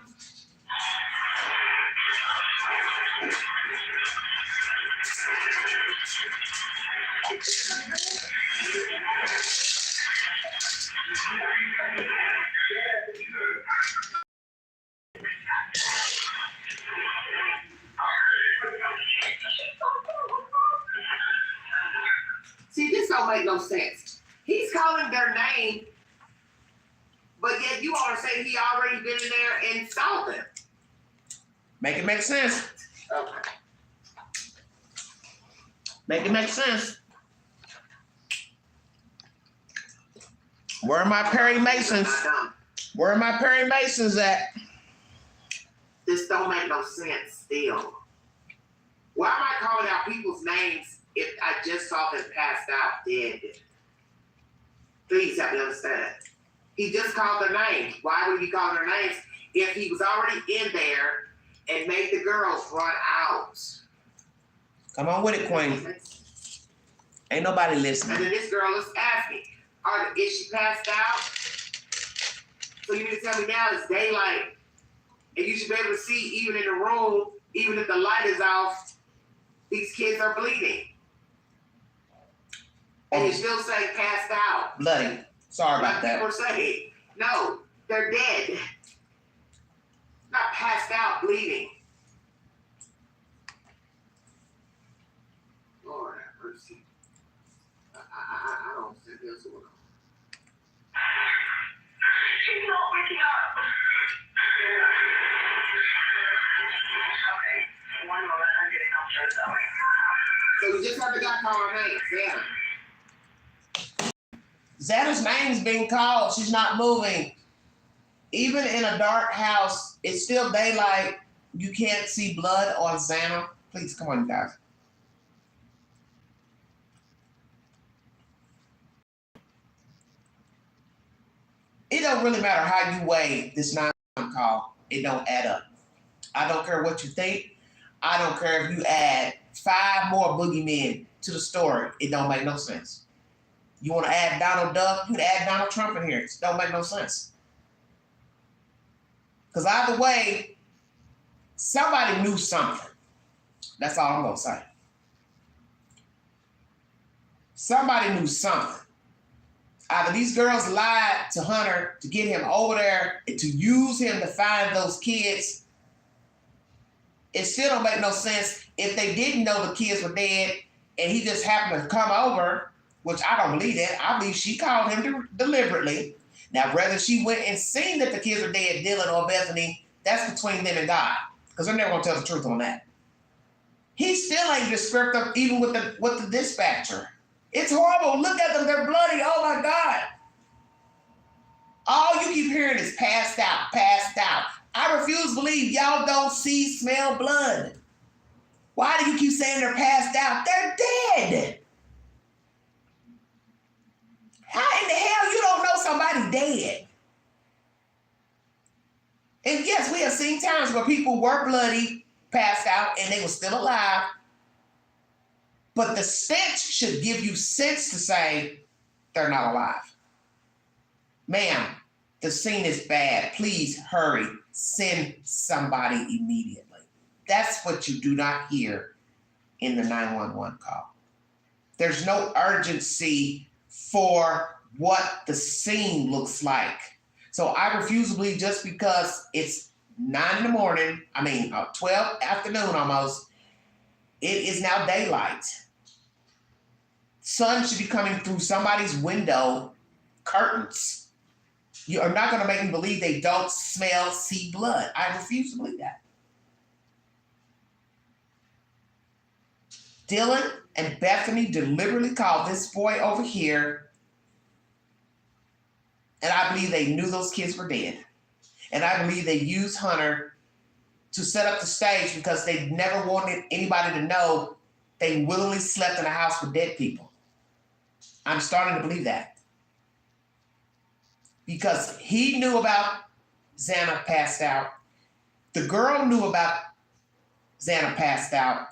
See, this don't make no sense. He's calling their name, but yet you all are saying he already been in there and saw them. Make it make sense. Okay. Make it make sense. Where are my Perry Masons? Where are my Perry Masons at? This don't make no sense still. Why am I calling out people's names if I just saw them passed out dead? Please help me understand. He just called their names. Why would he call their names if he was already in there and made the girls run out? Come on with it, Queen. Ain't nobody listening. And then this girl is asking, is she passed out? So you mean to tell me now it's daylight and you should be able to see even in the room, even if the light is off, these kids are bleeding. And you still say passed out. Bloody. Sorry about that. People are saying, no, they're dead. Not passed out, bleeding. Lord have mercy. I don't think this will. She's not waking up. Okay, one moment, I'm getting help for Zoe. So you just heard the guy call her name, Xana. Xana's name is being called. She's not moving. Even in a dark house, it's still daylight. You can't see blood on Xana. Please, come on, guys. It don't really matter how you weigh this 911 call. It don't add up. I don't care what you think. I don't care if you add 5 more boogeymen to the story. It don't make no sense. You want to add Donald Duck? You can add Donald Trump in here. It don't make no sense. Because either way, somebody knew something. That's all I'm going to say. Somebody knew something. Either these girls lied to Hunter to get him over there and to use him to find those kids. It still don't make no sense if they didn't know the kids were dead and he just happened to come over, which I don't believe that. I believe she called him deliberately. Now, whether she went and seen that the kids were dead, Dylan or Bethany, that's between them and God, because they're never going to tell the truth on that. He still ain't descriptive even with the dispatcher. It's horrible. Look at them. They're bloody. Oh, my God. All you keep hearing is passed out, passed out. I refuse to believe y'all don't see, smell blood. Why do you keep saying they're passed out? They're dead. How in the hell you don't know somebody dead? And yes, we have seen times where people were bloody, passed out, and they were still alive, But the stench should give you sense to say they're not alive. Ma'am, the scene is bad. Please hurry. Send somebody immediately. That's what you do not hear in the 911 call. There's no urgency for what the scene looks like. So I refuse to believe just because it's 9 in the morning, 12 afternoon almost, it is now daylight. Sun should be coming through somebody's window curtains. You are not going to make me believe they don't smell, see blood. I refuse to believe that. Dylan and Bethany deliberately called this boy over here, and I believe they knew those kids were dead. And I believe they used Hunter to set up the stage because they never wanted anybody to know they willingly slept in a house with dead people. I'm starting to believe that. Because he knew about Xana passed out. The girl knew about Xana passed out.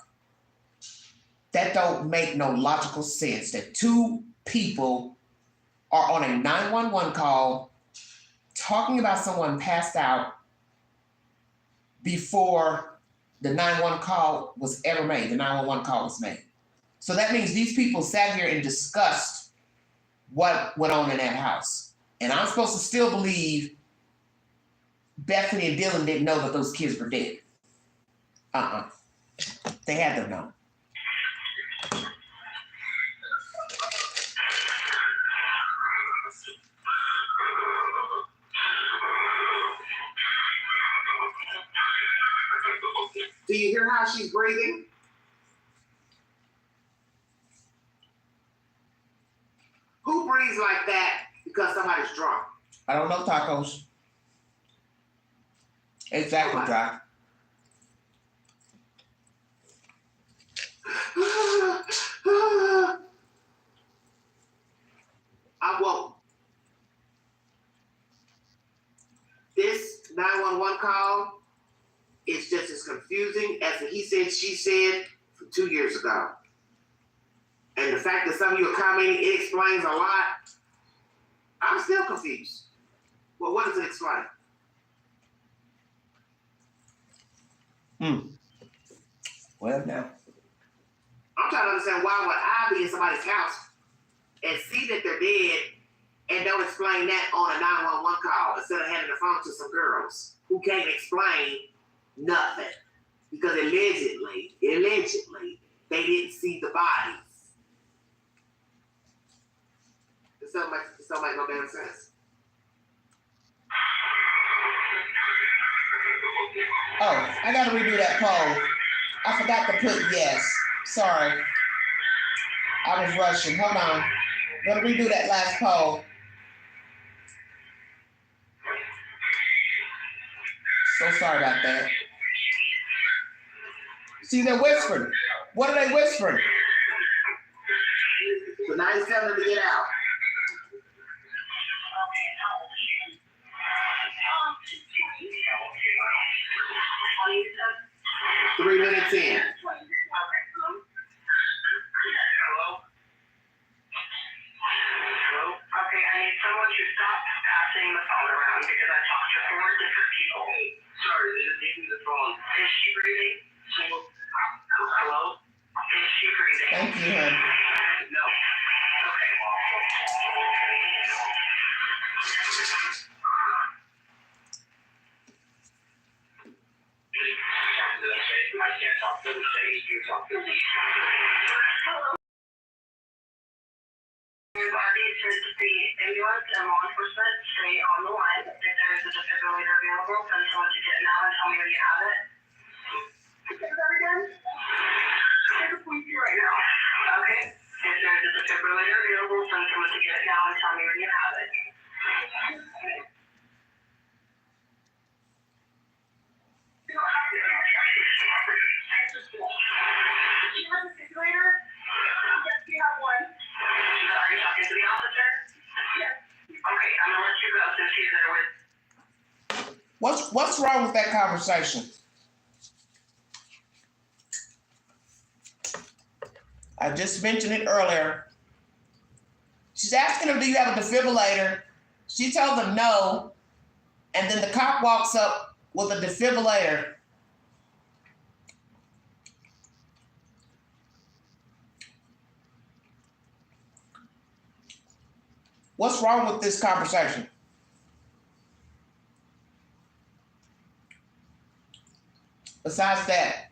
That don't make no logical sense that two people are on a 911 call talking about someone passed out before the 911 call was ever made. The 911 call was made. So that means these people sat here and discussed what went on in that house. And I'm supposed to still believe Bethany and Dylan didn't know that those kids were dead. They had to know. Do you hear how she's breathing? Who breathes like that because somebody's drunk? I don't know, Tacos. Exactly, Doc. I won't. This 911 call is just as confusing as the he said, she said from 2 years ago. And the fact that some of you are commenting, it explains a lot. I'm still confused. Well, what does it explain? Well, now. I'm trying to understand why would I be in somebody's house and see that they're dead and don't explain that on a 911 call instead of handing the phone to some girls who can't explain nothing because allegedly, they didn't see the bodies. It don't make no damn sense. Oh, I gotta redo that poll. I forgot to put yes. Sorry. I was rushing. Hold on. Gotta redo that last poll. So sorry about that. See, they're whispering. What are they whispering? So now he's telling them to get out. 3 minutes in. Hello? Hello? Okay, I need someone to stop passing the phone around because I talked to 4 different people. Sorry, they just gave me the phone. Is she breathing? Hello? Is she breathing? Thank you, hon. No. Okay. I can't talk to the stage, you talk to me. We've already sent the ambulance and law enforcement. Stay on the line. If there is a defibrillator available, send someone to get it now and tell me when you have it. Say that again? There's a police here right now. Okay. If there is a defibrillator available, send someone to get it now and tell me when you have it. You don't have to. Do you have a defibrillator? Yes, we have one. Are you talking to the officer? Yes. Okay, I'm gonna let you go since he's there with. What's wrong with that conversation? I just mentioned it earlier. She's asking him, do you have a defibrillator? She tells him no. And then the cop walks up with a defibrillator. What's wrong with this conversation? Besides that,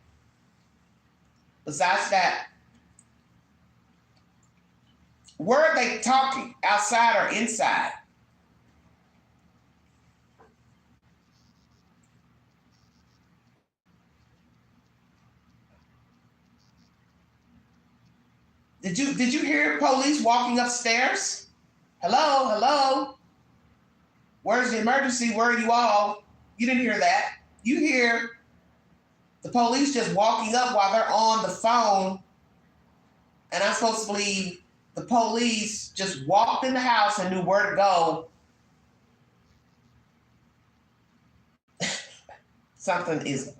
where are they talking? Outside or inside? Did you hear police walking upstairs? Hello? Where's the emergency? Where are you all? You didn't hear that. You hear the police just walking up while they're on the phone. And I'm supposed to believe the police just walked in the house and knew where to go. Something is,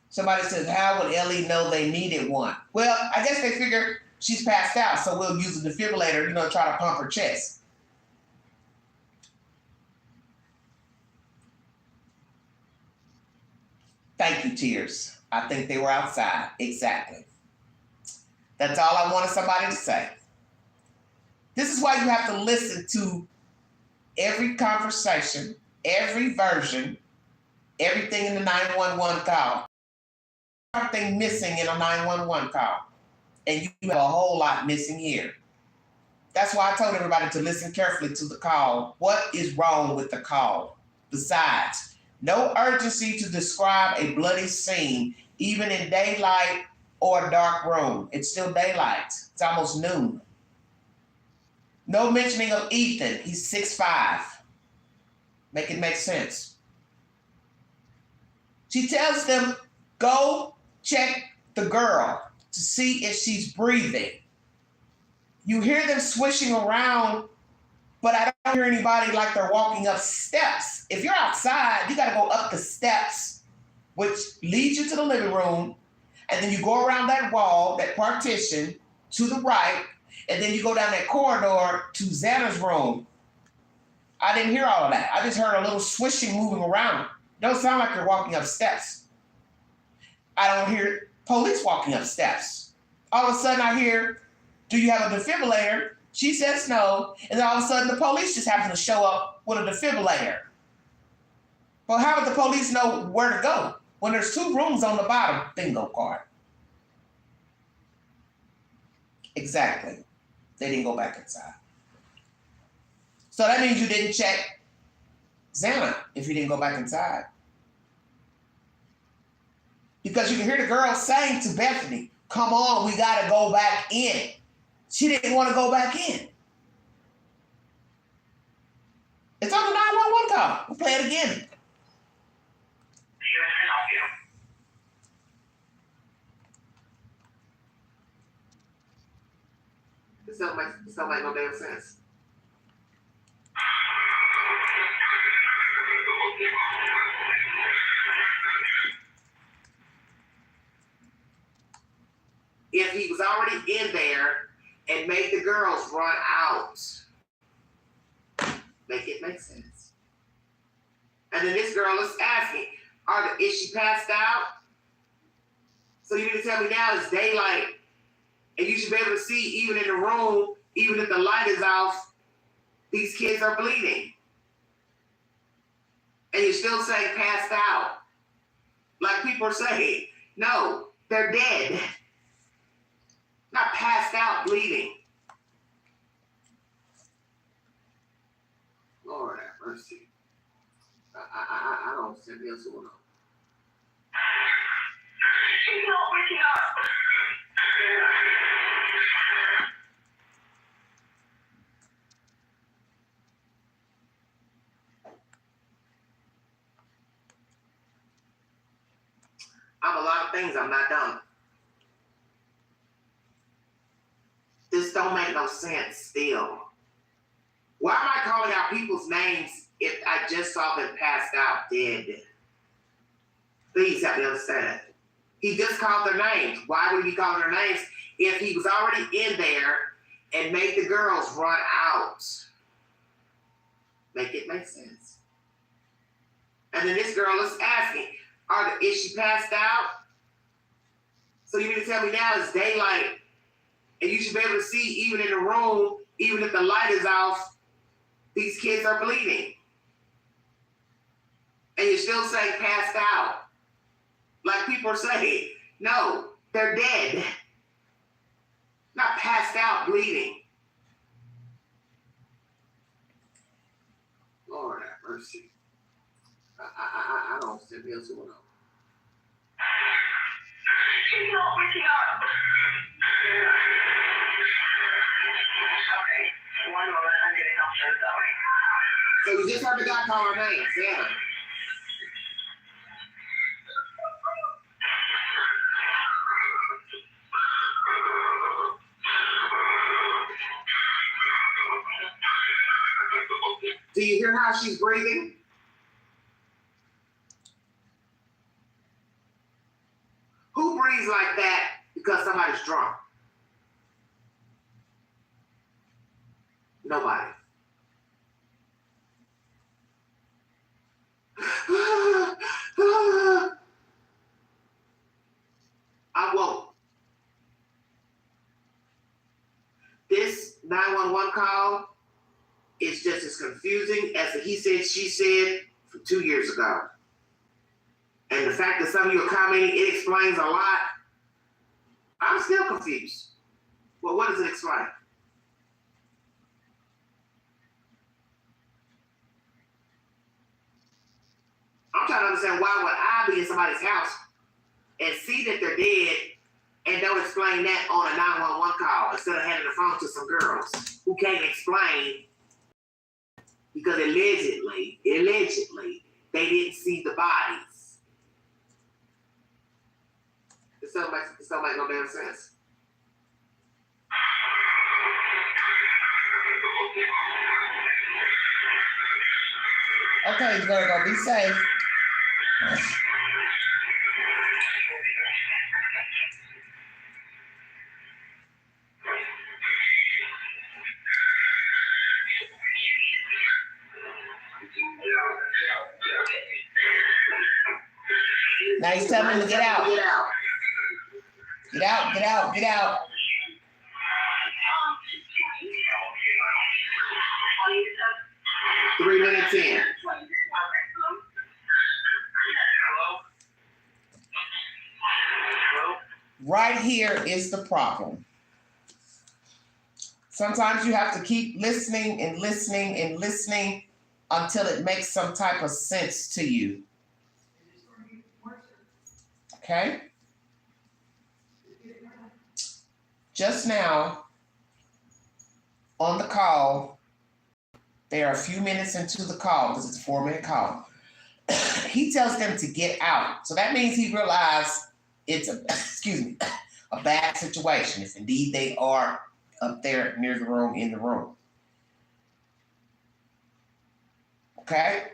Somebody says, how would Ellie know they needed one? Well, I guess they figure she's passed out, so we'll use a defibrillator, try to pump her chest. Thank you, Tears. I think they were outside. Exactly. That's all I wanted somebody to say. This is why you have to listen to every conversation, every version, everything in the 911 call. Everything missing in a 911 call. And you have a whole lot missing here. That's why I told everybody to listen carefully to the call. What is wrong with the call? Besides, no urgency to describe a bloody scene, even in daylight or a dark room. It's still daylight. It's almost noon. No mentioning of Ethan. He's 6'5". Make it make sense. She tells them, go check the girl to see if she's breathing. You hear them swishing around, but I don't hear anybody like they're walking up steps. If you're outside, you got to go up the steps, which leads you to the living room, and then you go around that wall, that partition, to the right, and then you go down that corridor to Xana's room. I didn't hear all of that. I just heard a little swishing moving around. It don't sound like you're walking up steps. I don't hear police walking up steps. All of a sudden I hear, do you have a defibrillator? She says no, and then all of a sudden the police just happen to show up with a defibrillator. Well, how would the police know where to go when there's 2 rooms on the bottom? Bingo card. Exactly. They didn't go back inside. So that means you didn't check Xana if you didn't go back inside. Because you can hear the girl saying to Bethany, come on, we got to go back in. She didn't want to go back in. It's on the 911 call. We'll play it again. This don't make no damn sense. If he was already in there and made the girls run out, make it make sense. And then this girl is asking, is she passed out? So you need to tell me now it's daylight, and you should be able to see even in the room, even if the light is off, these kids are bleeding. And you're still saying passed out. Like people are saying, no, they're dead. Not passed out bleeding. Lord have mercy. I don't understand what's going on. She's not waking up. I'm a lot of things, I'm not dumb. This don't make no sense still. Why am I calling out people's names if I just saw them passed out dead? Please help me understand. He just called their names. Why would he be calling their names if he was already in there and made the girls run out? Make it make sense. And then this girl is asking, is she passed out? So you mean to tell me now it's daylight and you should be able to see even in the room, even if the light is off, these kids are bleeding. And you're still saying passed out. Like people are saying, no, they're dead. Not passed out, bleeding. Lord have mercy. I don't understand what's going on. She's not waking up. Okay, one moment, I'm getting help for Zoe. So you just heard the guy call her name, Santa. Do you hear how she's breathing? Who breathes like that because somebody's drunk? Nobody. I won't. This 911 call is just as confusing as the he said, she said from 2 years ago. And the fact that some of you are commenting, it explains a lot. I'm still confused. Well, what does it explain? I'm trying to understand why would I be in somebody's house and see that they're dead and don't explain that on a 911 call instead of handing the phone to some girls who can't explain because allegedly, they didn't see the bodies. This don't make no damn sense. Okay, Virgo, be safe. Now he's telling him to get out. Get out. Get out, get out, get out. 3 minutes in. Right here is the problem. Sometimes you have to keep listening and listening and listening until it makes some type of sense to you. Okay? Just now, on the call, they are a few minutes into the call, because it's a 4-minute call. He tells them to get out. So that means he realized it's a bad situation, if indeed they are up there near the room, in the room. Okay?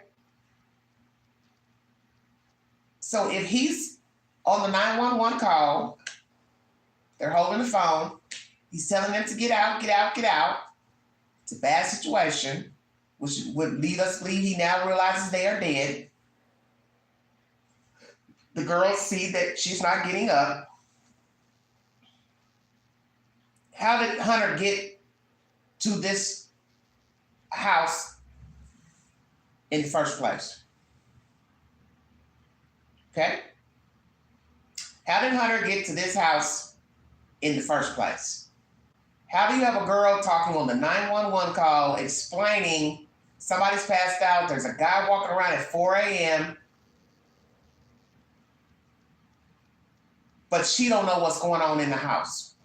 So if he's on the 911 call, they're holding the phone, he's telling them to get out, get out, get out. It's a bad situation, which would lead us to believe he now realizes they are dead. The girls see that she's not getting up. How did Hunter get to this house in the first place? Okay? How did Hunter get to this house in the first place? How do you have a girl talking on the 911 call explaining somebody's passed out, there's a guy walking around at 4 a.m., but she don't know what's going on in the house?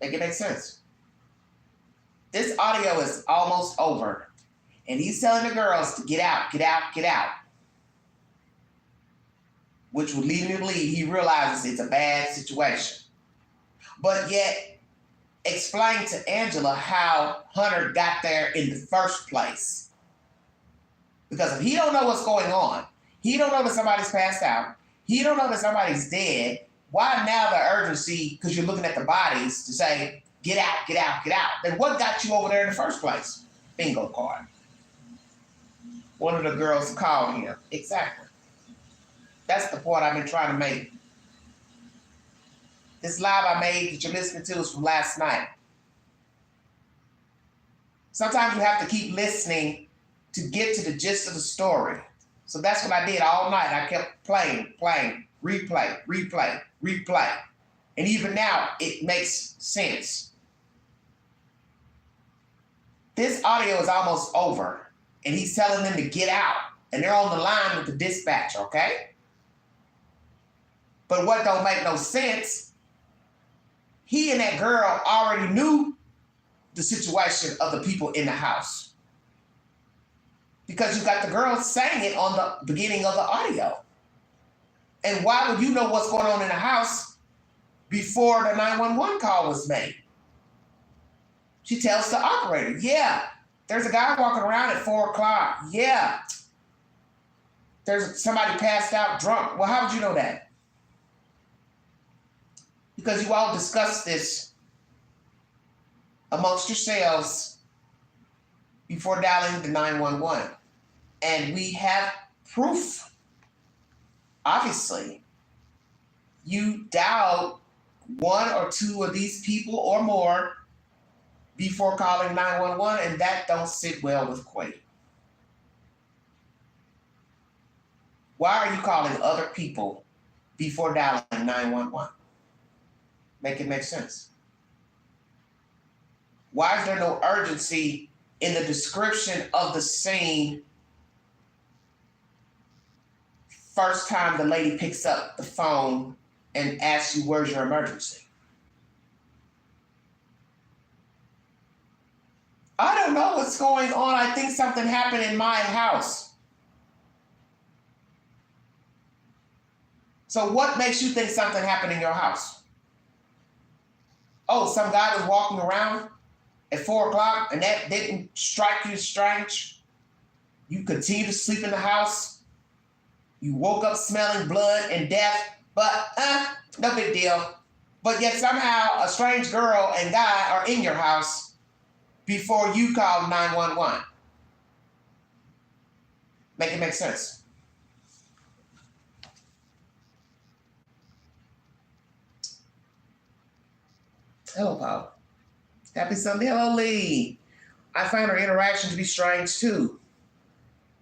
Make it make sense. This audio is almost over, and he's telling the girls to get out, get out, get out, which would lead me to believe he realizes it's a bad situation. But yet, explain to Angela how Hunter got there in the first place. Because if he don't know what's going on, he don't know that somebody's passed out, he don't know that somebody's dead, why now the urgency, because you're looking at the bodies, to say, get out, get out, get out? Then what got you over there in the first place? Bingo card. One of the girls called him. Exactly. That's the point I've been trying to make. This live I made that you're listening to is from last night. Sometimes you have to keep listening to get to the gist of the story. So that's what I did all night. I kept playing, replay. And even now, it makes sense. This audio is almost over, and he's telling them to get out, and they're on the line with the dispatcher, okay? But what don't make no sense, he and that girl already knew the situation of the people in the house. Because you got the girl saying it on the beginning of the audio. And why would you know what's going on in the house before the 911 call was made? She tells the operator, yeah, there's a guy walking around at 4 o'clock. Yeah, there's somebody passed out drunk. Well, how would you know that? Because you all discussed this amongst yourselves before dialing the 911. And we have proof. Obviously, you dialed one or two of these people or more before calling 911, and that don't sit well with Quay. Why are you calling other people before dialing 911? Make it make sense. Why is there no urgency in the description of the scene first time the lady picks up the phone and asks you, where's your emergency? I don't know what's going on. I think something happened in my house. So what makes you think something happened in your house? Oh, some guy was walking around at 4 o'clock and that didn't strike you as strange? You continue to sleep in the house. You woke up smelling blood and death, but no big deal. But yet somehow a strange girl and guy are in your house before you call 911. Make it make sense. Hello, Paul. Happy Sunday. Hello, Lee. I find her interaction to be strange, too.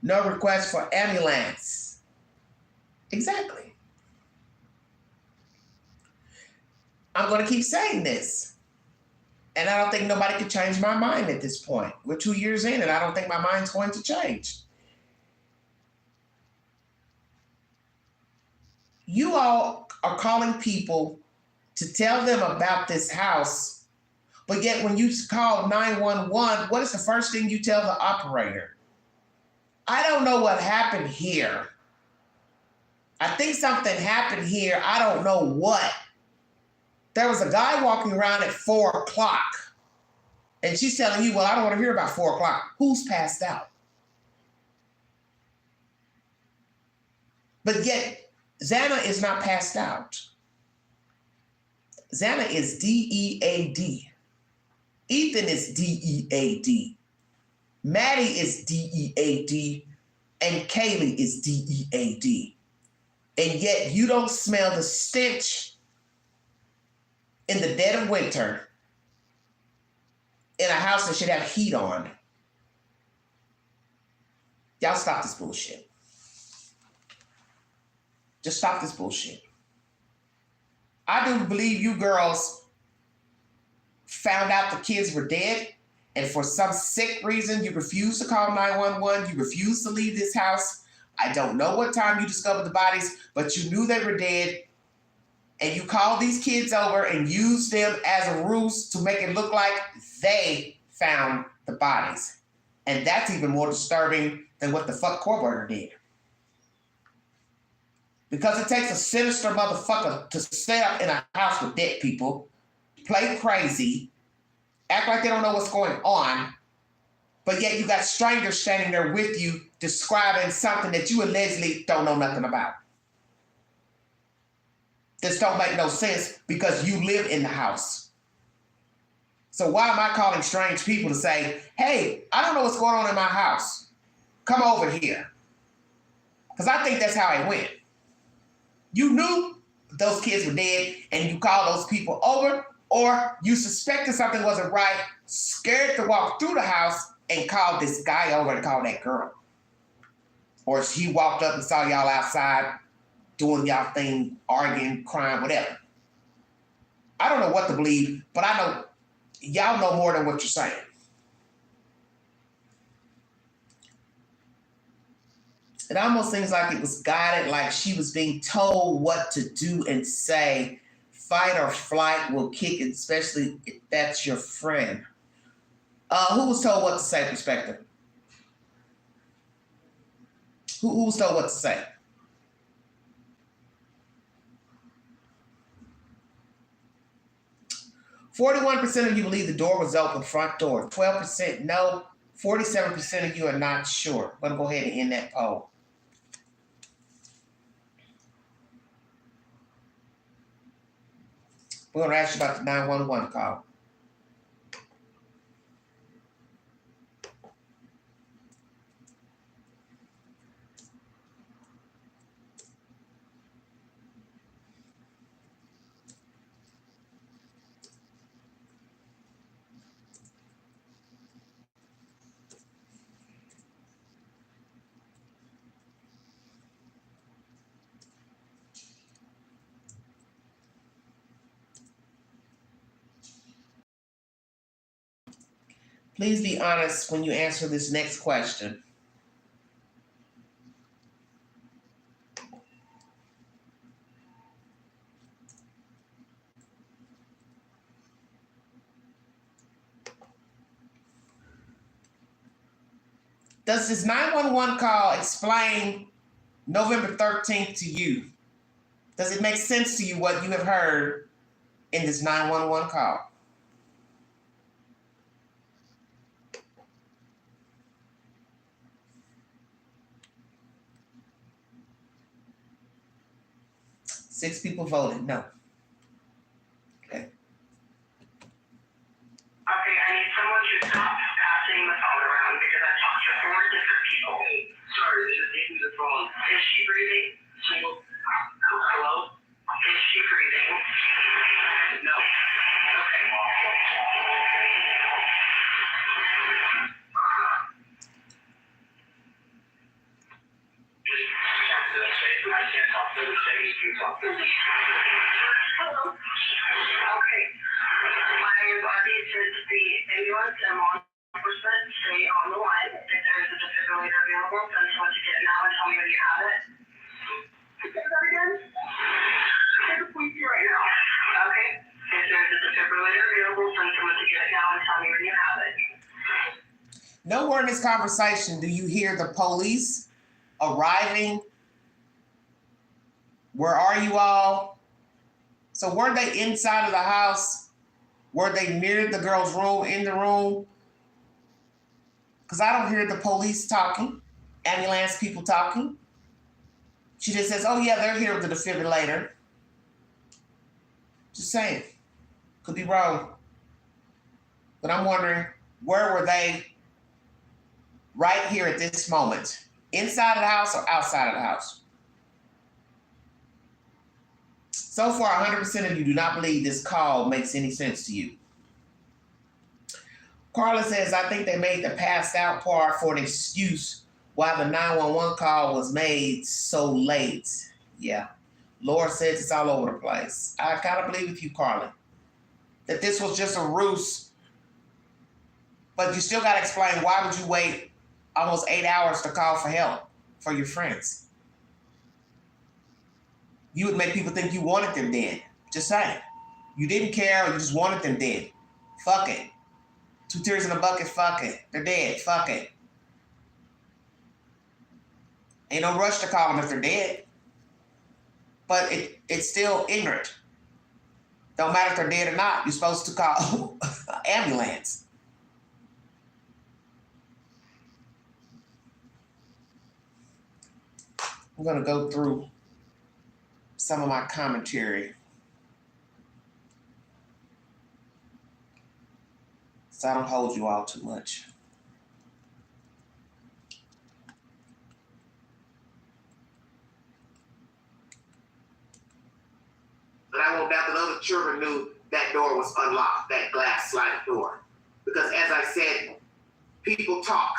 No request for ambulance. Exactly. I'm going to keep saying this. And I don't think nobody can change my mind at this point. We're 2 years in, and I don't think my mind's going to change. You all are calling people to tell them about this house, but yet when you call 911, what is the first thing you tell the operator? I don't know what happened here. I think something happened here. I don't know what. There was a guy walking around at 4 o'clock, and she's telling you, well, I don't want to hear about 4 o'clock. Who's passed out? But yet, Xana is not passed out. Xana is DEAD. Ethan is DEAD. Maddie is DEAD. And Kaylee is DEAD. And yet you don't smell the stench in the dead of winter in a house that should have heat on. Y'all stop this bullshit. Just stop this bullshit. I do believe you girls found out the kids were dead, and for some sick reason, you refused to call 911. You refused to leave this house. I don't know what time you discovered the bodies, but you knew they were dead, and you called these kids over and used them as a ruse to make it look like they found the bodies. And that's even more disturbing than what the fuck Kohberger did. Because it takes a sinister motherfucker to stay up in a house with dead people, play crazy, act like they don't know what's going on, but yet you got strangers standing there with you describing something that you allegedly don't know nothing about. This don't make no sense because you live in the house. So why am I calling strange people to say, hey, I don't know what's going on in my house. Come over here. Because I think that's how it went. You knew those kids were dead and you called those people over, or you suspected something wasn't right, scared to walk through the house and called this guy over and called that girl. Or he walked up and saw y'all outside doing y'all thing, arguing, crying, whatever. I don't know what to believe, but I know y'all know more than what you're saying. It almost seems like it was guided, like she was being told what to do and say. Fight or flight will kick it, especially if that's your friend. Who was told what to say, perspective? Who was told what to say? %41% of you believe the door was open, front door. 12% no. 47% of you are not sure. I'm going to go ahead and end that poll. We're going to ask you about the 911 call. Please be honest when you answer this next question. Does this 911 call explain November 13th to you? Does it make sense to you what you have heard in this 911 call? Six people voted no. Okay. Okay, I need someone to stop passing the phone around because I talked to 4 different people. Sorry, they just gave me the phone. Is she breathing? Hello? Is she breathing? No. Okay. I can't talk to the lady. You talk to me. Hello. Okay. My body says the ambulance and law enforcement stay on the line. If there's a defibrillator available, send someone to get it now and tell me when you have it. Say that again? Say the police here right now. Okay. If there's a defibrillator available, send someone to get it now and tell me when you have it. Nowhere in this conversation do you hear the police arriving. Where are you all? So were they inside of the house? Were they near the girl's room, in the room? Because I don't hear the police talking, ambulance people talking. She just says, oh yeah, they're here with the defibrillator. Just saying. Could be wrong. But I'm wondering, where were they right here at this moment? Inside of the house or outside of the house? So far, 100% of you do not believe this call makes any sense to you. Carla says, I think they made the passed out part for an excuse why the 911 call was made so late. Yeah. Laura says it's all over the place. I kind of believe with you, Carla, that this was just a ruse. But you still got to explain, why would you wait almost 8 hours to call for help for your friends? You would make people think you wanted them dead. Just saying. You didn't care, or you just wanted them dead. Fuck it. 2 tears in a bucket, fuck it. They're dead, fuck it. Ain't no rush to call them if they're dead. But it's still ignorant. Don't matter if they're dead or not. You're supposed to call an ambulance. I'm going to go through some of my commentary so I don't hold you all too much. And I won't doubt that other children knew that door was unlocked, that glass sliding door. Because as I said, people talk.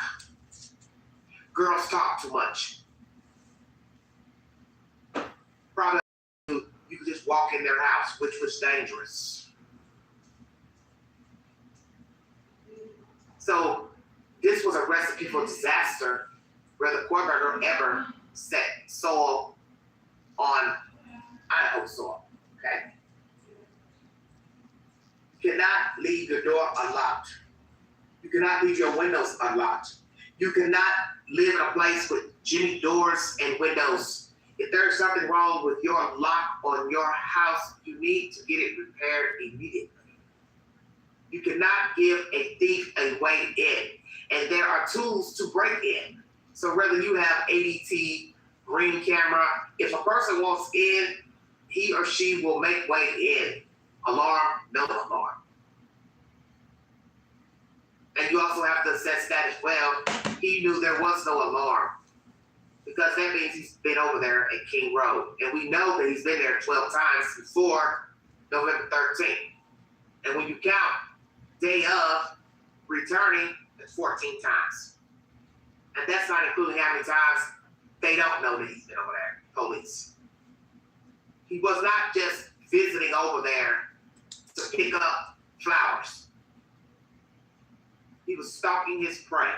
Girls talk too much. Probably you could just walk in their house, which was dangerous. So this was a recipe for disaster where the Kohberger ever set soil on Idaho soil. Okay? You cannot leave your door unlocked. You cannot leave your windows unlocked. You cannot live in a place with jimmy doors and windows. If there's something wrong with your lock on your house, you need to get it repaired immediately. You cannot give a thief a way in. And there are tools to break in. So whether you have ADT, Ring camera, if a person wants in, he or she will make way in. Alarm, no alarm. And you also have to assess that as well. He knew there was no alarm because that means he's been over there at King Road. And we know that he's been there 12 times before November 13th. And when you count day of returning, it's 14 times. And that's not including how many times they don't know that he's been over there, police. He was not just visiting over there to pick up flowers. He was stalking his prey,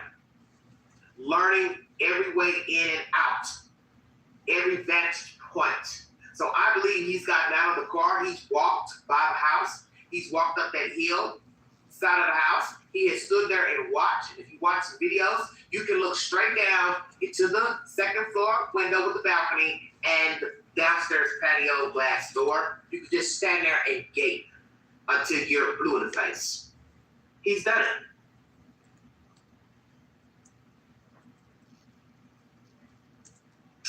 learning every way in and out, every vantage point. So I believe he's gotten out of the car, he's walked by the house, he's walked up that hill, side of the house, he has stood there and watched. If you watch the videos, you can look straight down into the second floor window with the balcony and the downstairs patio glass door. You can just stand there and gape until you're blue in the face. He's done it.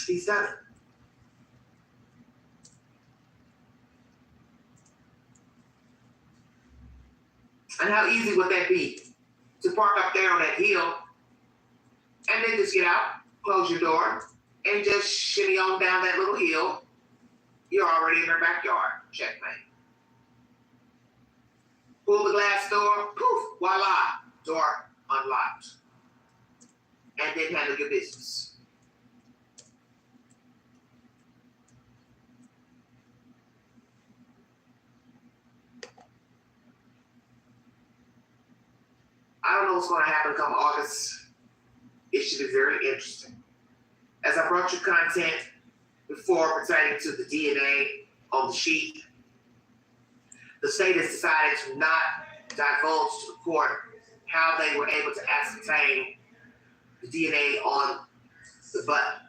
He's done it. And how easy would that be to park up there on that hill and then just get out, close your door, and just shimmy on down that little hill? You're already in their backyard. Checkmate. Pull the glass door, poof, voila, door unlocked. And then handle your business. I don't know what's going to happen come August. It should be very interesting. As I brought you content before pertaining to the DNA on the sheet, the state has decided to not divulge to the court how they were able to ascertain the DNA on the button.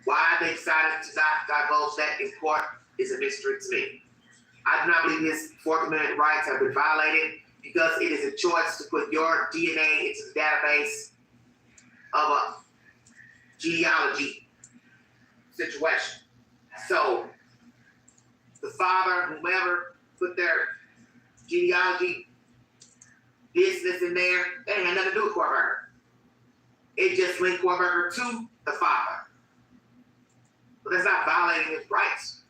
Why they decided to not divulge that in court is a mystery to me. I do not believe his Fourth Amendment rights have been violated, because it is a choice to put your DNA into the database of a genealogy situation. So the father, whomever, put their genealogy business in there, they had nothing to do with Kohberger. It just linked Kohberger to the father. But that's not violating his rights.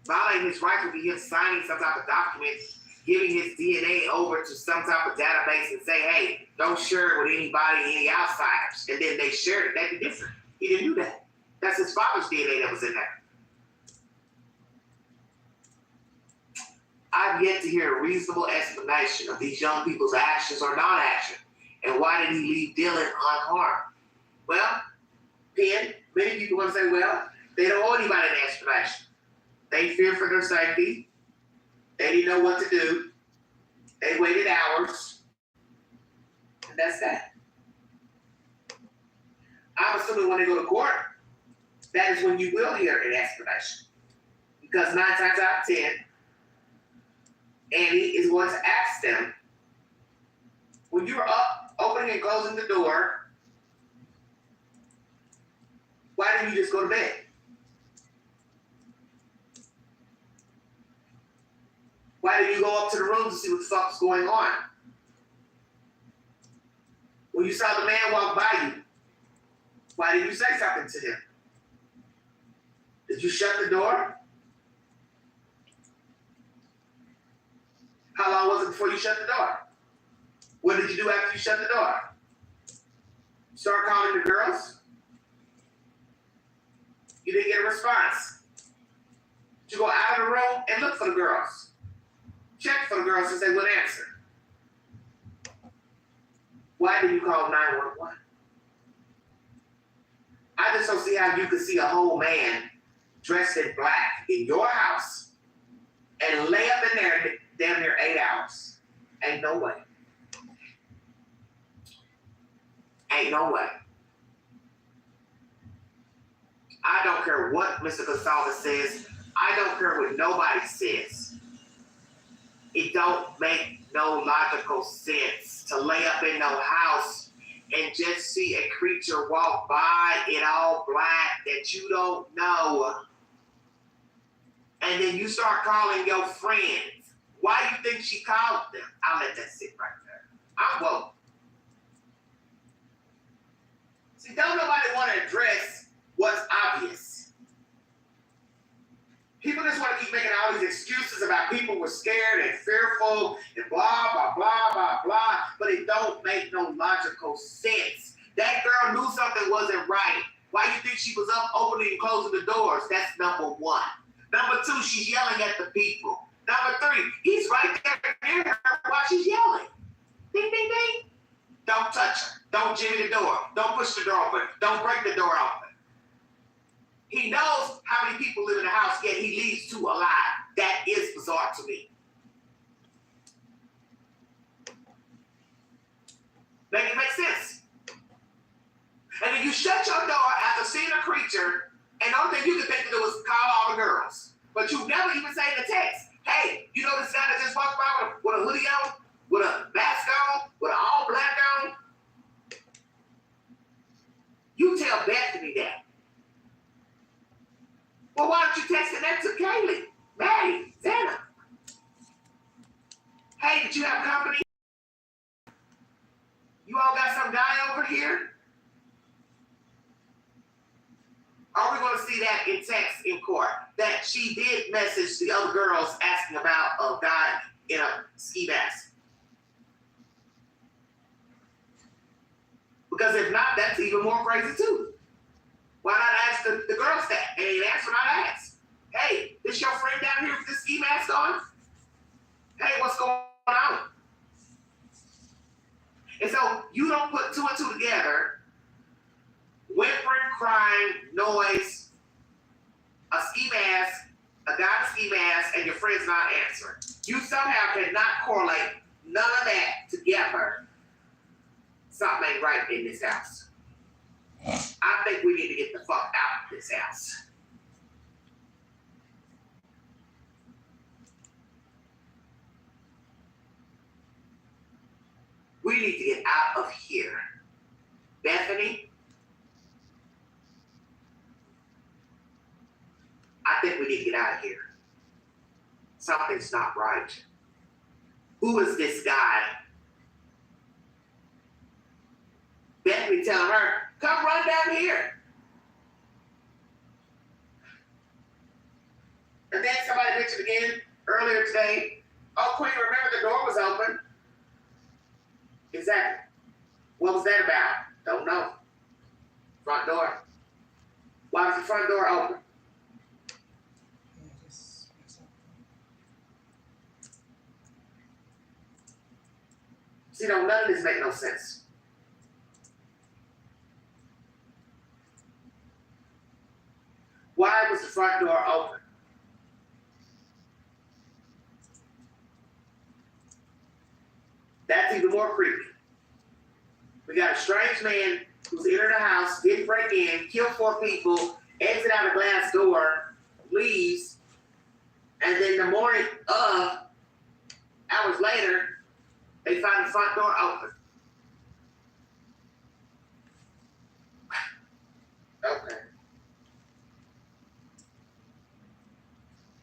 Violating his rights would be him signing some type of document, giving his DNA over to some type of database and say, hey, don't share it with anybody, any outsiders. And then they shared it. That'd be different. He didn't do that. That's his father's DNA that was in there. I've yet to hear a reasonable explanation of these young people's actions or non-action. And why did he leave Dylan unharmed? Well, Penn, many people want to say, well, they don't owe anybody an explanation. They feared for their safety. They didn't know what to do. They waited hours. And that's that. I'm assuming when they go to court, that is when you will hear an explanation. Because 9 times out of 10, Annie is going to ask them, when you're up, opening and closing the door, why didn't you just go to bed? Why didn't you go up to the room to see what the fuck was going on? When you saw the man walk by you, why didn't you say something to him? Did you shut the door? How long was it before you shut the door? What did you do after you shut the door? Start calling the girls? You didn't get a response. Did you go out of the room and look for the girls? Check for the girls since they wouldn't answer. Why did you call 911? I just don't see how you could see a whole man dressed in black in your house and lay up in there damn near 8 hours. Ain't no way. Ain't no way. I don't care what Mr. Gonzalez says. I don't care what nobody says. It don't make no logical sense to lay up in no house and just see a creature walk by it all black that you don't know. And then you start calling your friends. Why do you think she called them? I'll let that sit right there. I'm woke. See, don't nobody want to address what's obvious. People just want to keep making all these excuses about people were scared and fearful and blah, blah, blah, blah, blah, but it don't make no logical sense. That girl knew something wasn't right. Why you think she was up opening and closing the doors? That's number one. Number two, she's yelling at the people. Number three, he's right there near her while she's yelling. Ding, ding, ding. Don't touch her. Don't jimmy the door. Don't push the door open. Don't break the door open. He knows how many people live in the house, yet he leaves two alive. That is bizarre to me. Make it make sense. And then you shut your door after seeing a creature, and the only thing you could think to do was call all the girls. But you never even say in the text, hey, you know this guy that just walked by with a hoodie on, with a mask on, with an all black on? You tell Bethany that. Well, why don't you text that to Kaylee, Maddie, Zana? Hey, did you have company? You all got some guy over here? Are we going to see that in text in court? That she did message the other girls asking about a guy in a ski mask? Because if not, that's even more crazy too. Why not ask the girls that? And answer not ask. Hey, this your friend down here with this ski mask on? Hey, what's going on? And so you don't put two and two together. Whimpering, crying, noise, a ski mask, a guy in a ski mask, and your friend's not answering. You somehow cannot correlate none of that together. Something ain't right in this house. I think we need to get the fuck out of this house. We need to get out of here. Bethany, I think we need to get out of here. Something's not right. Who is this guy? Bethany telling her, come run down here. And then somebody mentioned again earlier today, oh, Queen, remember the door was open. Exactly. What was that about? Don't know. Front door. Why was the front door open? See, none of this make no sense. Why was the front door open? That's even more creepy. We got a strange man who's entered a house, didn't break in, killed 4 people, exit out a glass door, leaves, and then the morning of, hours later, they find the front door open. Okay.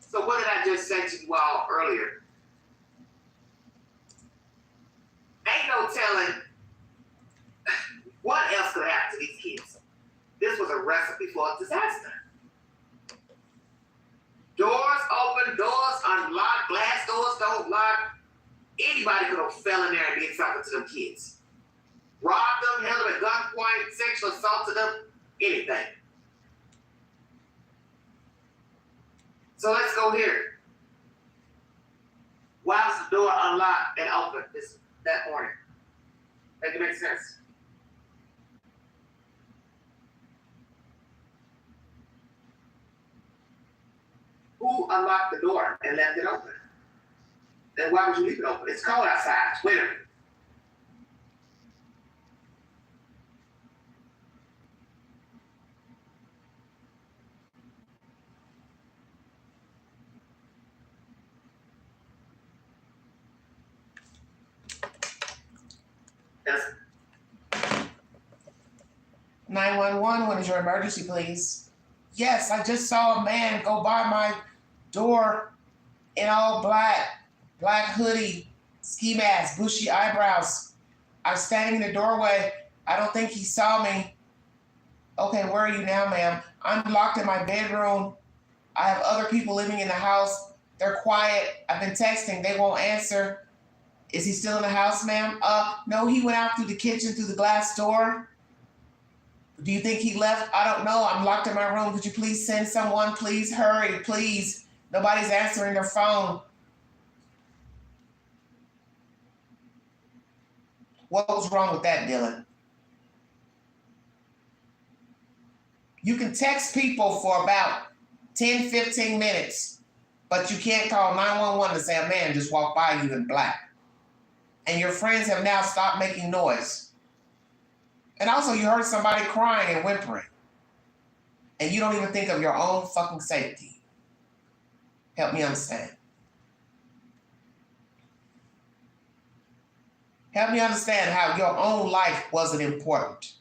So what did I just say to you all earlier? Ain't no telling what else could happen to these kids. This was a recipe for a disaster. Doors open, doors unlocked, glass doors don't lock. Anybody could have fell in there and did something to them kids. Robbed them, held them at gunpoint, sexually assaulted them, anything. So let's go here. Why was the door unlocked and open that morning? Make it make sense? Who unlocked the door and left it open? Then why would you leave it open? It's cold outside. It's winter. Yes. 911, what is your emergency, please? Yes, I just saw a man go by my door in all black hoodie, ski mask, bushy eyebrows. I'm standing in the doorway. I don't think he saw me. Okay, where are you now, ma'am? I'm locked in my bedroom. I have other people living in the house. They're quiet. I've been texting. They won't answer. Is he still in the house, ma'am? No, he went out through the kitchen, through the glass door. Do you think he left? I don't know. I'm locked in my room. Could you please send someone? Please hurry, please. Nobody's answering their phone. What was wrong with that, Dylan? You can text people for about 10, 15 minutes, but you can't call 911 to say a man just walked by you in black. And your friends have now stopped making noise. And also you heard somebody crying and whimpering. And you don't even think of your own fucking safety. Help me understand. Help me understand how your own life wasn't important.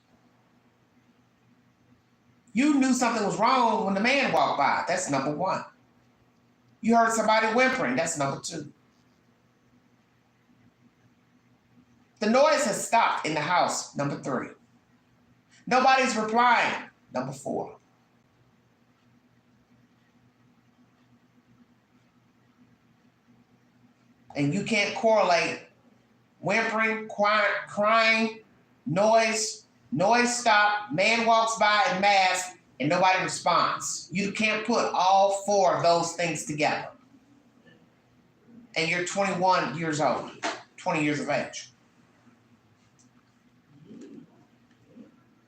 You knew something was wrong when the man walked by. That's number one. You heard somebody whimpering. That's number two. The noise has stopped in the house. Number three. Nobody's replying. Number four. And you can't correlate whimpering, crying, noise stop, man walks by in mask, and nobody responds. You can't put all four of those things together. And you're 21 years old, 20 years of age.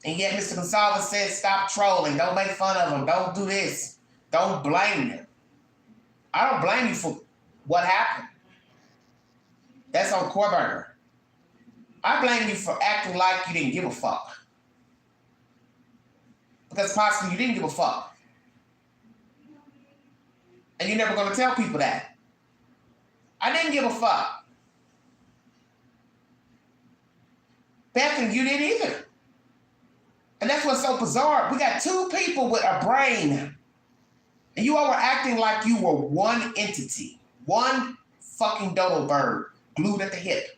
And yet Mr. Gonsalves says, stop trolling, don't make fun of them, don't do this, don't blame them. I don't blame you for what happened. That's on Kohberger. I blame you for acting like you didn't give a fuck. Because possibly you didn't give a fuck. And you're never going to tell people that. I didn't give a fuck. Bethany, you didn't either. And that's what's so bizarre. We got two people with a brain. And you all were acting like you were one entity. One fucking dodo bird glued at the hip.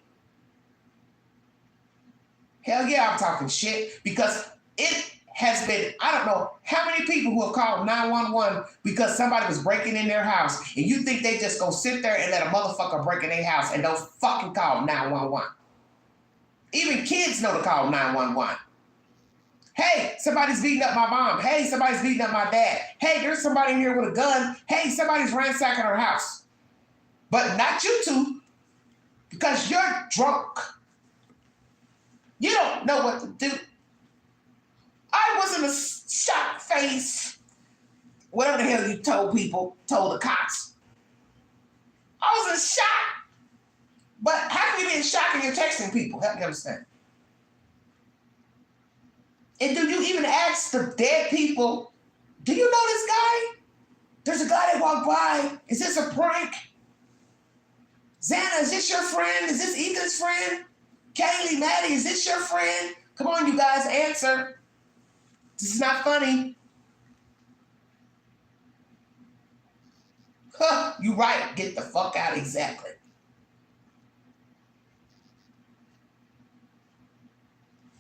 Hell yeah, I'm talking shit. Because it has been, I don't know how many people who have called 911 because somebody was breaking in their house. And you think they just go sit there and let a motherfucker break in their house and don't fucking call 911. Even kids know to call 911. Hey, somebody's beating up my mom. Hey, somebody's beating up my dad. Hey, there's somebody in here with a gun. Hey, somebody's ransacking our house. But not you two, because you're drunk. You don't know what to do. I was in a shock face. Whatever the hell you told the cops. I was in shock. But how can you be in shock and you're texting people? Help me understand. And do you even ask the dead people Do you know this guy? There's a guy that walked by. Is this a prank? Xana, is this your friend? Is this Ethan's friend? Kaylee, Maddie, is this your friend? Come on, you guys, answer. This is not funny. Huh, you right. Get the fuck out, exactly.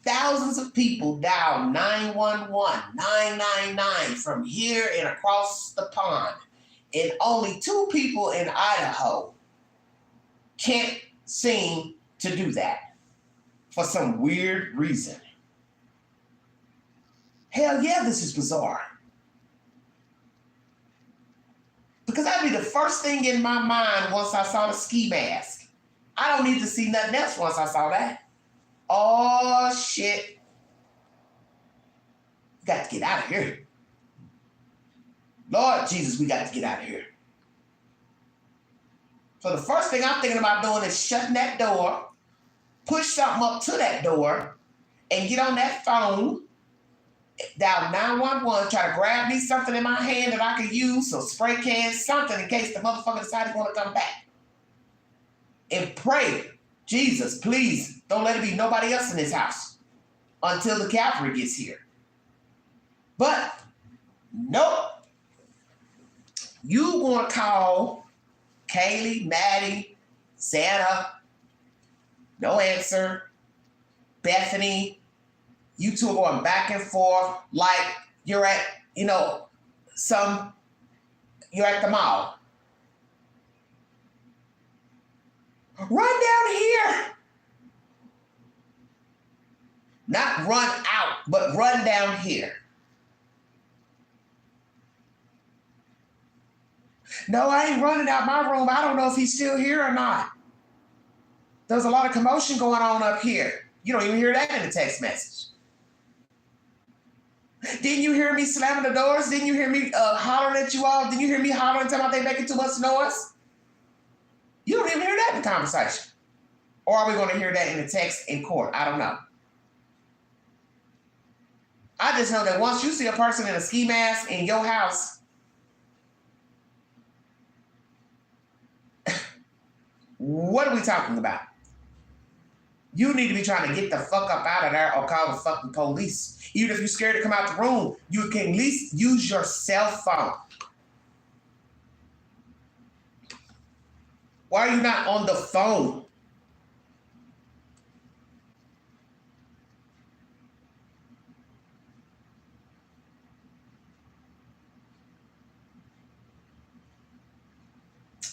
Thousands of people dial 911, 999 from here and across the pond. And only 2 people in Idaho can't seem to do that for some weird reason. Hell yeah, this is bizarre. Because that'd be the first thing in my mind once I saw the ski mask. I don't need to see nothing else once I saw that. Oh, shit. Got to get out of here. Lord Jesus, we got to get out of here. So the first thing I'm thinking about doing is shutting that door, push something up to that door, and get on that phone, dial 911, try to grab me something in my hand that I could use, so spray can, something in case the motherfucker decides he want to come back. And pray, Jesus, please, don't let it be nobody else in this house until the cavalry gets here. But, nope. You want to call Kaylee, Maddie, Xana, no answer, Bethany. You two are going back and forth like you're at, you're at the mall. Run down here. Not run out, but run down here. No, I ain't running out my room. I don't know if he's still here or not. There's a lot of commotion going on up here. You don't even hear that in the text message. Didn't you hear me slamming the doors? Didn't you hear me hollering at you all? Didn't you hear me hollering talking about they making too much noise? You don't even hear that in the conversation. Or are we going to hear that in the text in court? I don't know. I just know that once you see a person in a ski mask in your house, what are we talking about? You need to be trying to get the fuck up out of there or call the fucking police. Even if you're scared to come out the room, you can at least use your cell phone. Why are you not on the phone?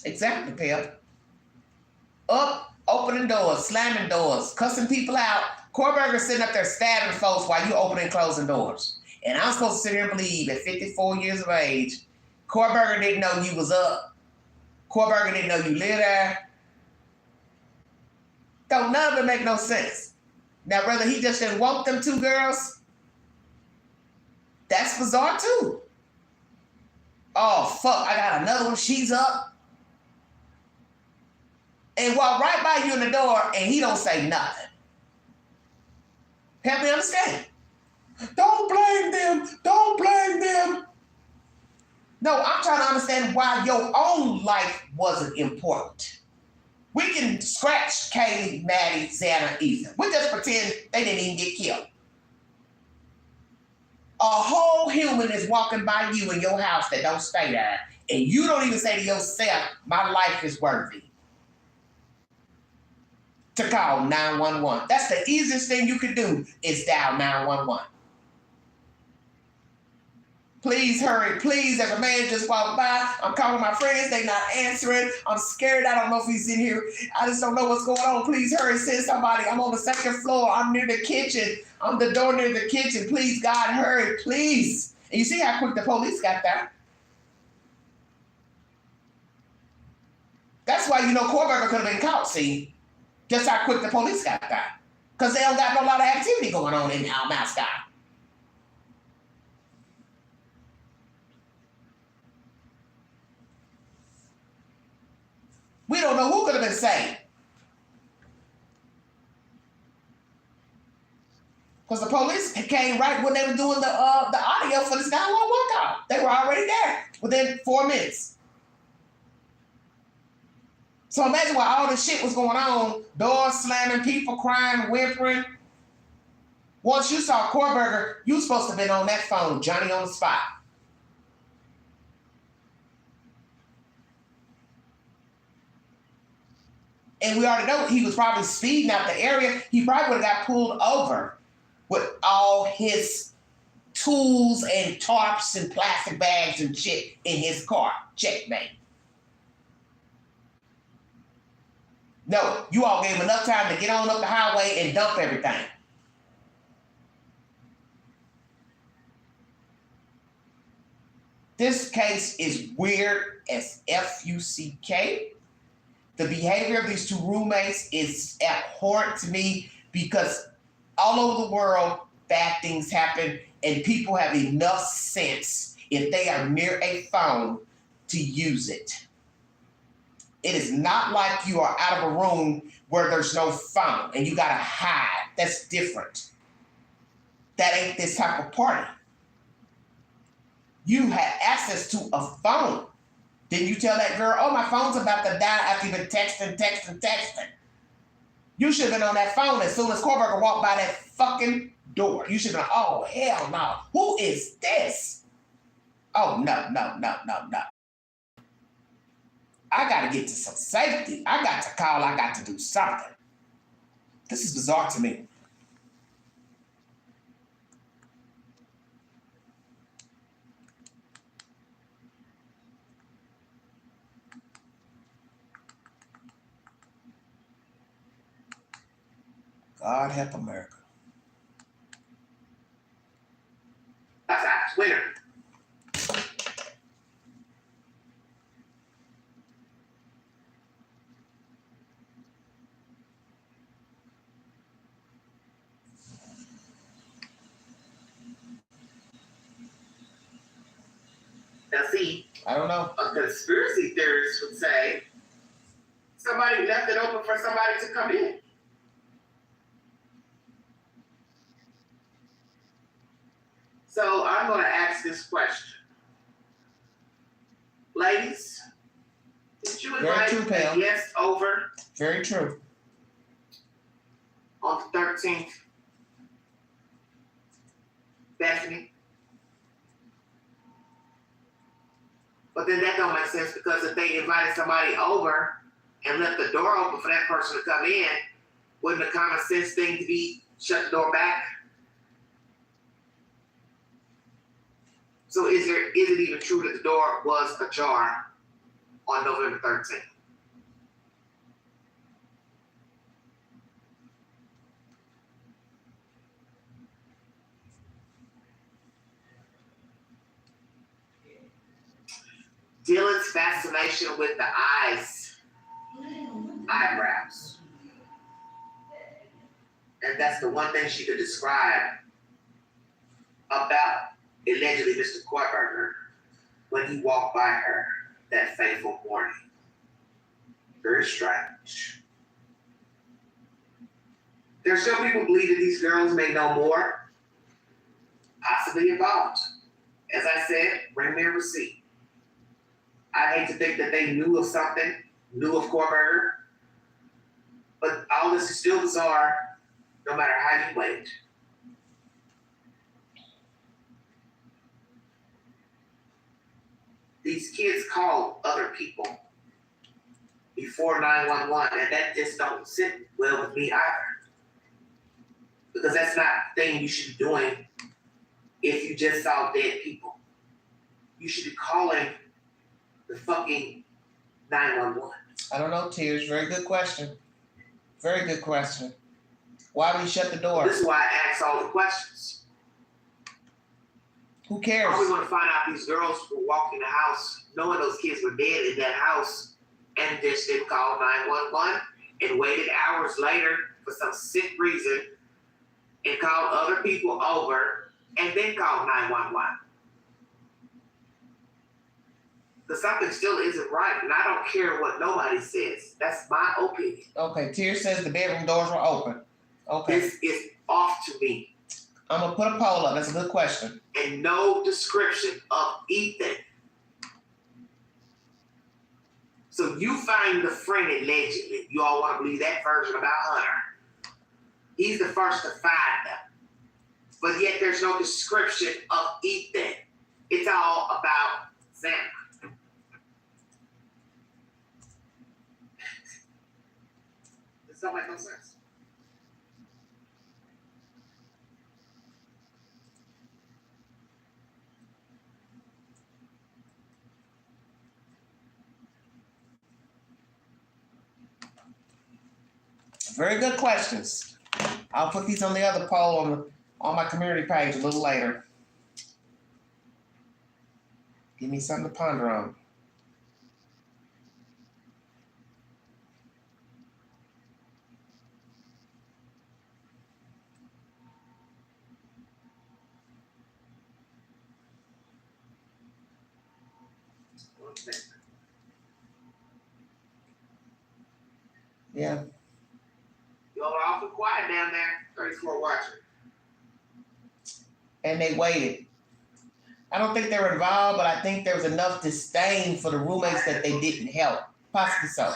Exactly, Pep. Up, opening doors, slamming doors, cussing people out. Kohberger sitting up there stabbing folks while you opening and closing doors. And I'm supposed to sit here and believe at 54 years of age, Kohberger didn't know you was up. Kohberger didn't know you lived there. Don't none of it make no sense. Now, whether he just didn't want them 2 girls, that's bizarre too. Oh, fuck, I got another one, she's up. And walk right by you in the door and he don't say nothing. Help me understand. Don't blame them. Don't blame them. No, I'm trying to understand why your own life wasn't important. We can scratch Kaylee, Maddie, Xana, Ethan. We just pretend they didn't even get killed. A whole human is walking by you in your house that don't stay there. And you don't even say to yourself, my life is worthy to call 911. That's the easiest thing you can do is dial 911. Please hurry, please. As a man just walked by, I'm calling my friends, they not answering. I'm scared, I don't know if he's in here. I just don't know what's going on. Please hurry, send somebody. I'm on the 2nd floor, I'm near the kitchen. I'm the door near the kitchen. Please, God, hurry, please. And you see how quick the police got there. That's why you know Kohberger could have been caught, see? Just how quick the police got there. Because they don't got no lot of activity going on in Moscow. We don't know who could have been saved. Because the police came right when they were doing the audio for this 911 call. They were already there within 4 minutes. So imagine while all this shit was going on, doors slamming, people crying, whimpering. Once you saw Kohberger, you were supposed to have been on that phone, Johnny on the spot. And we already know he was probably speeding out the area. He probably would have got pulled over with all his tools and tarps and plastic bags and shit in his car. Checkmate. No, you all gave him enough time to get on up the highway and dump everything. This case is weird as F-U-C-K. The behavior of these two roommates is abhorrent to me because all over the world, bad things happen and people have enough sense if they are near a phone to use it. It is not like you are out of a room where there's no phone and you gotta hide. That's different. That ain't this type of party. You had access to a phone. Didn't you tell that girl, oh, my phone's about to die after you've been texting? You should have been on that phone as soon as Kohberger walked by that fucking door. You should have been, oh, hell no. Who is this? Oh, no. I got to get to some safety. I got to call. I got to do something. This is bizarre to me. God help America. That's our Twitter. Now see, I don't know. a conspiracy theorist would say somebody left it open for somebody to come in. So I'm going to ask this question. Ladies, did you Very invite true, a Pam. guest over Very true. on the 13th? Bethany? But then that don't make sense because if they invited somebody over and left the door open for that person to come in, wouldn't the common sense thing to be shut the door back? So is it even true that the door was ajar on November 13th? Dylan's fascination with the eyebrows. And that's the one thing she could describe about allegedly Mr. Kohberger when he walked by her that fateful morning. Very strange. There are still people who believe that these girls may know more, possibly involved. As I said, bring me a receipt. I hate to think that they knew of something, knew of Kohberger, but all this is still bizarre, no matter how you weigh it. These kids call other people before 911, and that just don't sit well with me either. Because that's not the thing you should be doing if you just saw dead people. You should be calling the fucking 911. I don't know, Tears. Very good question. Very good question. Why do we shut the door? This is why I ask all the questions. Who cares? I always want to find out these girls were walking the house, knowing those kids were dead in that house, and just didn't call 911 and waited hours later for some sick reason and called other people over and then called 911. Because something still isn't right, and I don't care what nobody says. That's my opinion. Okay, Tears says the bedroom doors were open. Okay. This is off to me. I'm gonna put a poll up. That's a good question. And no description of Ethan. So you find the friend allegedly. You all want to believe that version about Hunter. He's the first to find them. But yet there's no description of Ethan. It's all about Xana. Does that make no sense? Very good questions. I'll put these on the other poll on my community page a little later. Give me something to ponder on. Yeah. Y'all are awful quiet down there. 34 watching. And they waited. I don't think they were involved, but I think there was enough disdain for the roommates that they didn't help. Possibly so.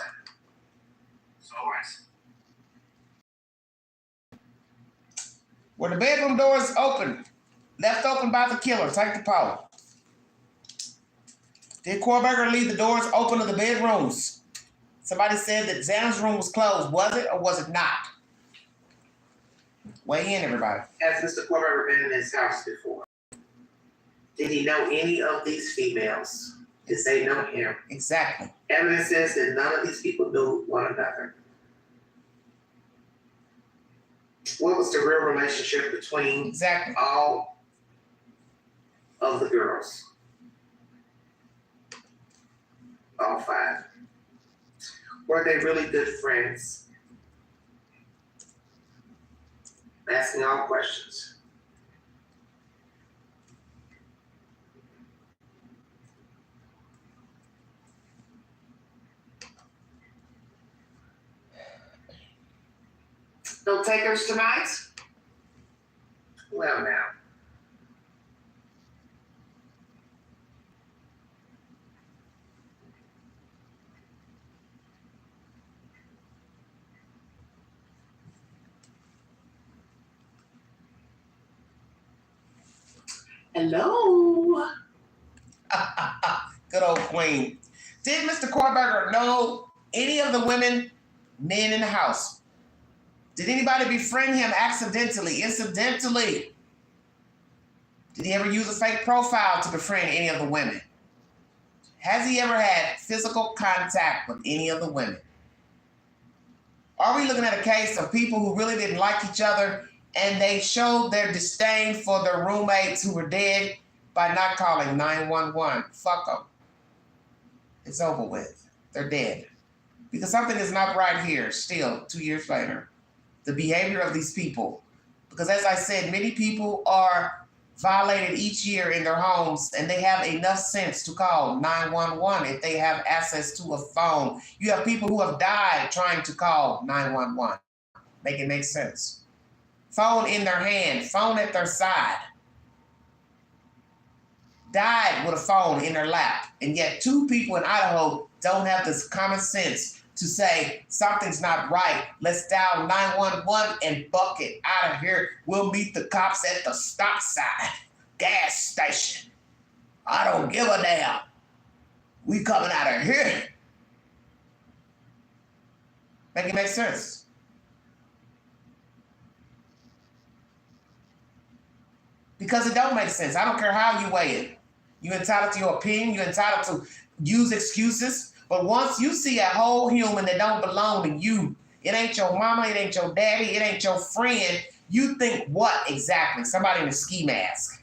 So, all right. Were the bedroom doors open? Left open by the killer? Take the poll. Did Kohberger leave the doors open to the bedrooms? Somebody said that Xana's room was closed. Was it or was it not? Weigh in, everybody. Has Mr. Kohberger been in his house before? Did he know any of these females? Did they know him? Exactly. Evidence says that none of these people knew one another. What was the real relationship between Exactly. all of the girls? All 5. Were they really good friends? Asking all questions. No takers tonight? Well, now. Hello. Good old queen. Did Mr. Kohberger know any of the men in the house? Did anybody befriend him accidentally, incidentally? Did he ever use a fake profile to befriend any of the women? Has he ever had physical contact with any of the women? Are we looking at a case of people who really didn't like each other and they showed their disdain for their roommates who were dead by not calling 911? Fuck them. It's over with. They're dead. Because something is not right here still 2 years later. The behavior of these people. Because as I said, many people are violated each year in their homes and they have enough sense to call 911 if they have access to a phone. You have people who have died trying to call 911. Make it make sense. Phone in their hand, phone at their side. Died with a phone in their lap. And yet 2 people in Idaho don't have this common sense to say something's not right. Let's dial 911 and buck it out of here. We'll meet the cops at the stop sign, gas station. I don't give a damn. We coming out of here. Make it make sense. Because it don't make sense. I don't care how you weigh it. You're entitled to your opinion. You're entitled to use excuses. But once you see a whole human that don't belong to you, it ain't your mama, it ain't your daddy, it ain't your friend, you think what exactly? Somebody in a ski mask.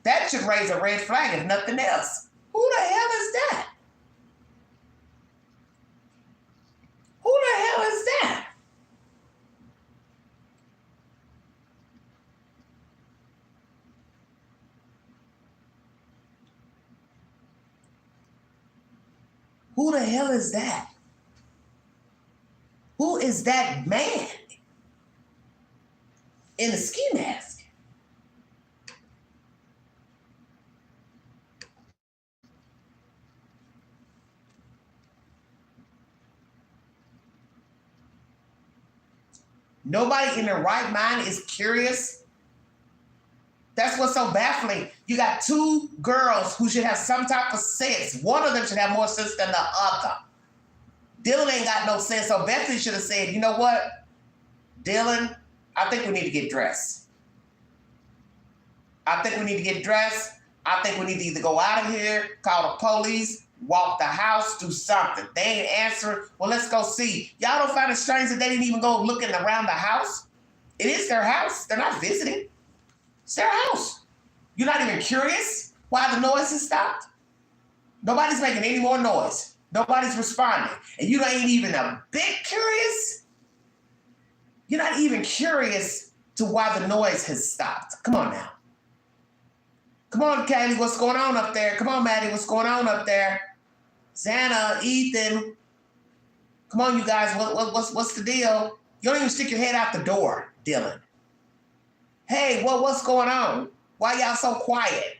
That should raise a red flag if nothing else. Who the hell is that? Who the hell is that? Who the hell is that? Who is that man in a ski mask? Nobody in their right mind is curious. That's what's so baffling. You got two girls who should have some type of sense. One of them should have more sense than the other. Dylan ain't got no sense, so Bethany should have said, you know what, Dylan, I think we need to get dressed. I think we need to get dressed. I think we need to either go out of here, call the police, walk the house, do something. They ain't answering. Well, let's go see. Y'all don't find it strange that they didn't even go looking around the house? It is their house. They're not visiting. It's their house. You're not even curious why the noise has stopped? Nobody's making any more noise. Nobody's responding. And you ain't even a bit curious? You're not even curious to why the noise has stopped. Come on now. Come on, Kaylee, what's going on up there? Come on, Maddie, what's going on up there? Xana, Ethan. Come on, you guys, what's the deal? You don't even stick your head out the door, Dylan. Hey, what's going on? Why y'all so quiet?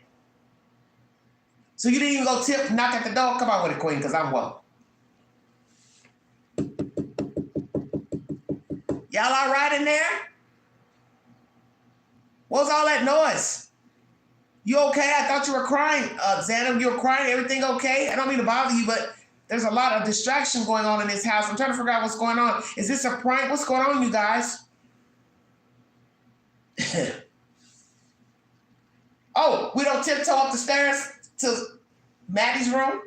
So you didn't even go knock at the door? Come on with it, Queen, because I'm woke. Y'all all right in there? What's all that noise? You okay? I thought you were crying. Xana, you were crying. Everything okay? I don't mean to bother you, but there's a lot of distraction going on in this house. I'm trying to figure out what's going on. Is this a prank? What's going on, you guys? Oh, we don't tiptoe up the stairs to Maddie's room?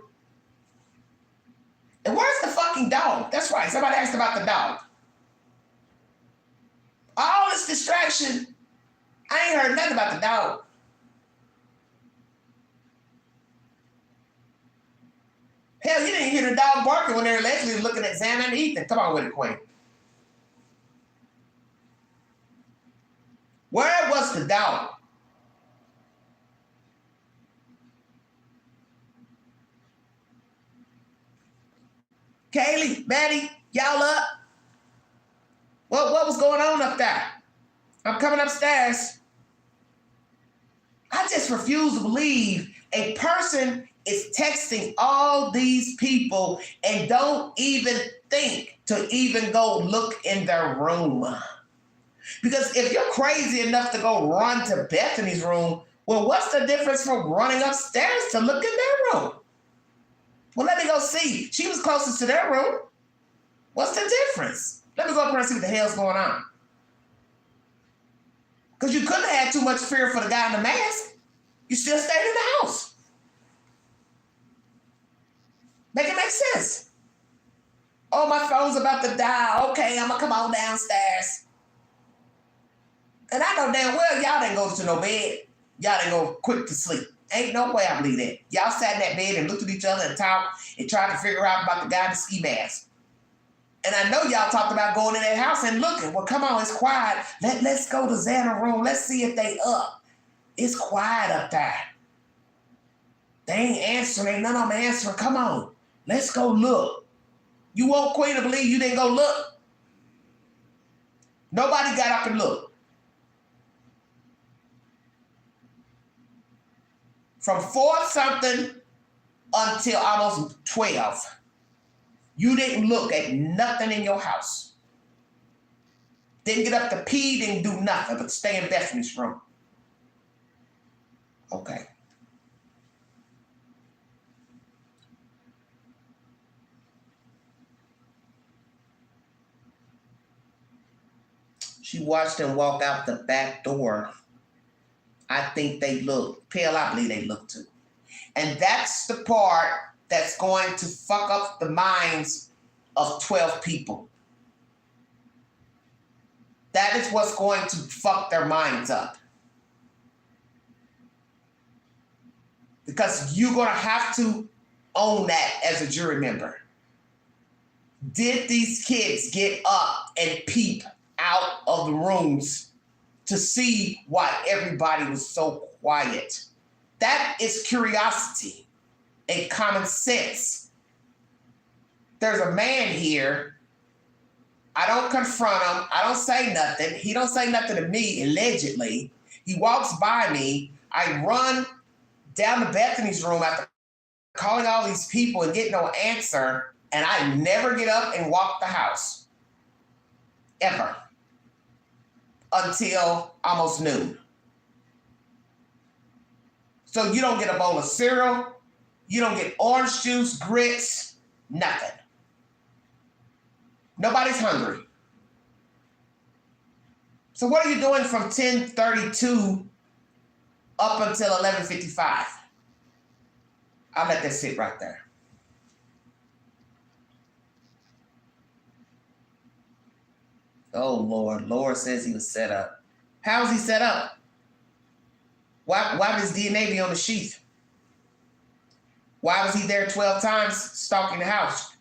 And where's the fucking dog? That's right. Somebody asked about the dog. All this distraction, I ain't heard nothing about the dog. Hell, you didn't hear the dog barking when they were allegedly looking at Xana and Ethan. Come on with it, Queen. Where was the dog? Kaylee, Maddie, y'all up? What was going on up there? I'm coming upstairs. I just refuse to believe a person is texting all these people and don't even think to even go look in their room. Because if you're crazy enough to go run to Bethany's room, well, what's the difference from running upstairs to look in their room? Well, let me go see. She was closest to their room. What's the difference? Let me go up there and see what the hell's going on. Because you couldn't have had too much fear for the guy in the mask. You still stayed in the house. Make it make sense. Oh, my phone's about to die. Okay, I'm going to come on downstairs. And I know damn well y'all didn't go to no bed. Y'all didn't go quick to sleep. Ain't no way I believe that. Y'all sat in that bed and looked at each other and talked and tried to figure out about the guy in the ski mask. And I know y'all talked about going in that house and looking. Well, come on, it's quiet. Let's go to Xana's room. Let's see if they up. It's quiet up there. They ain't answering. Ain't none of them answering. Come on. Let's go look. You want Queen to believe you didn't go look? Nobody got up and looked. From 4-something until almost 12, you didn't look at nothing in your house. Didn't get up to pee, didn't do nothing but stay in Bethany's room. Okay. She watched him walk out the back door. I think they look. Pale, I believe they look too. And that's the part that's going to fuck up the minds of 12 people. That is what's going to fuck their minds up. Because you're going to have to own that as a jury member. Did these kids get up and peep out of the rooms to see why everybody was so quiet? That is curiosity and common sense. There's a man here. I don't confront him. I don't say nothing. He don't say nothing to me, allegedly. He walks by me. I run down to Bethany's room after calling all these people and getting no answer, and I never get up and walk the house. Ever. until almost noon. So you don't get a bowl of cereal, you don't get orange juice, grits, nothing. Nobody's hungry. So what are you doing from 10:32 up until 11:55? I'll let that sit right there. Oh, Lord. Lord says he was set up. How was he set up? Why would his DNA be on the sheath? Why was he there 12 times stalking the house?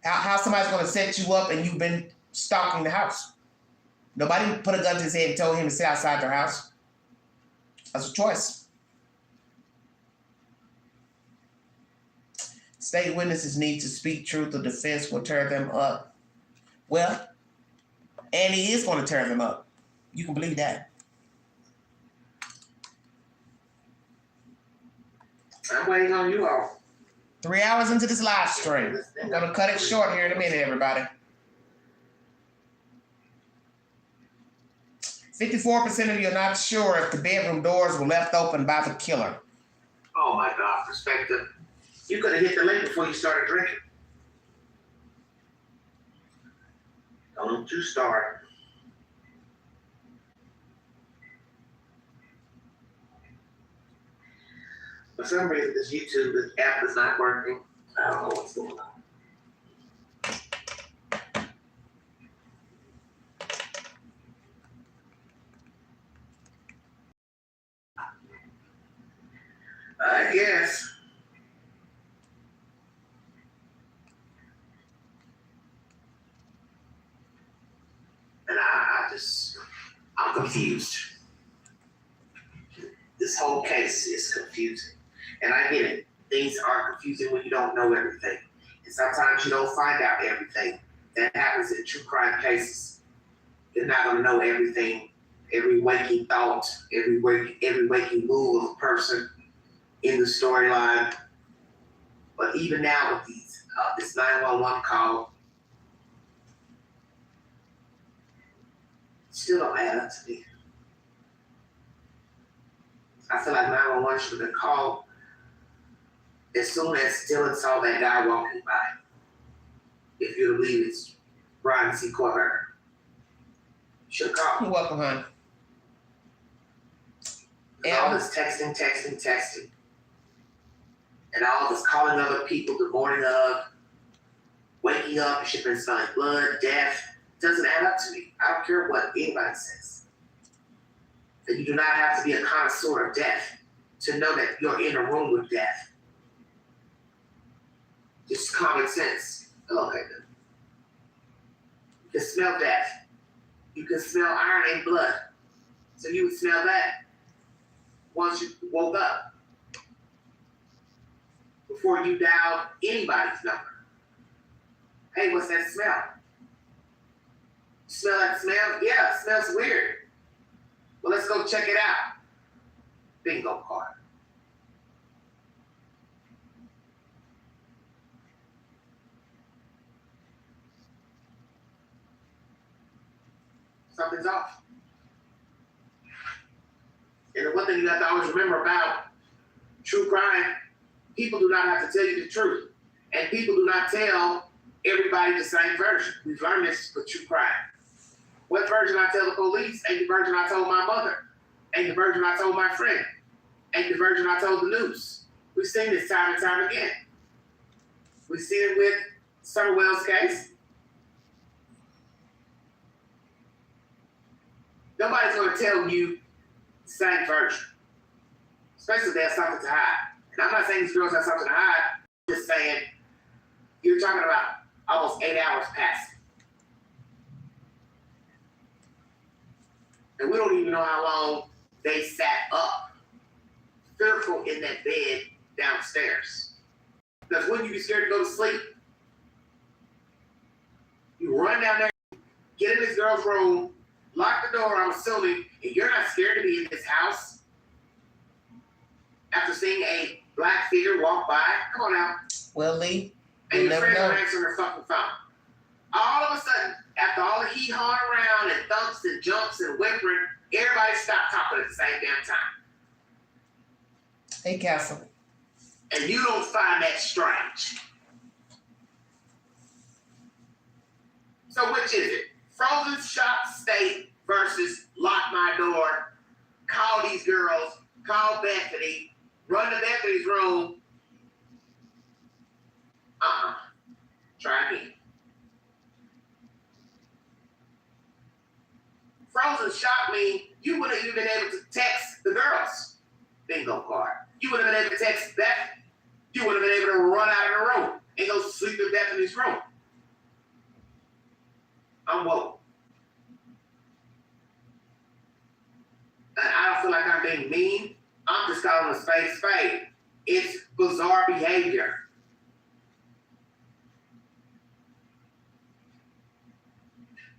How somebody's going to set you up and you've been stalking the house? Nobody put a gun to his head and told him to sit outside their house. That's a choice. State witnesses need to speak truth. The defense will tear them up. Well, and he is going to tear them up. You can believe that. I'm waiting on you all. 3 hours into this live stream. I'm going to cut it short here in a minute, everybody. 54% of you are not sure if the bedroom doors were left open by the killer. Oh my God, perspective. You could have hit the link before you started drinking. Don't you start. For some reason, this YouTube app is not working. I don't know what's going on. I guess. And I'm confused. This whole case is confusing. And I get it. Things are confusing when you don't know everything. And sometimes you don't find out everything. That happens in true crime cases. You're not going to know everything, every waking thought, every waking move of a person in the storyline. But even now with this 911 call, still don't add up to me. I feel like 911 should have been called as soon as Dylan saw that guy walking by. If you believe it's Brian C. Kohberger. Should have called. You're welcome, hon. And all this texting. And all this calling other people the morning of, waking up, you should have been smelling blood, death. Doesn't add up to me. I don't care what anybody says. That you do not have to be a connoisseur of death to know that you're in a room with death. Just common sense. Okay, then. You can smell death. You can smell iron and blood. So you would smell that once you woke up. Before you dialed anybody's number. Hey, what's that smell? Smell that smell? Yeah, it smells weird. Well, let's go check it out. Bingo card. Something's off. And the one thing you have to always remember about true crime, people do not have to tell you the truth. And people do not tell everybody the same version. We've learned this with true crime. What version I tell the police ain't the version I told my mother, ain't the version I told my friend, ain't the version I told the news. We've seen this time and time again. We've seen it with Summerwell's case. Nobody's going to tell you the same version, especially if they have something to hide. And I'm not saying these girls have something to hide. I'm just saying you're talking about almost 8 hours passing. And we don't even know how long they sat up, fearful in that bed downstairs. Because wouldn't you be scared to go to sleep? You run down there, get in this girl's room, lock the door, I'm assuming, and you're not scared to be in this house after seeing a black figure walk by? Come on now. Well, Lee, And you'll your never friends know. are answering her fucking phone. All of a sudden, after all the hee-hawing around and thumps and jumps and whimpering, everybody stopped talking at the same damn time. Hey, Castle. And you don't find that strange. So which is it? Frozen shop state versus lock my door, call these girls, call Bethany, run to Bethany's room. Try again. Frozen shop mean you wouldn't even been able to text the girls. Bingo card. You would have been able to text Beth. You would have been able to run out of the room and go sleep in Bethany's room. I'm woke. And I don't feel like I'm being mean. I'm just calling a spade. It's bizarre behavior.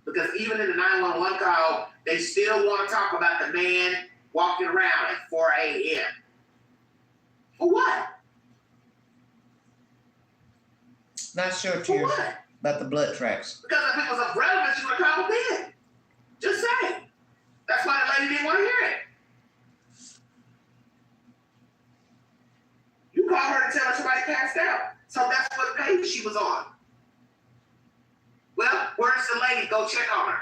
Because even in the 911 call, they still want to talk about the man walking around at 4 a.m. For what? Not sure, For Tears, what? about the blood tracks. Because if it was of relevance, you would have called then. Just saying. That's why the lady didn't want to hear it. You called her to tell her somebody passed out. So that's what page she was on. Well, where's the lady? Go check on her.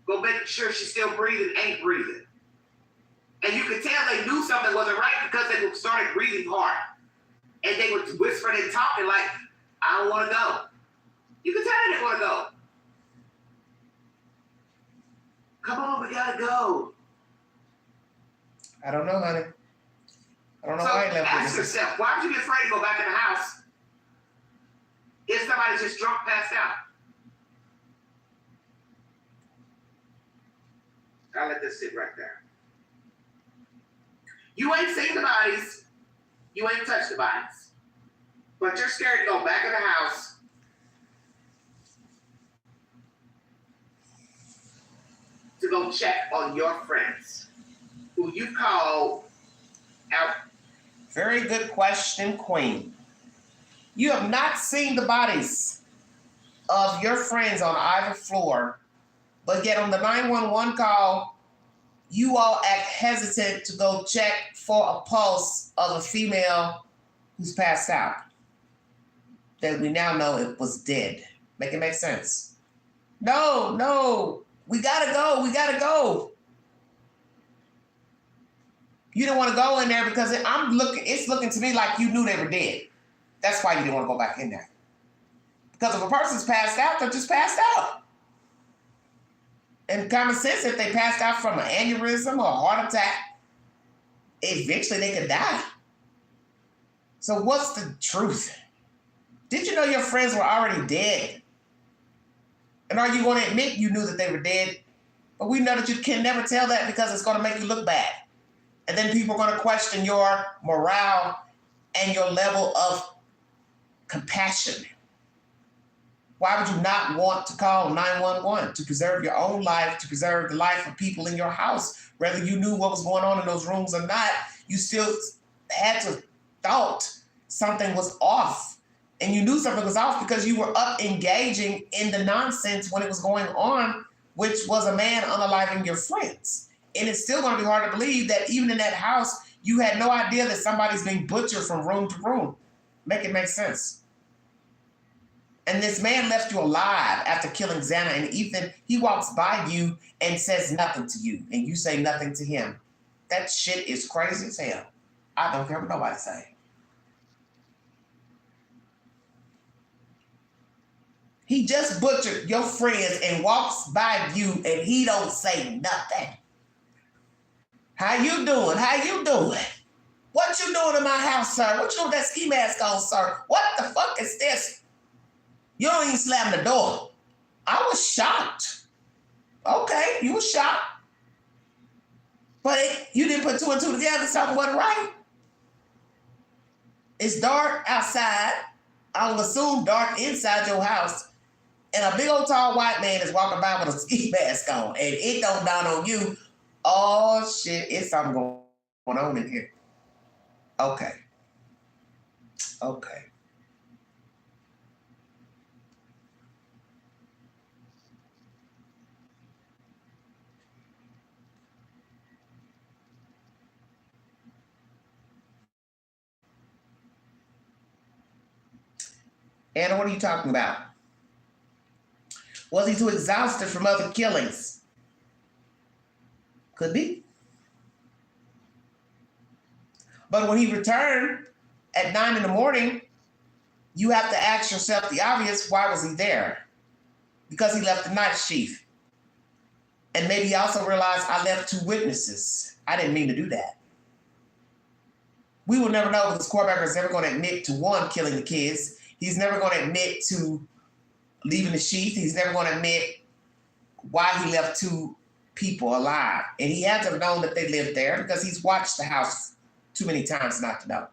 Go make sure she's still breathing, ain't breathing. And you could tell they knew something wasn't right because they started breathing hard. And they were whispering and talking like, I don't want to go. You could tell they didn't want to go. Come on, we gotta go. I don't know, honey. I don't know So why he left ask with this. yourself, why would you be afraid to go back in the house if somebody's just drunk, passed out? I'll let this sit right there. You ain't seen the bodies. You ain't touched the bodies. But you're scared to go back in the house to go check on your friends who you called out. Very good question, Queen. You have not seen the bodies of your friends on either floor, but yet on the 911 call, you all act hesitant to go check for a pulse of a female who's passed out, that we now know it was dead. Make it make sense? No, we gotta go. You didn't want to go in there because it's looking to me like you knew they were dead. That's why you didn't want to go back in there. Because if a person's passed out, they're just passed out. And common sense, if they passed out from an aneurysm or a heart attack, eventually they could die. So what's the truth? Did you know your friends were already dead? And are you going to admit you knew that they were dead? But we know that you can never tell that because it's going to make you look bad. And then people are going to question your morale and your level of compassion. Why would you not want to call 911 to preserve your own life, to preserve the life of people in your house? Whether you knew what was going on in those rooms or not, you still had to thought something was off. And you knew something was off because you were up engaging in the nonsense when it was going on, which was a man unaliving your friends. And it's still going to be hard to believe that even in that house, you had no idea that somebody's being butchered from room to room. Make it make sense. And this man left you alive after killing Xana and Ethan. He walks by you and says nothing to you, and you say nothing to him. That shit is crazy as hell. I don't care what nobody say. He just butchered your friends and walks by you, and he don't say nothing. How you doing? What you doing in my house, sir? What you doing with that ski mask on, sir? What the fuck is this? You don't even slam the door. I was shocked. Okay, you were shocked. But you didn't put two and two together, something wasn't right. It's dark outside. I will assume dark inside your house. And a big old tall white man is walking by with a ski mask on. And it don't dawn on you, oh shit, it's something going on in here. Okay. Anna, what are you talking about? Was he too exhausted from other killings? Could be. But when he returned at 9 in the morning, you have to ask yourself the obvious, why was he there? Because he left the night sheaf. And maybe he also realized, I left 2 witnesses. I didn't mean to do that. We will never know because Kohberger is never going to admit to, 1, killing the kids. He's never going to admit to leaving the sheath. He's never going to admit why he left 2 people alive. And he had to have known that they lived there because he's watched the house too many times not to know.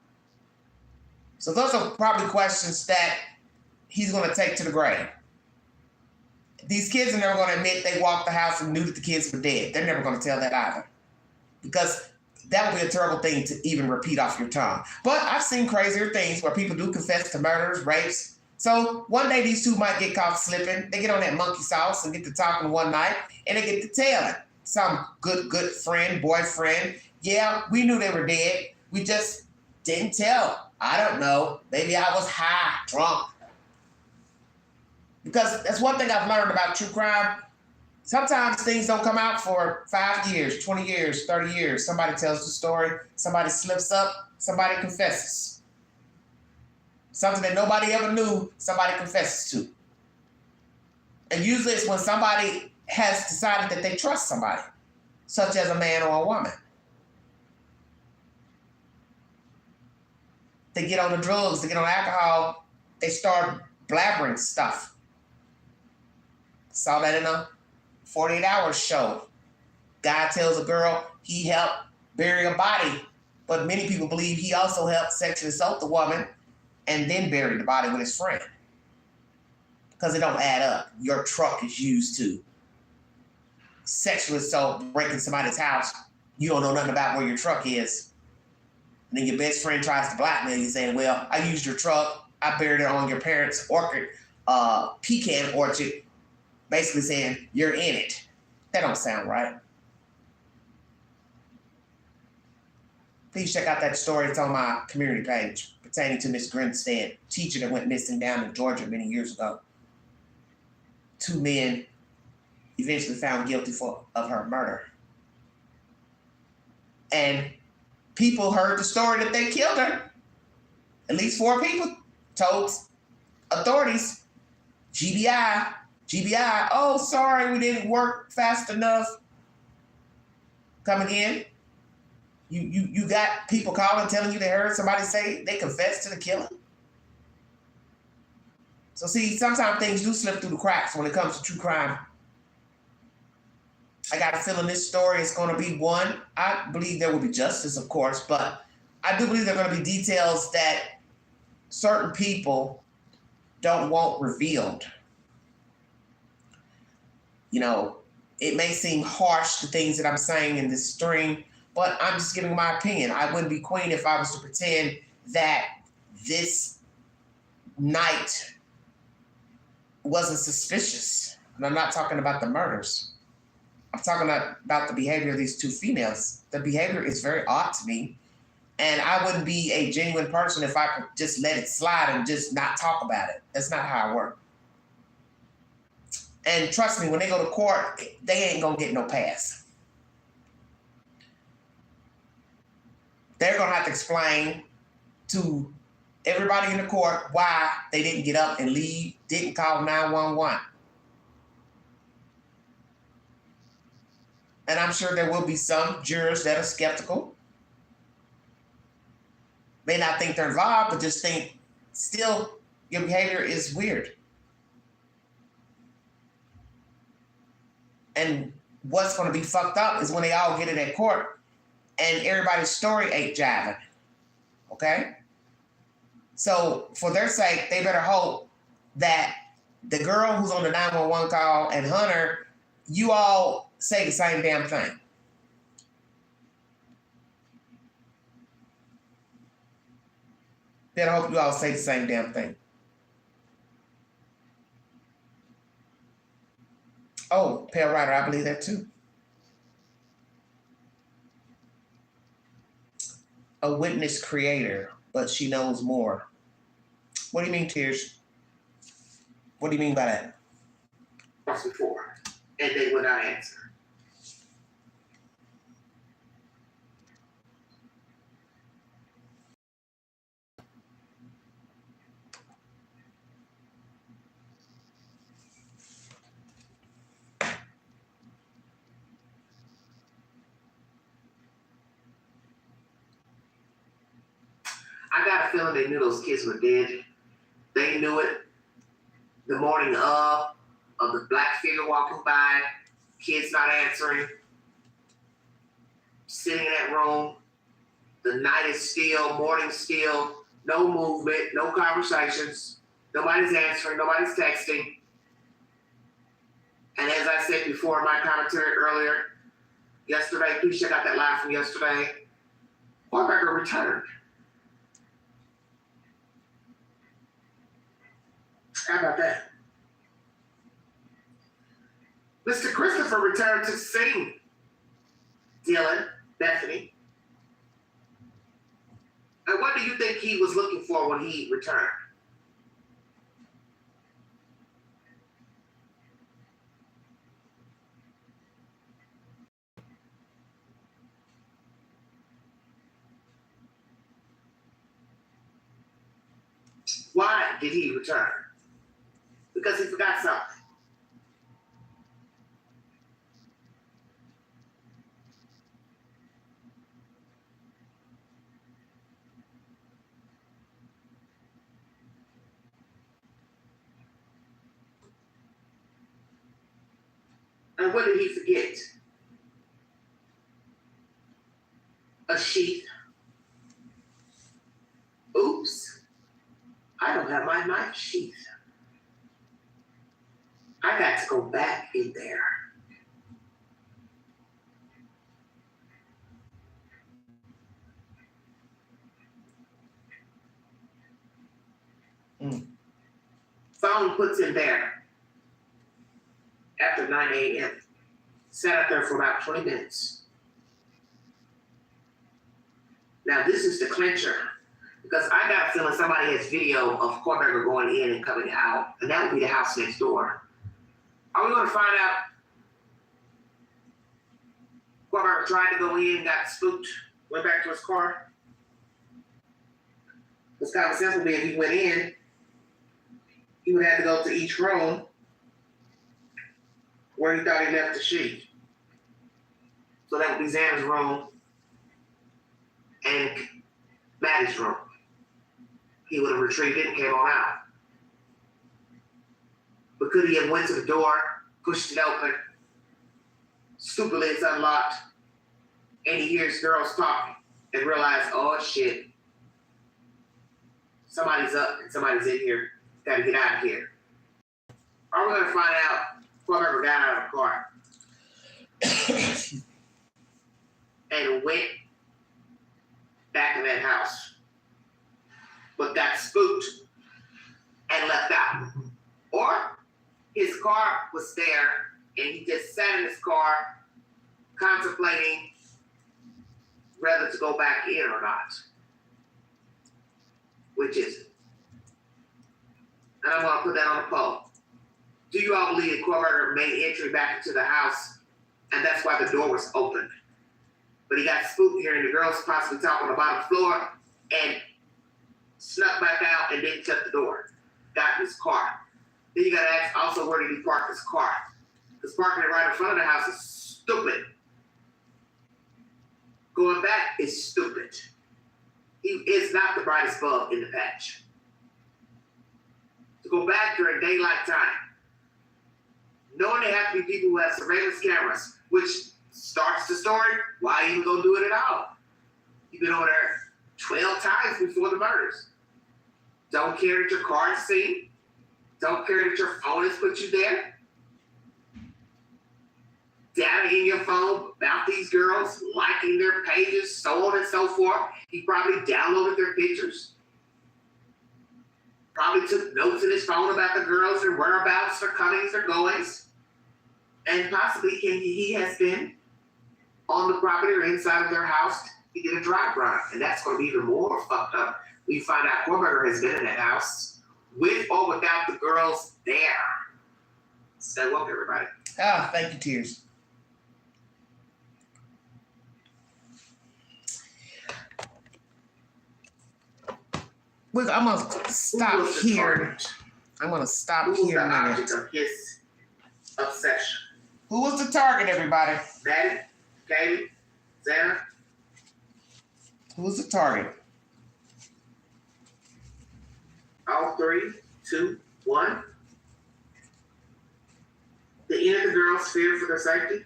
So those are probably questions that he's going to take to the grave. These kids are never going to admit they walked the house and knew that the kids were dead. They're never going to tell that either. Because that would be a terrible thing to even repeat off your tongue. But I've seen crazier things where people do confess to murders, rapes. So one day these 2 might get caught slipping. They get on that monkey sauce and get to talking one night, and they get to telling some good friend, boyfriend, yeah, we knew they were dead. We just didn't tell. I don't know. Maybe I was high, drunk. Because that's one thing I've learned about true crime. Sometimes things don't come out for 5 years, 20 years, 30 years. Somebody tells the story, somebody slips up, somebody confesses. Something that nobody ever knew, somebody confesses to. And usually it's when somebody has decided that they trust somebody, such as a man or a woman. They get on the drugs, they get on alcohol, they start blabbering stuff. Saw that in a 48 Hours show. Guy tells a girl he helped bury a body, but many people believe he also helped sexually assault the woman and then bury the body with his friend. Because it don't add up. Your truck is used to sexually assault, breaking somebody's house. You don't know nothing about where your truck is. And then your best friend tries to blackmail you saying, well, I used your truck. I buried it on your parents' orchard, pecan orchard, basically saying you're in it. That don't sound right. Please check out that story. It's on my community page pertaining to Miss Grinstead, teacher that went missing down in Georgia many years ago. 2 men eventually found guilty of her murder. And people heard the story that they killed her. At least 4 people told authorities, GBI, oh, sorry, we didn't work fast enough. Coming in, you got people calling, telling you they heard somebody say they confessed to the killing. So see, sometimes things do slip through the cracks when it comes to true crime. I got a feeling this story is going to be one. I believe there will be justice, of course, but I do believe there are going to be details that certain people don't want revealed. You know, it may seem harsh, the things that I'm saying in this string, but I'm just giving my opinion. I wouldn't be queen if I was to pretend that this night wasn't suspicious. And I'm not talking about the murders. I'm talking about the behavior of these 2 females. The behavior is very odd to me. And I wouldn't be a genuine person if I could just let it slide and just not talk about it. That's not how I work. And trust me, when they go to court, they ain't gonna get no pass. They're gonna have to explain to everybody in the court why they didn't get up and leave, didn't call 911. And I'm sure there will be some jurors that are skeptical. May not think they're involved, but just think, still, your behavior is weird. And what's going to be fucked up is when they all get in that court and everybody's story ain't jiving. Okay? So for their sake, they better hope that the girl who's on the 911 call and Hunter, you all say the same damn thing. Better hope you all say the same damn thing. Oh, Pale Rider, I believe that too. A witness creator, but she knows more. What do you mean, Tears? What do you mean by that? Once before, and they would not answer. I got a feeling they knew those kids were dead. They knew it the morning of the black figure walking by, kids not answering, sitting in that room. The night is still, morning still, no movement, no conversations, nobody's answering, nobody's texting. And as I said before in my commentary earlier, yesterday, please check out that live from yesterday, Kohberger returned. How about that? Mr. Christopher returned to sing. Dylan, Bethany. And what do you think he was looking for when he returned? Why did he return? Because he forgot something. And what did he forget? A sheath. Oops. I don't have my knife sheath. I got to go back in there. Phone puts in there after 9 a.m. Sat out there for about 20 minutes. Now this is the clincher, because I got a feeling somebody has video of Kohberger going in and coming out, and that would be the house next door. Are we going to find out Kohberger tried to go in, got spooked, went back to his car? This common sense would be if he went in, he would have to go to each room where he thought he left the sheet. So that would be Xander's room and Maddie's room. He would have retrieved it and came on out. But could he have went to the door, pushed it open, stupidly it's unlocked, and he hears girls talking and realized, oh shit, somebody's up and somebody's in here, gotta get out of here. Are we gonna find out whoever got out of the car and went back in that house, but got spooked and left out? Or his car was there and he just sat in his car contemplating whether to go back in or not. Which is it? And I want to put that on a poll. Do you all believe that Kohberger made entry back into the house and that's why the door was opened? But he got spooked hearing the girls possibly talk on the bottom floor and snuck back out and didn't shut the door. Got in his car. Then you gotta ask also, where did he park his car? Because parking it right in front of the house is stupid. Going back is stupid. He is not the brightest bulb in the patch. To go back during daylight time, knowing they have to be people who have surveillance cameras, which starts the story, why even go do it at all? You've been over there 12 times before the murders. Don't care that your car is seen. Don't care that your phone has put you there. Data in your phone about these girls, liking their pages, so on and so forth. He probably downloaded their pictures. Probably took notes in his phone about the girls, their whereabouts, their comings, their goings. And possibly he has been on the property or inside of their house. He did a drive-by, and that's going to be even more fucked up. We find out Kohberger has been in that house with or without the girls there. Stay woke, everybody. Ah, thank you, Tears. I'm gonna stop Who was the here. target? I'm gonna stop Who was here the a minute. object of his obsession? Who was the target, everybody? Maddie, Katie, Xana? Who was the target? All 3, 2, 1. The end of the girls fear for their safety.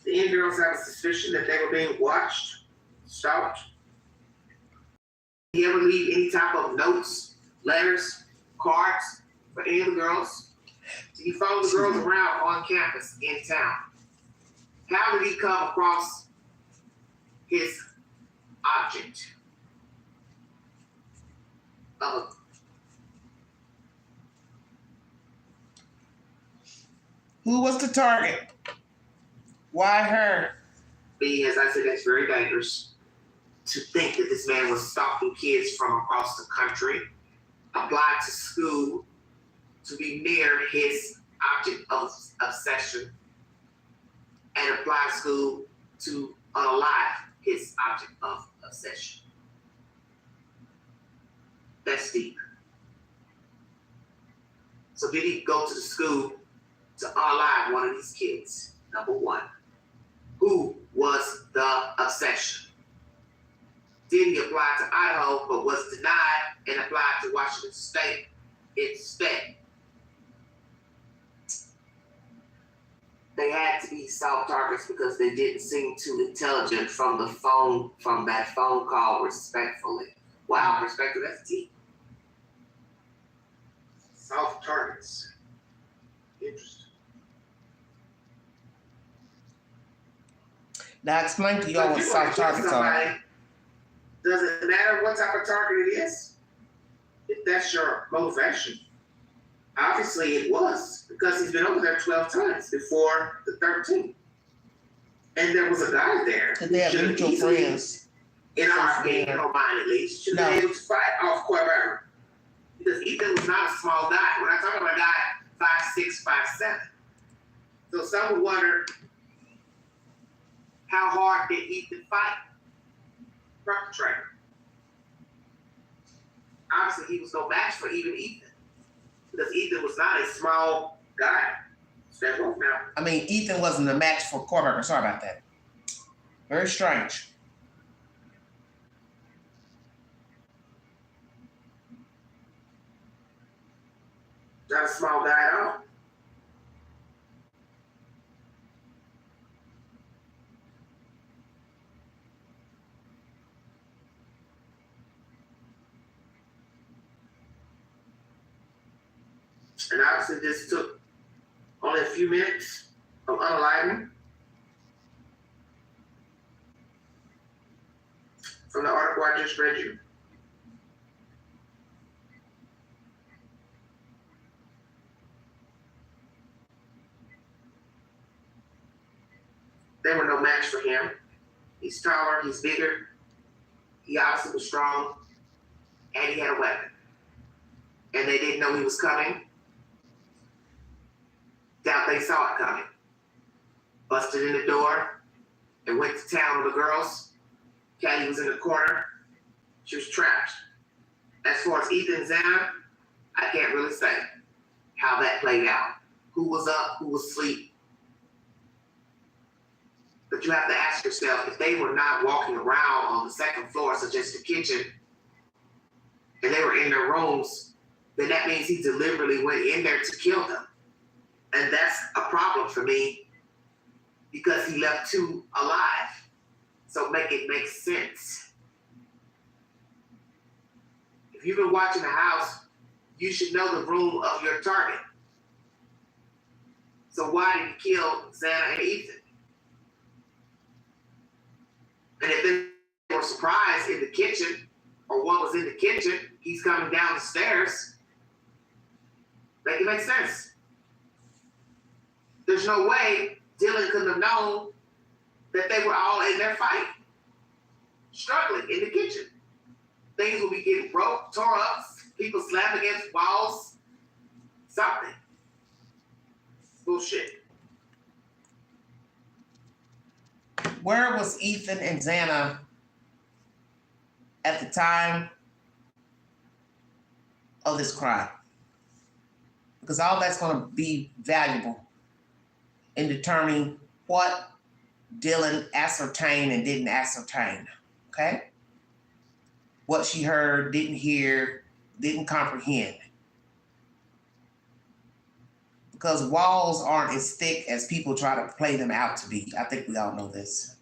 The end girls have a suspicion that they were being watched, stalked. Did he ever leave any type of notes, letters, cards for any of the girls? Did he follow the girls around on campus, in town? How did he come across his object of Who was the target? Why her? being, as I said, that's very dangerous to think that this man was stalking kids from across the country, applied to school to be near his object of obsession, and apply to school to unalive his object of obsession. That's deep. So did he go to the school to unalive one of these kids? Number one. Who was the obsession? Did he apply to Idaho but was denied and applied to Washington State instead? They had to be soft targets because they didn't seem too intelligent from that phone call respectfully. Wow, respectfully, that's deep. Soft targets. Interesting. Now explain to But y'all what you soft wanna kill targets are. somebody, doesn't matter what type of target it is, if that's your motivation. Obviously it was, because he's been over there 12 times before the 13th. And there was a guy there. And they have who should mutual easily, friends. in our opinion, in our mind at least, should No. be able to fight off Kohberger. Because Ethan was not a small guy. We're not talking about a guy 5'6", 5'7". So some would wonder, how hard did Ethan fight perpetrator? Obviously, he was no match for even Ethan, because Ethan was not a small guy. Step off now. I mean, Ethan wasn't a match for Kohberger. Sorry about that. Very strange. Not a small guy at all. And obviously this took only a few minutes of unaliving. From the article I just read you. They were no match for him. He's taller, he's bigger, he obviously was strong, and he had a weapon. And they didn't know he was coming. Doubt they saw it coming. Busted in the door and went to town with the girls. Caddy was in the corner. She was trapped. As far as Ethan and Xana, I can't really say how that played out. Who was up, who was asleep. But you have to ask yourself, if they were not walking around on the second floor, such as the kitchen, and they were in their rooms, then that means he deliberately went in there to kill them. And that's a problem for me, because he left two alive. So make it make sense. If you've been watching the house, you should know the room of your target. So why did he kill Xana and Ethan? And if they were surprised in the kitchen, or one was in the kitchen, he's coming down the stairs, make it make sense. There's no way Dylan couldn't have known that they were all in their fight, struggling in the kitchen. Things will be getting broke, tore up, people slam against walls, something. Bullshit. Where was Ethan and Xana at the time of this crime? Because all that's going to be valuable in determining what Dylan ascertained and didn't ascertain, okay? What she heard, didn't hear, didn't comprehend. Because walls aren't as thick as people try to play them out to be. I think we all know this.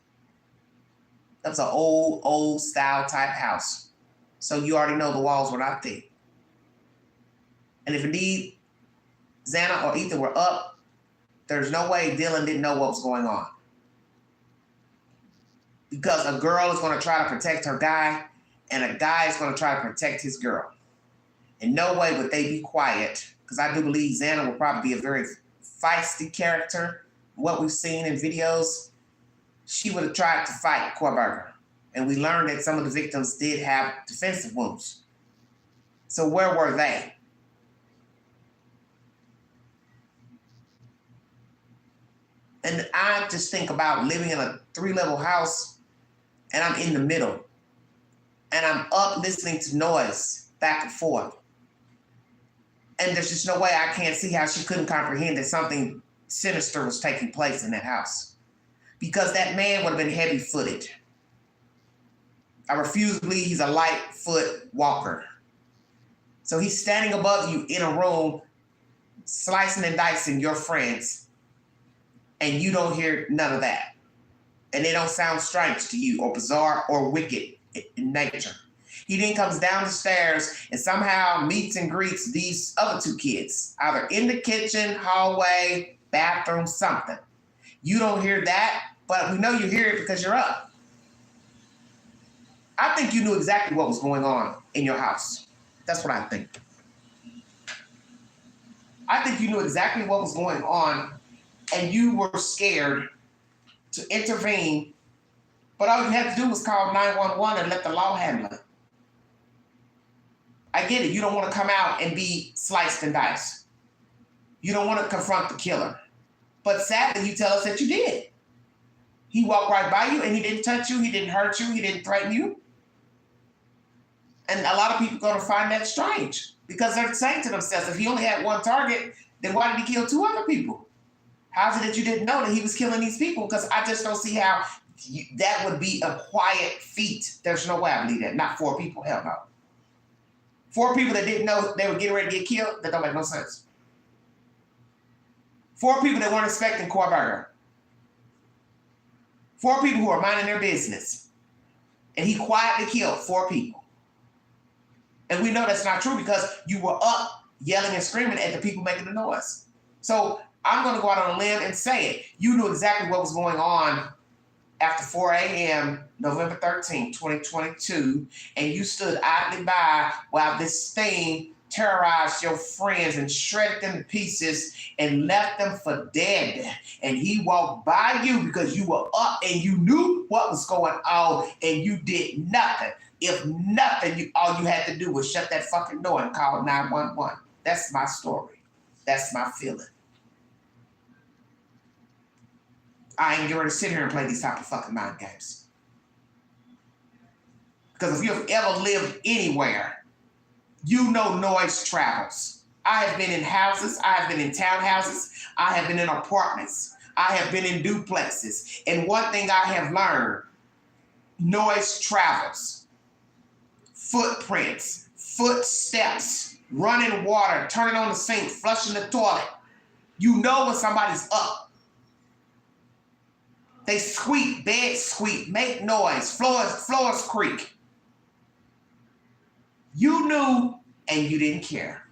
That's an old style type house. So you already know the walls were not thick. And if indeed Xana or Ethan were up, there's no way Dylan didn't know what was going on. Because a girl is going to try to protect her guy, and a guy is going to try to protect his girl. In no way would they be quiet, because I do believe Xana will probably be a very feisty character. What we've seen in videos, she would have tried to fight Kohberger. And we learned that some of the victims did have defensive wounds. So where were they? And I just think about living in a 3-level house, and I'm in the middle. And I'm up listening to noise back and forth. And there's just no way I can't see how she couldn't comprehend that something sinister was taking place in that house. Because that man would have been heavy-footed. I refuse to believe he's a light-foot walker. So he's standing above you in a room, slicing and dicing your friends, and you don't hear none of that. And they don't sound strange to you or bizarre or wicked in nature. He then comes down the stairs and somehow meets and greets these other 2 kids, either in the kitchen, hallway, bathroom, something. You don't hear that, but we know you hear it because you're up. I think you knew exactly what was going on in your house. That's what I think. I think you knew exactly what was going on, and you were scared to intervene, but all you had to do was call 911 and let the law handle it. I get it. You don't want to come out and be sliced and diced. You don't want to confront the killer. But sadly, you tell us that you did. He walked right by you and he didn't touch you, he didn't hurt you, he didn't threaten you. And a lot of people are going to find that strange because they're saying to themselves, if he only had 1 target, then why did he kill 2 other people? How is it that you didn't know that he was killing these people? Because I just don't see how that would be a quiet feat. There's no way I believe that. Not 4 people, hell no. 4 people that didn't know they were getting ready to get killed, that don't make no sense. 4 people that weren't expecting Kohberger. 4 people who are minding their business. And he quietly killed 4 people. And we know that's not true because you were up yelling and screaming at the people making the noise. So I'm going to go out on a limb and say it. You knew exactly what was going on after 4 a.m., November 13, 2022, and you stood idly by while this thing terrorized your friends and shredded them to pieces and left them for dead. And he walked by you because you were up and you knew what was going on and you did nothing. If nothing, all you had to do was shut that fucking door and call 911. That's my story. That's my feeling. I ain't going to sit here and play these type of fucking mind games. Because if you've ever lived anywhere, you know noise travels. I have been in houses. I have been in townhouses. I have been in apartments. I have been in duplexes. And one thing I have learned, noise travels. Footprints, footsteps, running water, turning on the sink, flushing the toilet. You know when somebody's up. They squeak, beds squeak, make noise, floors creak. You knew and you didn't care.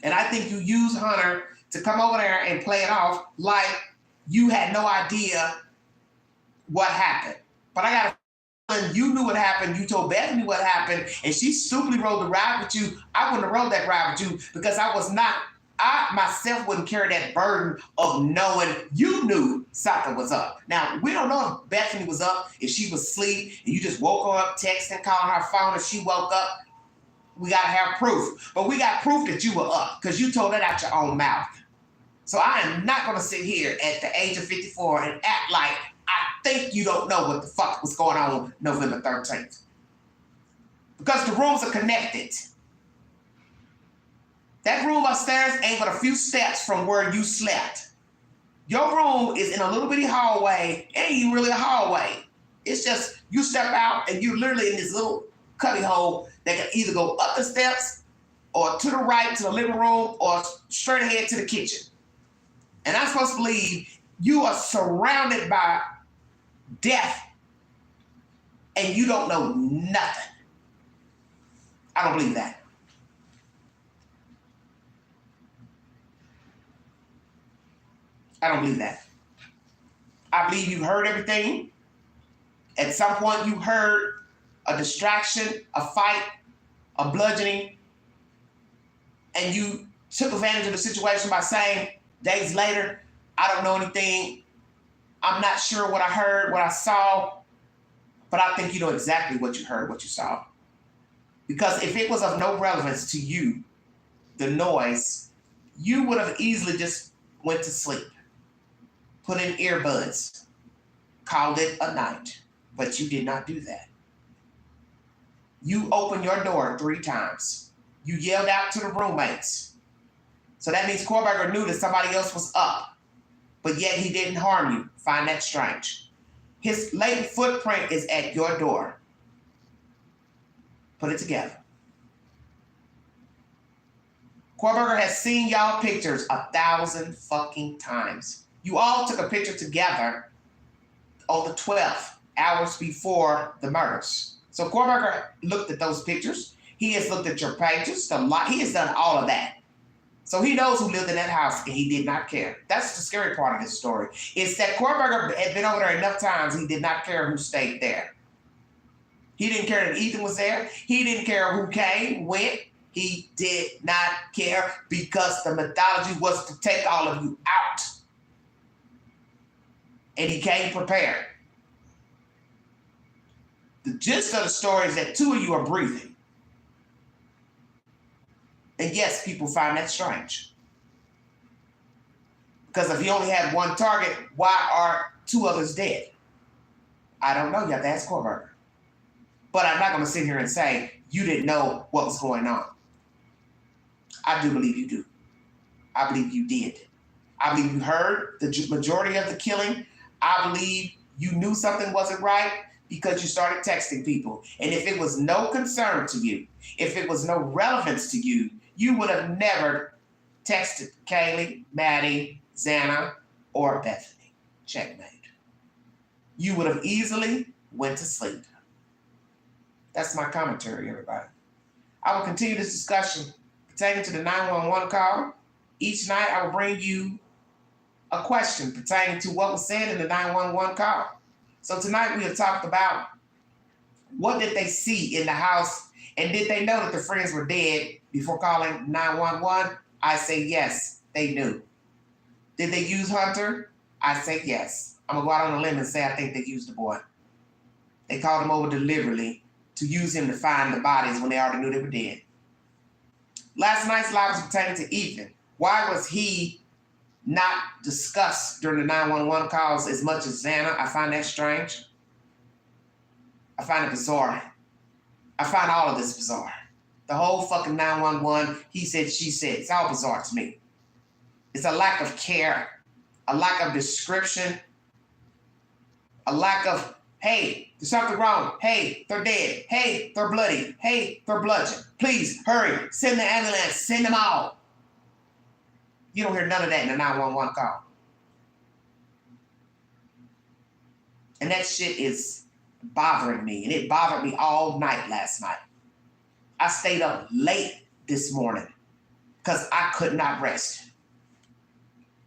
And I think you used Hunter to come over there and play it off like you had no idea what happened. But I got a feeling you knew what happened. You told Bethany what happened, and she stupidly rode the ride with you. I wouldn't have rode that ride with you because I myself wouldn't carry that burden of knowing you knew something was up. Now, we don't know if Bethany was up, if she was asleep, and you just woke her up, texting, calling her phone, and she woke up. we gotta have proof. But we got proof that you were up because you told it out your own mouth. So I am not gonna sit here at the age of 54 and act like I think you don't know what the fuck was going on November 13th. Because the rooms are connected. That room upstairs ain't but a few steps from where you slept. Your room is in a little bitty hallway. It ain't even really a hallway. It's just you step out and you're literally in this little cubby hole that can either go up the steps or to the right to the living room or straight ahead to the kitchen. And I'm supposed to believe you are surrounded by death and you don't know nothing. I don't believe that. I don't believe that. I believe you heard everything. At some point you heard a distraction, a fight, a bludgeoning, and you took advantage of the situation by saying days later, I don't know anything. I'm not sure what I heard, what I saw, but I think you know exactly what you heard, what you saw. Because if it was of no relevance to you, the noise, you would have easily just went to sleep, put in earbuds, called it a night, but you did not do that. You opened your door 3 times. You yelled out to the roommates. So that means Kohberger knew that somebody else was up, but yet he didn't harm you. Find that strange. His latent footprint is at your door. Put it together. Kohberger has seen y'all pictures 1,000 fucking times. You all took a picture together on the 12th, hours before the murders. So Kohberger looked at those pictures. He has looked at your pages, he has done all of that. So he knows who lived in that house and he did not care. That's the scary part of this story. It's that Kohberger had been over there enough times, he did not care who stayed there. He didn't care that Ethan was there. He didn't care who came, went. He did not care because the methodology was to take all of you out. And he came prepared. The gist of the story is that 2 of you are breathing. And yes, people find that strange. Because if he only had 1 target, why are 2 others dead? I don't know. You have to ask Kohberger. But I'm not going to sit here and say you didn't know what was going on. I do believe you do. I believe you did. I believe you heard the majority of the killing. I believe you knew something wasn't right because you started texting people. And if it was no concern to you, if it was no relevance to you, you would have never texted Kaylee, Maddie, Xana, or Bethany. Checkmate. You would have easily went to sleep. That's my commentary, everybody. I will continue this discussion pertaining to the 911 call. Each night I will bring you a question pertaining to what was said in the 911 call. So tonight we have talked about what did they see in the house and did they know that the friends were dead before calling 911? I say yes, they knew. Did they use Hunter? I say yes. I'm gonna go out on a limb and say I think they used the boy. They called him over deliberately to use him to find the bodies when they already knew they were dead. Last night's lie was pertaining to Ethan. Why was he not discussed during the 911 calls as much as Xana? I find that strange. I find it bizarre. I find all of this bizarre. The whole fucking 911, he said, she said, it's all bizarre to me. It's a lack of care, a lack of description, a lack of, hey, there's something wrong. Hey, they're dead. Hey, they're bloody. Hey, they're bludgeoned. Please, hurry. Send the ambulance. Send them all. You don't hear none of that in a 911 call. And that shit is bothering me. And it bothered me all night last night. I stayed up late this morning because I could not rest.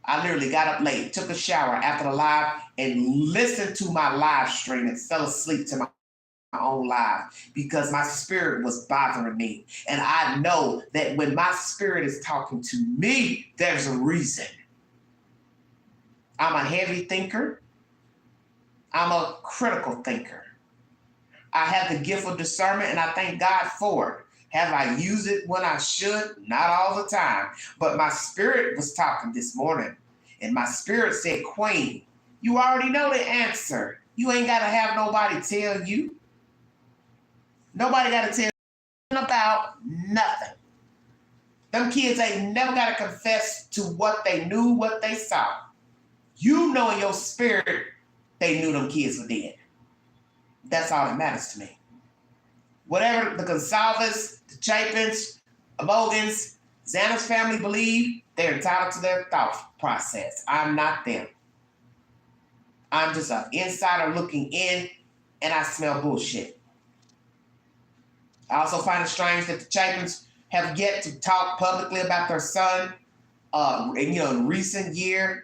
I literally got up late, took a shower after the live, and listened to my live stream and fell asleep to my own live because my spirit was bothering me. And I know that when my spirit is talking to me, there's a reason. I'm a heavy thinker. I'm a critical thinker. I have the gift of discernment, and I thank God for it Have I used it when I should? Not all the time. But my spirit was talking this morning, and my spirit said, Queen, you already know the answer. You ain't got to have nobody tell you. Nobody got to tell you about nothing. Them kids ain't never got to confess to what they knew, what they saw. You know in your spirit they knew them kids were dead. That's all that matters to me. Whatever the Gonsalves, the Chapins, Bogans, Xana's family believe, they're entitled to their thought process. I'm not them. I'm just an insider looking in, and I smell bullshit. I also find it strange that the Chapins have yet to talk publicly about their son. In recent year,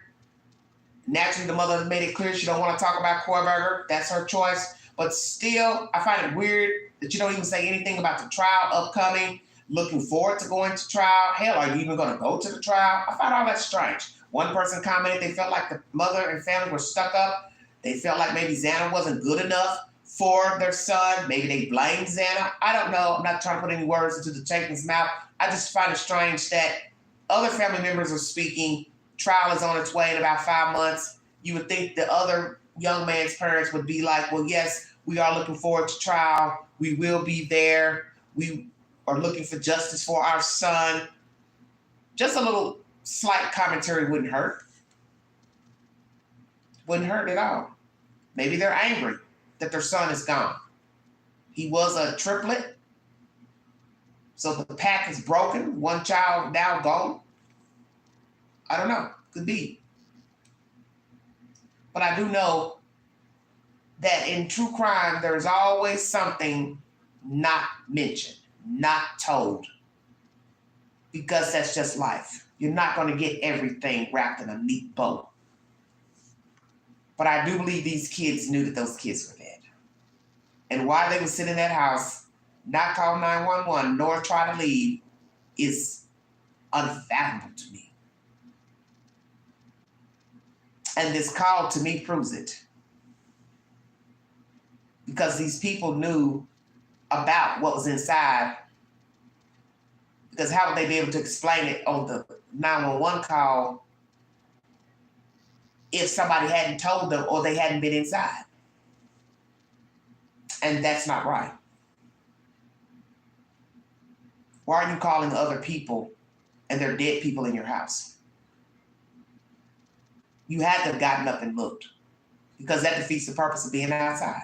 naturally the mother has made it clear she don't want to talk about Kohberger. That's her choice. But still, I find it weird that you don't even say anything about the trial upcoming, looking forward to going to trial. Hell, are you even going to go to the trial? I find all that strange. One person commented they felt like the mother and family were stuck up. They felt like maybe Xana wasn't good enough for their son. Maybe they blamed Xana. I don't know. I'm not trying to put any words into the Chapin's mouth. I just find it strange that other family members are speaking. Trial is on its way in about 5 months. You would think the other young man's parents would be like, well, yes, we are looking forward to trial. We will be there. We are looking for justice for our son. Just a little slight commentary wouldn't hurt. Wouldn't hurt at all. Maybe they're angry that their son is gone. He was a triplet. So the pack is broken. One child now gone. I don't know. Could be. But I do know that in true crime, there's always something not mentioned, not told. Because that's just life. You're not going to get everything wrapped in a neat bow. But I do believe these kids knew that those kids were dead. And why they would sit in that house, not call 911, nor try to leave, is unfathomable to me. And this call to me proves it. Because these people knew about what was inside. Because how would they be able to explain it on the 911 call if somebody hadn't told them or they hadn't been inside? And that's not right. Why are you calling other people and there are dead people in your house? You had to have gotten up and looked, because that defeats the purpose of being outside.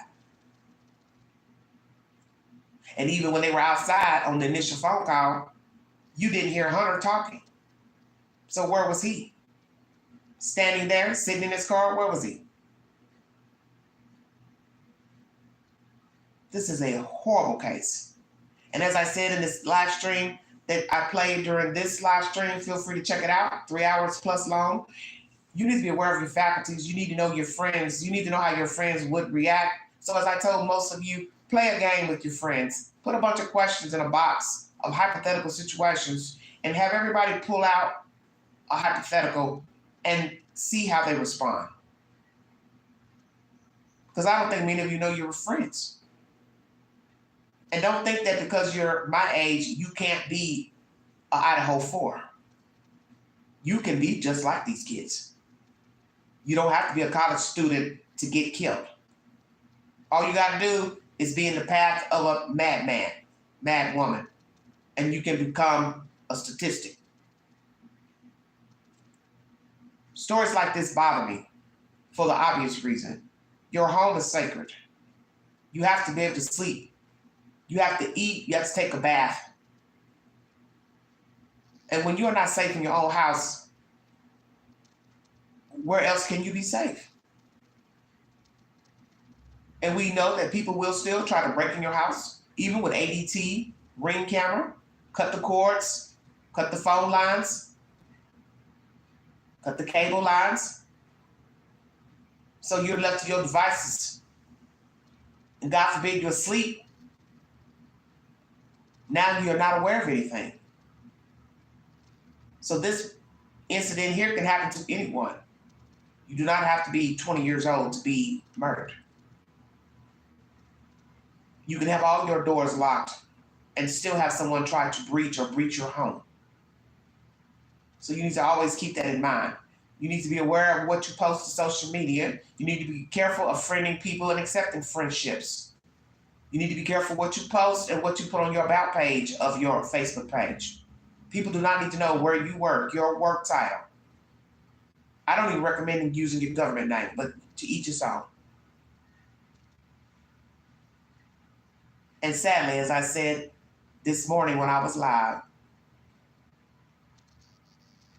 And even when they were outside on the initial phone call, you didn't hear Hunter talking. So where was he? Standing there, sitting in his car, where was he? This is a horrible case. And as I said in this live stream that I played during this live stream, feel free to check it out, 3 hours plus long. You need to be aware of your faculties. You need to know your friends. You need to know how your friends would react. So as I told most of you, play a game with your friends. Put a bunch of questions in a box of hypothetical situations and have everybody pull out a hypothetical and see how they respond. Because I don't think many of you know your friends. And don't think that because you're my age, you can't be an Idaho 4. You can be just like these kids. You don't have to be a college student to get killed. All you got to do is be in the path of a madman, mad woman, and you can become a statistic. Stories like this bother me for the obvious reason. Your home is sacred. You have to be able to sleep. You have to eat. You have to take a bath. And when you're not safe in your own house, where else can you be safe? And we know that people will still try to break in your house, even with ADT, Ring camera, cut the cords, cut the phone lines, cut the cable lines. So you're left to your devices. And God forbid you're asleep. Now you're not aware of anything. So this incident here can happen to anyone. You do not have to be 20 years old to be murdered. You can have all your doors locked and still have someone try to breach your home. So you need to always keep that in mind. You need to be aware of what you post to social media. You need to be careful of friending people and accepting friendships. You need to be careful what you post and what you put on your about page of your Facebook page. People do not need to know where you work, your work title. I don't even recommend using your government name, but to each his own. And sadly, as I said this morning when I was live,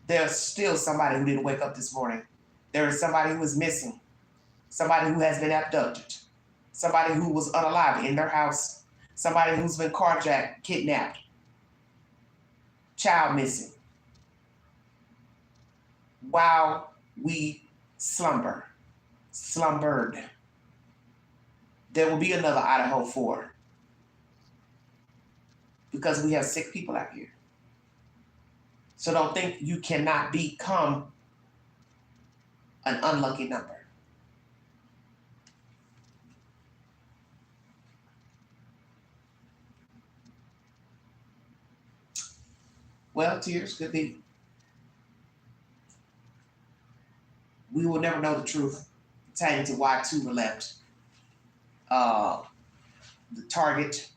there's still somebody who didn't wake up this morning. There is somebody who is missing, somebody who has been abducted, somebody who was unalive in their house, somebody who's been carjacked, kidnapped, child missing. While we slumbered. There will be another Idaho 4 because we have sick people out here. So don't think you cannot become an unlucky number. Well, tears could be. We will never know the truth pertaining to why 2 were left. The target,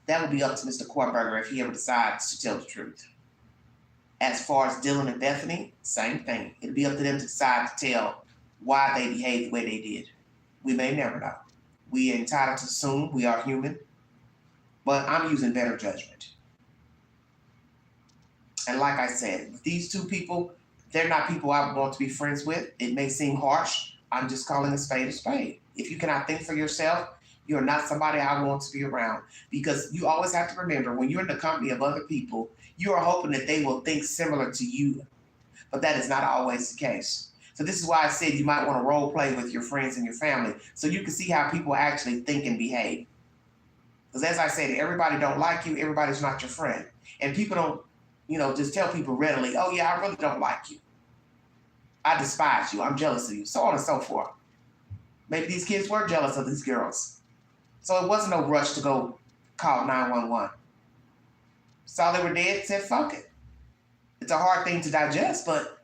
that would be up to Mr. Kohberger if he ever decides to tell the truth. As far as Dylan and Bethany, same thing. It'll be up to them to decide to tell why they behaved the way they did. We may never know. We are entitled to assume, we are human, but I'm using better judgment. And like I said, these 2 people, they're not people I would want to be friends with. It may seem harsh. I'm just calling a spade a spade. If you cannot think for yourself, you're not somebody I want to be around. Because you always have to remember, when you're in the company of other people, you are hoping that they will think similar to you. But that is not always the case. So this is why I said you might want to role play with your friends and your family so you can see how people actually think and behave. Because as I said, everybody don't like you. Everybody's not your friend. And people don't, just tell people readily, oh yeah, I really don't like you. I despise you. I'm jealous of you. So on and so forth. Maybe these kids were jealous of these girls. So it wasn't no rush to go call 911. Saw they were dead, said fuck it. It's a hard thing to digest, but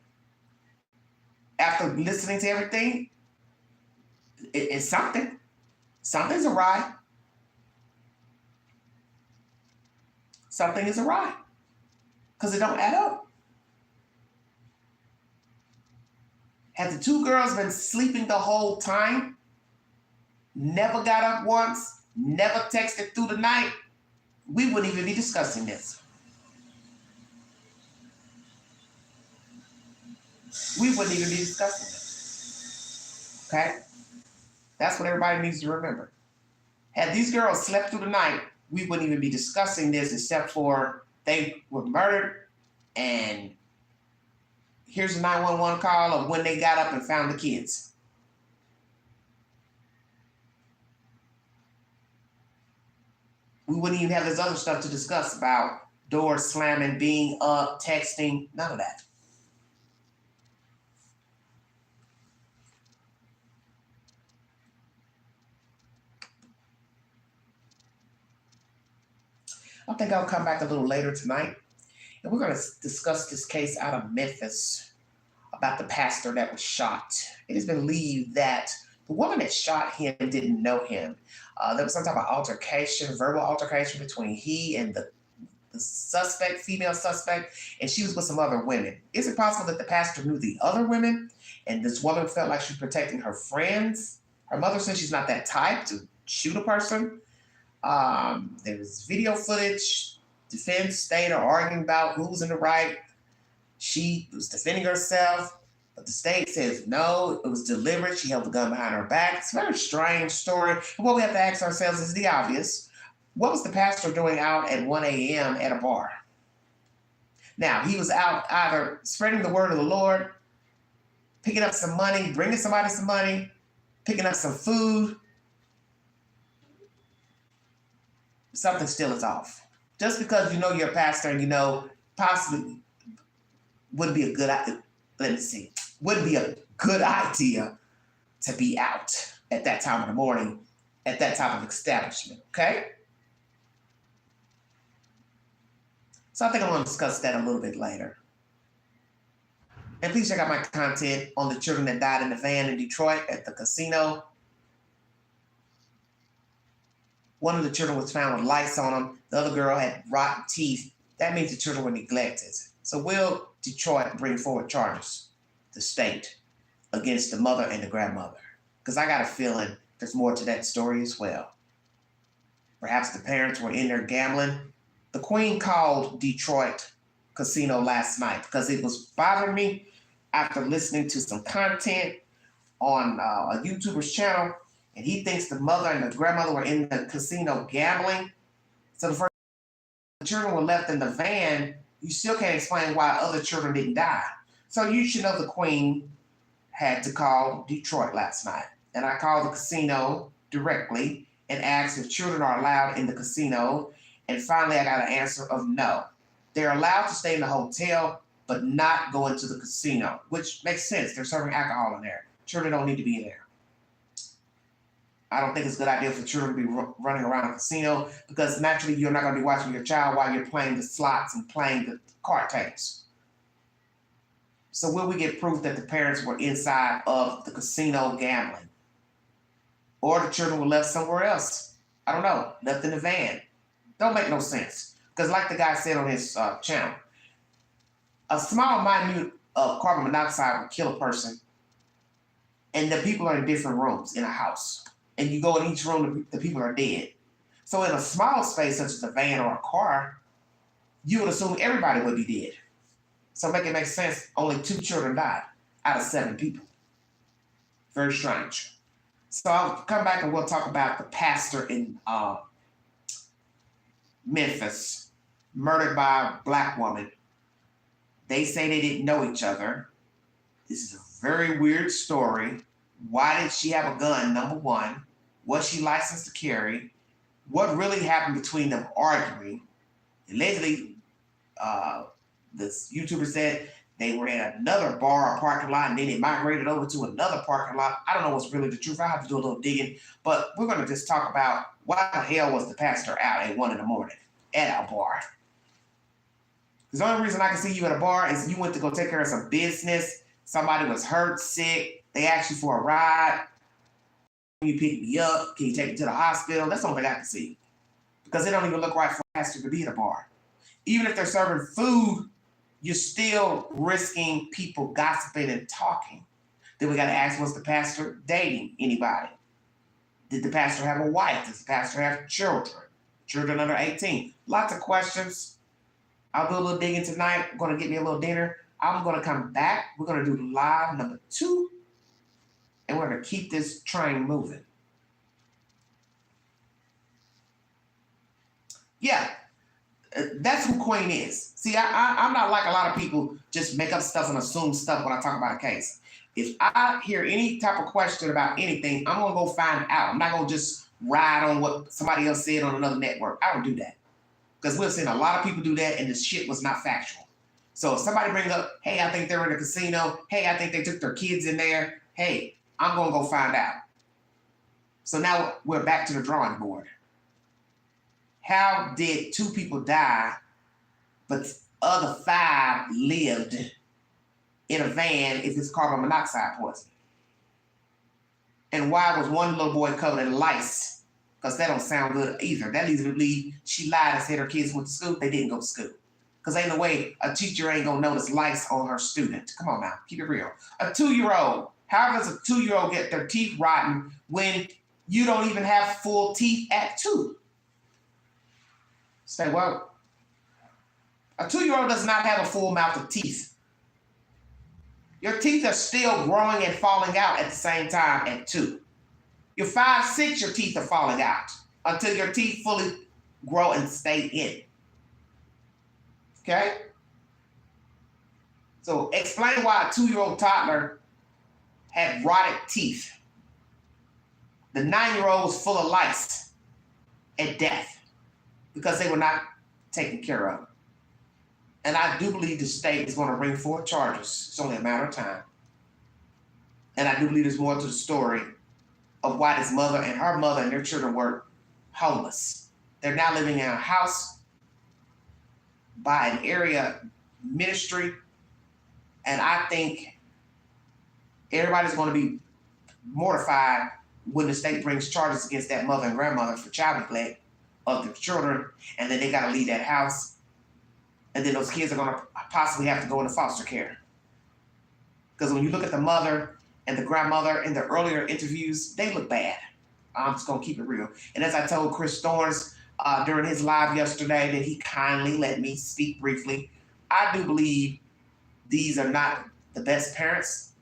after listening to everything, it's something. Something's awry. Something is awry. Because it don't add up. Had the 2 girls been sleeping the whole time, never got up once, never texted through the night, we wouldn't even be discussing this. We wouldn't even be discussing this. Okay? That's what everybody needs to remember. Had these girls slept through the night, we wouldn't even be discussing this except for they were murdered and here's a 911 call of when they got up and found the kids. We wouldn't even have this other stuff to discuss about doors slamming, being up, texting, none of that. I think I'll come back a little later tonight, and we're going to discuss this case out of Memphis about the pastor that was shot. It has been believed that the woman that shot him didn't know him. There was some type of altercation, verbal altercation between he and the suspect, female suspect, and she was with some other women. Is it possible that the pastor knew the other women, and this woman felt like she was protecting her friends? Her mother says she's not that type to shoot a person. There was video footage, defense, state are arguing about who was in the right. She was defending herself, but the state says no, it was deliberate. She held the gun behind her back. It's a very strange story. And what we have to ask ourselves is the obvious. What was the pastor doing out at 1 a.m. at a bar? Now, he was out either spreading the word of the Lord, picking up some money, bringing somebody some money, picking up some food. Something still is off. Just because you know you're a pastor and you know possibly wouldn't be a good idea to be out at that time of the morning at that type of establishment, okay? So I think I'm going to discuss that a little bit later. And please check out my content on the children that died in the van in Detroit at the casino. One of the children was found with lice on them. The other girl had rotten teeth. That means the children were neglected. So will Detroit bring forward charges, the state, against the mother and the grandmother? Because I got a feeling there's more to that story as well. Perhaps the parents were in there gambling. The Queen called Detroit Casino last night because it was bothering me after listening to some content on a YouTuber's channel, and he thinks the mother and the grandmother were in the casino gambling. So the children were left in the van. You still can't explain why other children didn't die. So you should know the Queen had to call Detroit last night. And I called the casino directly and asked if children are allowed in the casino. And finally, I got an answer of no. They're allowed to stay in the hotel, but not go into the casino, which makes sense. They're serving alcohol in there. Children don't need to be in there. I don't think it's a good idea for children to be running around a casino because naturally you're not going to be watching your child while you're playing the slots and playing the card tables. So will we get proof that the parents were inside of the casino gambling? Or the children were left somewhere else? I don't know, left in the van. Don't make no sense. Because like the guy said on his channel, a small minute of carbon monoxide will kill a person, and the people are in different rooms in a house. And you go in each room, the people are dead. So in a small space, such as a van or a car, you would assume everybody would be dead. So make it make sense, only 2 children died out of 7 people. Very strange. So I'll come back and we'll talk about the pastor in Memphis, murdered by a black woman. They say they didn't know each other. This is a very weird story. Why did she have a gun, number one? Was she licensed to carry? What really happened between them arguing? Allegedly, this YouTuber said they were in another bar or parking lot and then they migrated over to another parking lot. I don't know what's really the truth. I have to do a little digging, but we're going to just talk about why the hell was the pastor out at 1 a.m. at a bar? Because the only reason I can see you at a bar is you went to go take care of some business. Somebody was hurt, sick. They asked you for a ride. Can you pick me up? Can you take me to the hospital? That's the only thing I can see. Because it don't even look right for a pastor to be at a bar. Even if they're serving food, you're still risking people gossiping and talking. Then we got to ask, was the pastor dating anybody? Did the pastor have a wife? Does the pastor have children? Children under 18? Lots of questions. I'll do a little digging tonight. I'm going to get me a little dinner. I'm going to come back. We're going to do live number 2. And we're going to keep this train moving. Yeah, that's who Queen is. See, I'm not like a lot of people just make up stuff and assume stuff when I talk about a case. If I hear any type of question about anything, I'm going to go find out. I'm not going to just ride on what somebody else said on another network. I don't do that. Because we've seen a lot of people do that and the shit was not factual. So if somebody brings up, hey, I think they were in a casino. Hey, I think they took their kids in there. Hey, I'm going to go find out. So now we're back to the drawing board. How did 2 people die, but the other 5 lived in a van if it's carbon monoxide poisoning? And why was one little boy covered in lice? Because that don't sound good either. That leads me to believe she lied and said her kids went to school. They didn't go to school. Because ain't no way a teacher ain't going to notice lice on her student. Come on now, keep it real. A 2-year-old. How does a 2-year-old get their teeth rotten when you don't even have full teeth at 2? Say, well, a 2-year-old does not have a full mouth of teeth. Your teeth are still growing and falling out at the same time at 2. You're 5, 6, your teeth are falling out until your teeth fully grow and stay in. Okay? So explain why a 2-year-old toddler had rotted teeth. The 9-year-old was full of lice at death because they were not taken care of. And I do believe the state is going to bring forth charges. It's only a matter of time. And I do believe there's more to the story of why this mother and their children were homeless. They're now living in a house by an area ministry. And I think everybody's going to be mortified when the state brings charges against that mother and grandmother for child neglect of the children, and then they got to leave that house. And then those kids are going to possibly have to go into foster care. Because when you look at the mother and the grandmother in the earlier interviews, they look bad. I'm just going to keep it real. And as I told Chris Storms during his live yesterday that he kindly let me speak briefly, I do believe these are not the best parents.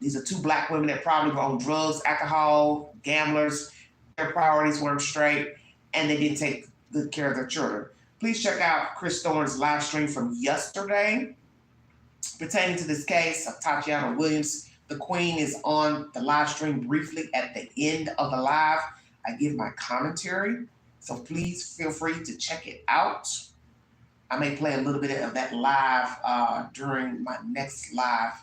These are two black women that probably were on drugs, alcohol, gamblers. Their priorities weren't straight, and they didn't take good care of their children. Please check out Chris Storm's live stream from yesterday pertaining to this case of Tatiana Williams. The Queen is on the live stream briefly at the end of the live. I give my commentary, so please feel free to check it out. I may play a little bit of that live during my next live.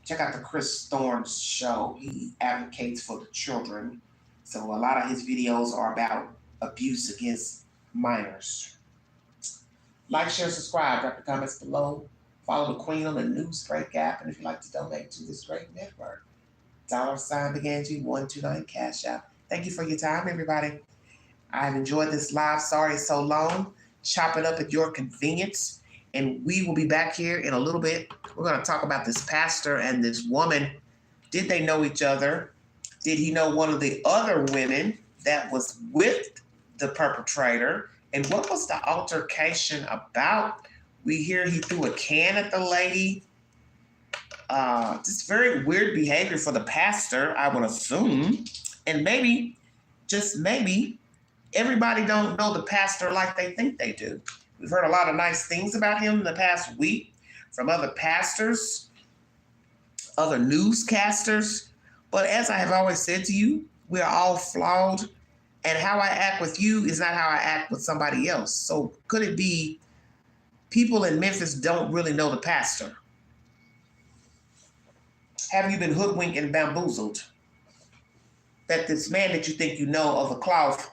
Check out the Chris Storms show. He advocates for the children. So a lot of his videos are about abuse against minors. Like, share, subscribe, drop the comments below. Follow the Queen on the Newsbreak app. And if you'd like to donate to this great network, $BEGANG129 Cash App. Thank you for your time, everybody. I've enjoyed this live. Sorry it's so long. Chop it up at your convenience. And we will be back here in a little bit. We're going to talk about this pastor and this woman. Did they know each other? Did he know one of the other women that was with the perpetrator? And what was the altercation about? We hear he threw a can at the lady. Just very weird behavior for the pastor, I would assume. And maybe, just maybe, everybody don't know the pastor like they think they do. We've heard a lot of nice things about him in the past week from other pastors, other newscasters. But as I have always said to you, we are all flawed. And how I act with you is not how I act with somebody else. So could it be people in Memphis don't really know the pastor? Have you been hoodwinked and bamboozled? That this man that you think you know of a cloth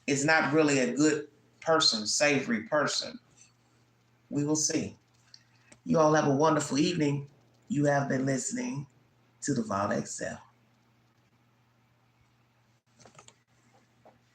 is not really a good person, savory person. We will see. You all have a wonderful evening. You have been listening to the Vault XL.